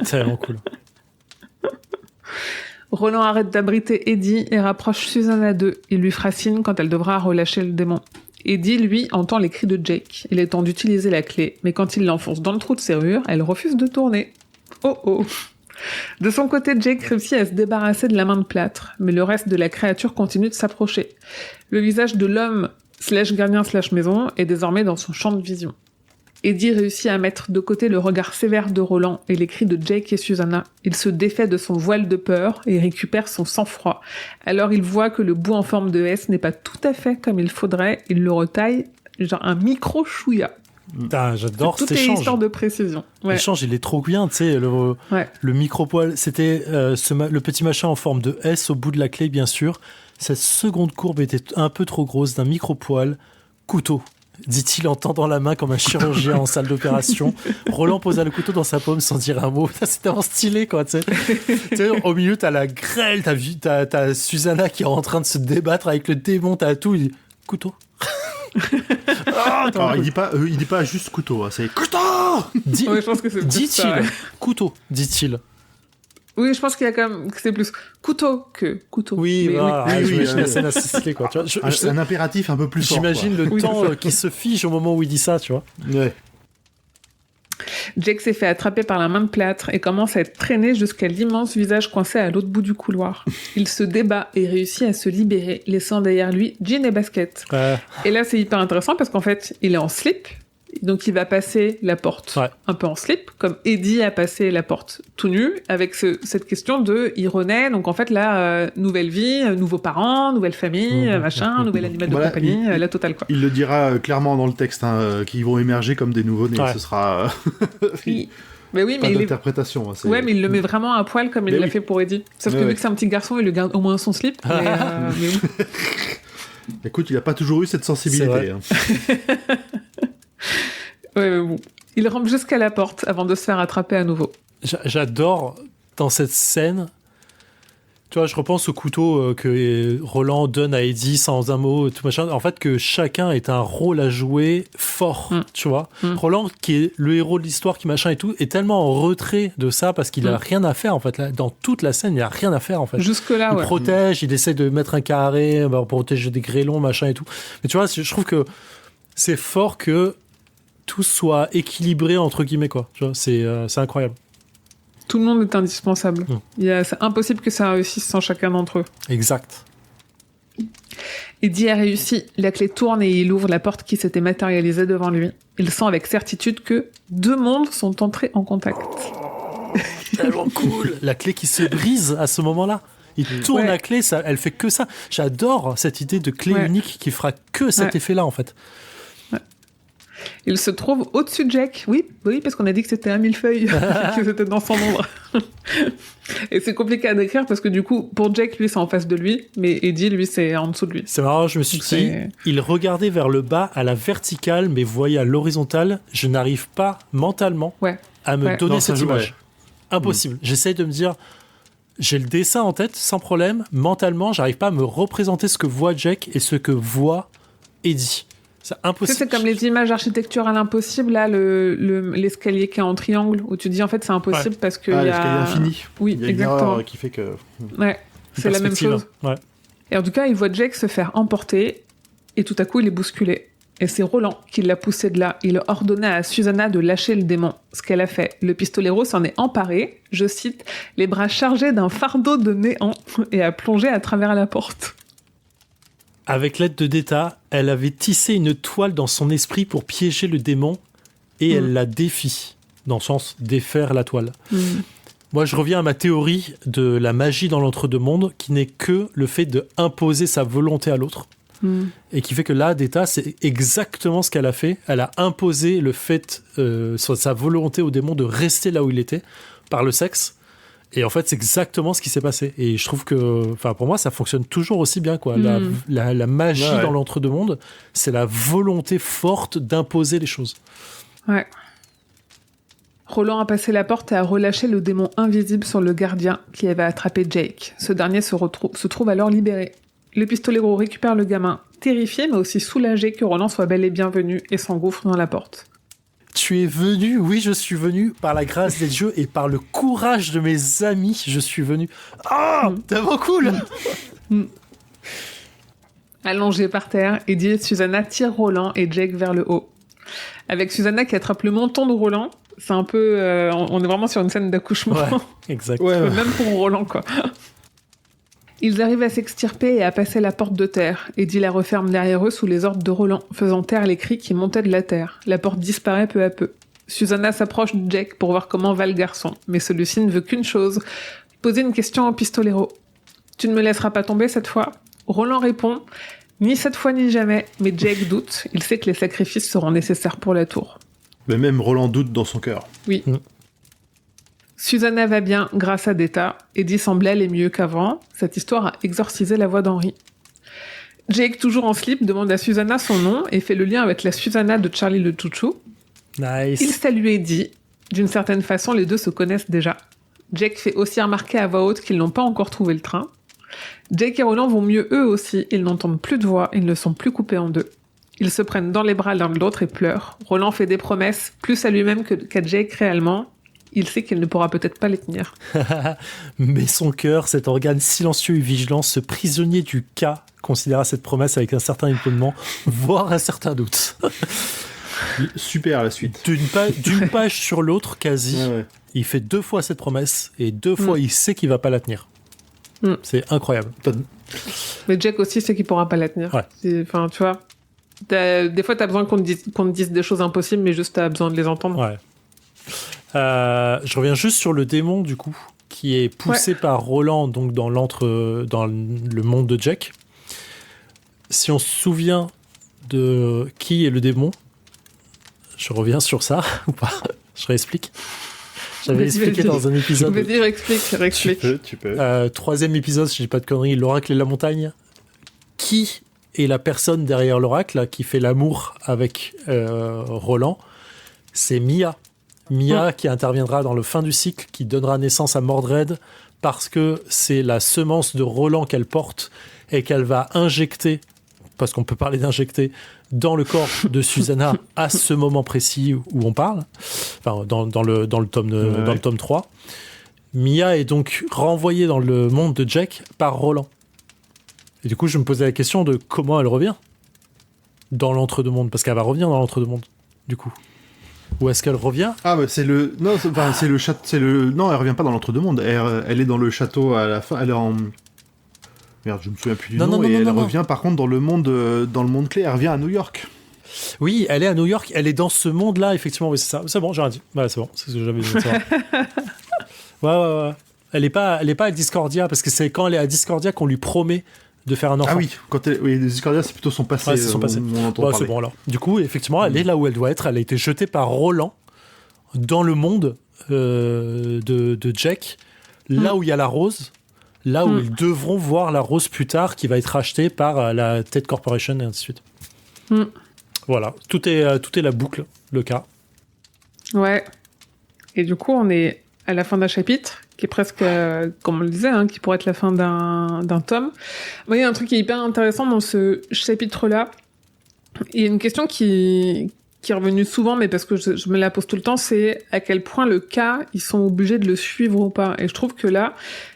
C'est vraiment cool. Roland arrête d'abriter Eddie et rapproche Susanna d'eux. Il lui fera signe quand elle devra relâcher le démon. Eddie, lui, entend les cris de Jake. Il est temps d'utiliser la clé, mais quand il l'enfonce dans le trou de serrure, elle refuse de tourner. Oh. De son côté, Jake réussit à se débarrasser de la main de plâtre, mais le reste de la créature continue de s'approcher. Le visage de l'homme /gardien/maison est désormais dans son champ de vision. Eddie réussit à mettre de côté le regard sévère de Roland et les cris de Jake et Susanna. Il se défait de son voile de peur et récupère son sang-froid. Alors il voit que le bout en forme de S n'est pas tout à fait comme il faudrait. Il le retaille, genre un micro-chouïa. J'adore cet échange. Tout est histoire de précision. Ouais. L'échange, il est trop bien, tu sais, le micro-poil. C'était le petit machin en forme de S au bout de la clé, bien sûr. Cette seconde courbe était un peu trop grosse, d'un micro-poil. Couteau, dit-il en tendant la main comme un chirurgien en salle d'opération. Roland posa le couteau dans sa paume sans dire un mot. C'était vraiment stylé, quoi, tu sais. Au milieu, t'as la grêle, t'as Susanna qui est en train de se débattre avec le démon, t'as tout. Il dit, couteau. Alors, il dit pas juste couteau, c'est couteau. Je pense que c'est dit-il ça, ouais. couteau, dit-il. Oui, je pense qu'il y a quand même que c'est plus couteau que couteau. Oui, j'imagine la scène assistée, quoi. Tu vois, un impératif un peu plus fort. J'imagine le temps qui se fige au moment où il dit ça, tu vois. Ouais. Jake s'est fait attraper par la main de plâtre et commence à être traîné jusqu'à l'immense visage coincé à l'autre bout du couloir. Il se débat et réussit à se libérer, laissant derrière lui jean et basket. Et là, c'est hyper intéressant parce qu'en fait, il est en slip, donc il va passer la porte un peu en slip, comme Eddie a passé la porte tout nu, avec cette question de il renaît, donc en fait là, nouvelle vie, nouveaux parents, nouvelle famille, machin, nouvel animal de compagnie, la totale, quoi. Il le dira clairement dans le texte, qu'ils vont émerger comme des nouveaux-nés, ce sera... Mais oui, pas mais d'interprétation. Ouais, mais il le met vraiment à poil comme il l'a fait pour Eddie. Sauf que vu que c'est un petit garçon, il le garde au moins son slip. Mais oui. Écoute, il a pas toujours eu cette sensibilité. Ouais, mais bon. Il rampe jusqu'à la porte avant de se faire attraper à nouveau. J'adore dans cette scène. Tu vois, je repense au couteau que Roland donne à Eddie sans un mot, tout machin. En fait, que chacun ait un rôle à jouer fort, tu vois. Roland, qui est le héros de l'histoire, qui machin et tout, est tellement en retrait de ça parce qu'il a rien à faire, en fait. Là, dans toute la scène, il n'y a rien à faire, en fait. Jusque-là, il protège, il essaie de mettre un carré pour protéger des grêlons, machin et tout. Mais tu vois, je trouve que c'est fort que tout soit équilibré, entre guillemets, quoi. Tu vois, c'est incroyable. Tout le monde est indispensable. C'est impossible que ça réussisse sans chacun d'entre eux. Exact. Eddie a réussi. La clé tourne et il ouvre la porte qui s'était matérialisée devant lui. Il sent avec certitude que 2 mondes sont entrés en contact. Tellement cool. La clé qui se brise à ce moment-là. Il tourne la clé, ça, elle fait que ça. J'adore cette idée de clé unique qui fera que cet effet-là, en fait. Il se trouve au-dessus de Jack. Oui, parce qu'on a dit que c'était un millefeuille, que c'était dans son ombre. Et c'est compliqué à décrire parce que du coup, pour Jack, lui, c'est en face de lui, mais Eddie, lui, c'est en dessous de lui. C'est marrant, je me suis dit, il regardait vers le bas à la verticale, mais voyait à l'horizontale. Je n'arrive pas mentalement à me donner cette image. Impossible. J'essaye de me dire, j'ai le dessin en tête, sans problème. Mentalement, j'arrive pas à me représenter ce que voit Jack et ce que voit Eddie. C'est impossible. C'est comme les images architecturales impossibles, là, l'escalier qui est en triangle, où tu dis en fait c'est impossible parce que. L'escalier infini. Oui, il y a exactement. Une erreur qui fait que. Ouais, c'est la même chose. Ouais. Et en tout cas, il voit Jack se faire emporter, et tout à coup, il est bousculé. Et c'est Roland qui l'a poussé de là. Il ordonnait à Susanna de lâcher le démon. Ce qu'elle a fait. Le pistolero s'en est emparé, je cite, les bras chargés d'un fardeau de néant, et a plongé à travers la porte. Avec l'aide de Deta, elle avait tissé une toile dans son esprit pour piéger le démon et elle la défie, dans le sens défaire la toile. Moi, je reviens à ma théorie de la magie dans l'entre-deux-mondes qui n'est que le fait d'imposer sa volonté à l'autre. Et qui fait que là, Deta, c'est exactement ce qu'elle a fait. Elle a imposé le fait, sa volonté au démon de rester là où il était, par le sexe. Et en fait, c'est exactement ce qui s'est passé. Et je trouve que, pour moi, ça fonctionne toujours aussi bien, quoi. La magie dans l'entre-deux-mondes, c'est la volonté forte d'imposer les choses. Ouais. Roland a passé la porte et a relâché le démon invisible sur le gardien qui avait attrapé Jake. Ce dernier se trouve alors libéré. Le pistolero récupère le gamin, terrifié mais aussi soulagé que Roland soit bel et bien venu et s'engouffre dans la porte. Tu es venu, oui, je suis venu par la grâce des dieux et par le courage de mes amis, je suis venu. Ah, tellement cool. Allongé par terre, Eddie et Susanna tirent Roland et Jake vers le haut. Avec Susanna qui attrape le menton de Roland, c'est un peu... on est vraiment sur une scène d'accouchement. Ouais, exact. Même pour Roland, quoi. Ils arrivent à s'extirper et à passer la porte de terre. Eddie la referme derrière eux sous les ordres de Roland, faisant taire les cris qui montaient de la terre. La porte disparaît peu à peu. Susanna s'approche de Jake pour voir comment va le garçon, mais celui-ci ne veut qu'une chose, poser une question au pistolero. « Tu ne me laisseras pas tomber cette fois ?» Roland répond « Ni cette fois ni jamais », mais Jake doute. Il sait que les sacrifices seront nécessaires pour la tour. Mais même Roland doute dans son cœur. Oui. Susanna va bien grâce à Deta. Eddie semble aller mieux qu'avant. Cette histoire a exorcisé la voix d'Henri. Jake, toujours en slip, demande à Susanna son nom et fait le lien avec la Susanna de Charlie le Chouchou. Nice. Il salue Eddie. D'une certaine façon, les deux se connaissent déjà. Jake fait aussi remarquer à voix haute qu'ils n'ont pas encore trouvé le train. Jake et Roland vont mieux eux aussi. Ils n'entendent plus de voix, ils ne sont plus coupés en deux. Ils se prennent dans les bras l'un de l'autre et pleurent. Roland fait des promesses, plus à lui-même qu'à Jake réellement. Il sait qu'il ne pourra peut-être pas les tenir. Mais son cœur, cet organe silencieux et vigilant, ce prisonnier du cas, considéra cette promesse avec un certain étonnement, voire un certain doute. Super la suite. D'une page sur l'autre, quasi, il fait 2 fois cette promesse et 2 fois il sait qu'il va pas la tenir. C'est incroyable. Mais Jack aussi sait qu'il pourra pas la tenir. Enfin, tu vois, des fois t'as besoin qu'on te dise des choses impossibles, mais juste t'as besoin de les entendre. Ouais. Je reviens juste sur le démon du coup qui est poussé par Roland donc dans le monde de Jack. Si on se souvient de qui est le démon, je reviens sur ça ou pas? Je réexplique. J'avais expliqué dans un épisode. Je vais dire explique. Tu peux. 3e épisode, si je dis pas de conneries, l'oracle et la montagne. Qui est la personne derrière l'oracle là, qui fait l'amour avec Roland? C'est Mia. Mia qui interviendra dans le fin du cycle, qui donnera naissance à Mordred, parce que c'est la semence de Roland qu'elle porte et qu'elle va injecter parce qu'on peut parler d'injecter dans le corps de Susanna à ce moment précis où on parle, enfin, dans le tome 3. Mia est donc renvoyée dans le monde de Jack par Roland. Et du coup, je me posais la question de comment elle revient dans l'entre-deux-mondes, parce qu'elle va revenir dans l'entre-deux-mondes, du coup. Ou est-ce qu'elle revient ? Ah, bah c'est le... Non, c'est le château... Non, elle revient pas dans l'entre-deux-mondes. Elle est dans le château à la fin. Elle est en... Merde, je me souviens plus du nom. Elle revient, par contre, dans le monde clé. Elle revient à New York. Oui, elle est à New York. Elle est dans ce monde-là, effectivement. Oui, c'est ça. C'est bon, j'ai rien dit. Ouais, c'est bon. C'est ce que j'avais dit. Ouais. Elle est pas à Discordia, parce que c'est quand elle est à Discordia qu'on lui promet de faire un enfant. Ah oui, Discordia, c'est plutôt son passé. Ouais, c'est son passé. On entend parler. C'est bon, alors. Du coup, effectivement, elle est là où elle doit être. Elle a été jetée par Roland dans le monde de Jack, là où il y a la rose, là où ils devront voir la rose plus tard, qui va être rachetée par la Tate Corporation, et ainsi de suite. Voilà, tout est la boucle, le cas. Ouais. Et du coup, on est à la fin d'un chapitre, qui est presque, comme on le disait, qui pourrait être la fin d'un tome. Il y a un truc qui est hyper intéressant dans ce chapitre-là. Il y a une question qui est revenue souvent, mais parce que je me la pose tout le temps, c'est à quel point le cas, ils sont obligés de le suivre ou pas. Et je trouve que là,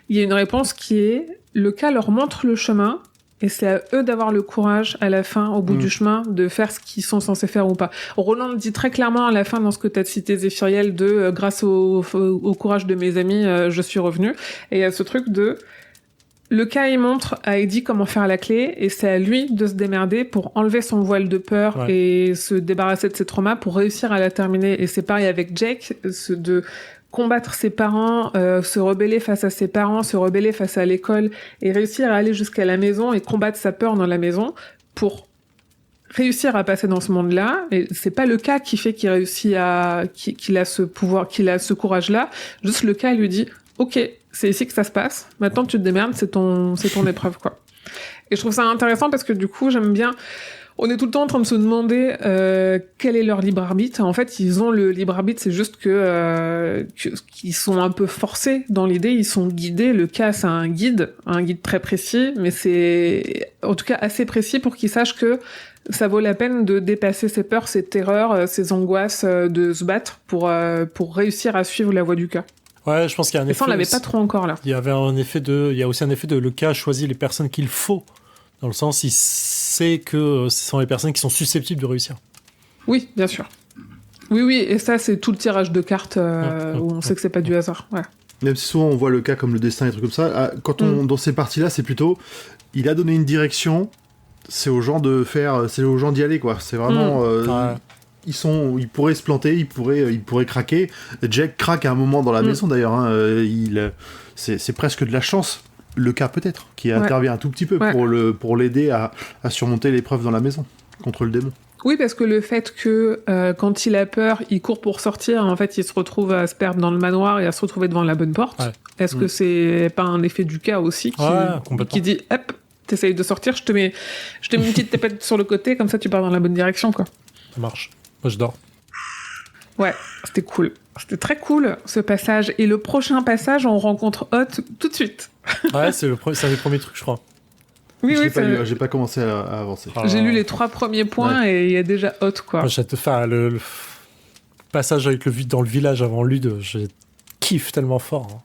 il y a une réponse qui est, le cas leur montre le chemin, et c'est à eux d'avoir le courage, à la fin, au bout du chemin, de faire ce qu'ils sont censés faire ou pas. Roland le dit très clairement à la fin dans ce que tu as cité, Zéphiriel, de grâce au courage de mes amis, je suis revenu. Et il y a ce truc de... Le cas, il montre à Eddie comment faire la clé, et c'est à lui de se démerder pour enlever son voile de peur et se débarrasser de ses traumas pour réussir à la terminer. Et c'est pareil avec Jake, de combattre ses parents, se rebeller face à ses parents, se rebeller face à l'école, et réussir à aller jusqu'à la maison et combattre sa peur dans la maison pour réussir à passer dans ce monde-là. Et c'est pas le cas qui fait qu'il réussit qu'il a ce pouvoir, qu'il a ce courage-là. Juste le cas lui dit, ok, c'est ici que ça se passe. Maintenant, tu te démerdes, c'est ton épreuve, quoi. Et je trouve ça intéressant parce que du coup, j'aime bien. On est tout le temps en train de se demander quel est leur libre arbitre. En fait, ils ont le libre arbitre, c'est juste qu'ils sont un peu forcés dans l'idée. Ils sont guidés. Le cas, c'est un guide très précis, mais c'est en tout cas assez précis pour qu'ils sachent que ça vaut la peine de dépasser ses peurs, ses terreurs, ses angoisses, de se battre pour réussir à suivre la voie du cas. Ouais, je pense qu'il y a un effet. Ça, on l'avait pas trop encore là. Il y a aussi un effet de le cas choisit les personnes qu'il faut. Dans le sens, il sait que ce sont les personnes qui sont susceptibles de réussir. Oui, bien sûr. Oui, et ça, c'est tout le tirage de cartes où on sait que c'est pas du hasard. Ouais. Même si souvent on voit le cas comme le destin et trucs comme ça, quand dans ces parties-là, c'est plutôt, il a donné une direction, c'est aux gens d'y aller, quoi. C'est vraiment, ils pourraient se planter, ils pourraient craquer. Jack craque à un moment dans la maison d'ailleurs. C'est presque de la chance. Le cas peut-être, qui intervient un tout petit peu pour l'aider à surmonter l'épreuve dans la maison, contre le démon. Oui, parce que le fait que quand il a peur, il court pour sortir, en fait il se retrouve à se perdre dans le manoir et à se retrouver devant la bonne porte. Ouais. Est-ce que c'est pas un effet du cas aussi qui dit, hop, t'essayes de sortir, je te mets une petite tapette sur le côté, comme ça tu pars dans la bonne direction, quoi. Ça marche. Moi je dors. Ouais, c'était cool. C'était très cool, ce passage. Et le prochain passage, on rencontre Hot tout de suite. Ouais, c'est le premier truc, je crois. Oui, j'ai pas commencé à avancer. J'ai lu les 3 premiers points et il y a déjà Hot, quoi. Moi, j'ai te faire le passage avec dans le village avant Lude, je kiffe tellement fort. Hein.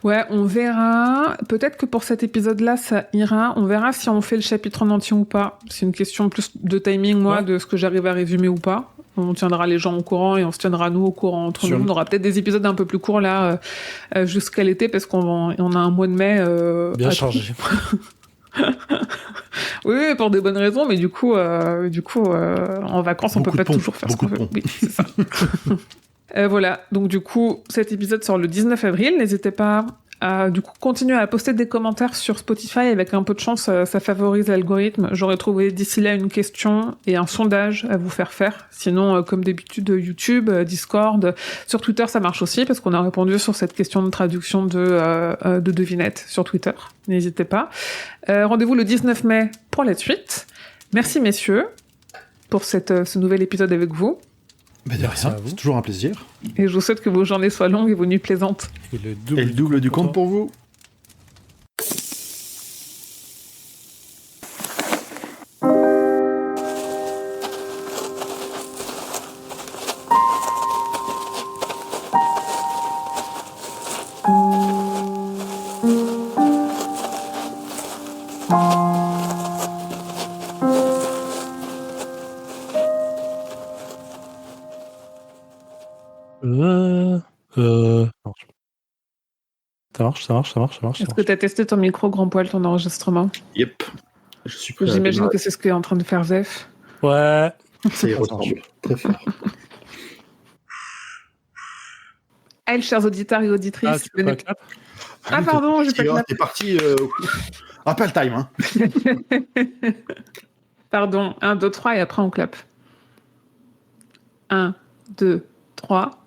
Ouais, on verra. Peut-être que pour cet épisode-là, ça ira. On verra si on fait le chapitre en entier ou pas. C'est une question plus de timing, de ce que j'arrive à résumer ou pas. On tiendra les gens au courant et on se tiendra nous au courant entre nous. On aura peut-être des épisodes un peu plus courts là jusqu'à l'été parce qu'on a un mois de mai bien chargé. Oui, pour des bonnes raisons, mais du coup, en vacances, on peut pas toujours faire ce qu'on veut. Oui, c'est ça. Voilà, donc du coup, cet épisode sort le 19 avril. N'hésitez pas à continuer à poster des commentaires sur Spotify. Avec un peu de chance, ça favorise l'algorithme. J'aurais trouvé d'ici là une question et un sondage à vous faire. Sinon, comme d'habitude, YouTube, Discord, sur Twitter, ça marche aussi parce qu'on a répondu sur cette question de traduction de devinette sur Twitter. N'hésitez pas. Rendez-vous le 19 mai pour la suite. Merci messieurs pour ce nouvel épisode avec vous. Mais de rien, c'est toujours un plaisir. Et je vous souhaite que vos journées soient longues et vos nuits plaisantes. Et le double du compte pour vous. Non. Ça marche. Est-ce que tu as testé ton micro grand poil, ton enregistrement? Yep. Je suis prêt à J'imagine démarrer. que c'est ce qu'est en train de faire Zef. Ouais. Ça y ressemble. Très fort. Allez, chers auditeurs et auditrices. Tu peux pas clap Pardon, j'ai pas clap. T'es parti. Ah, pas le time, hein. Pardon, 1, 2, 3 et après on clap. 1, 2, 3.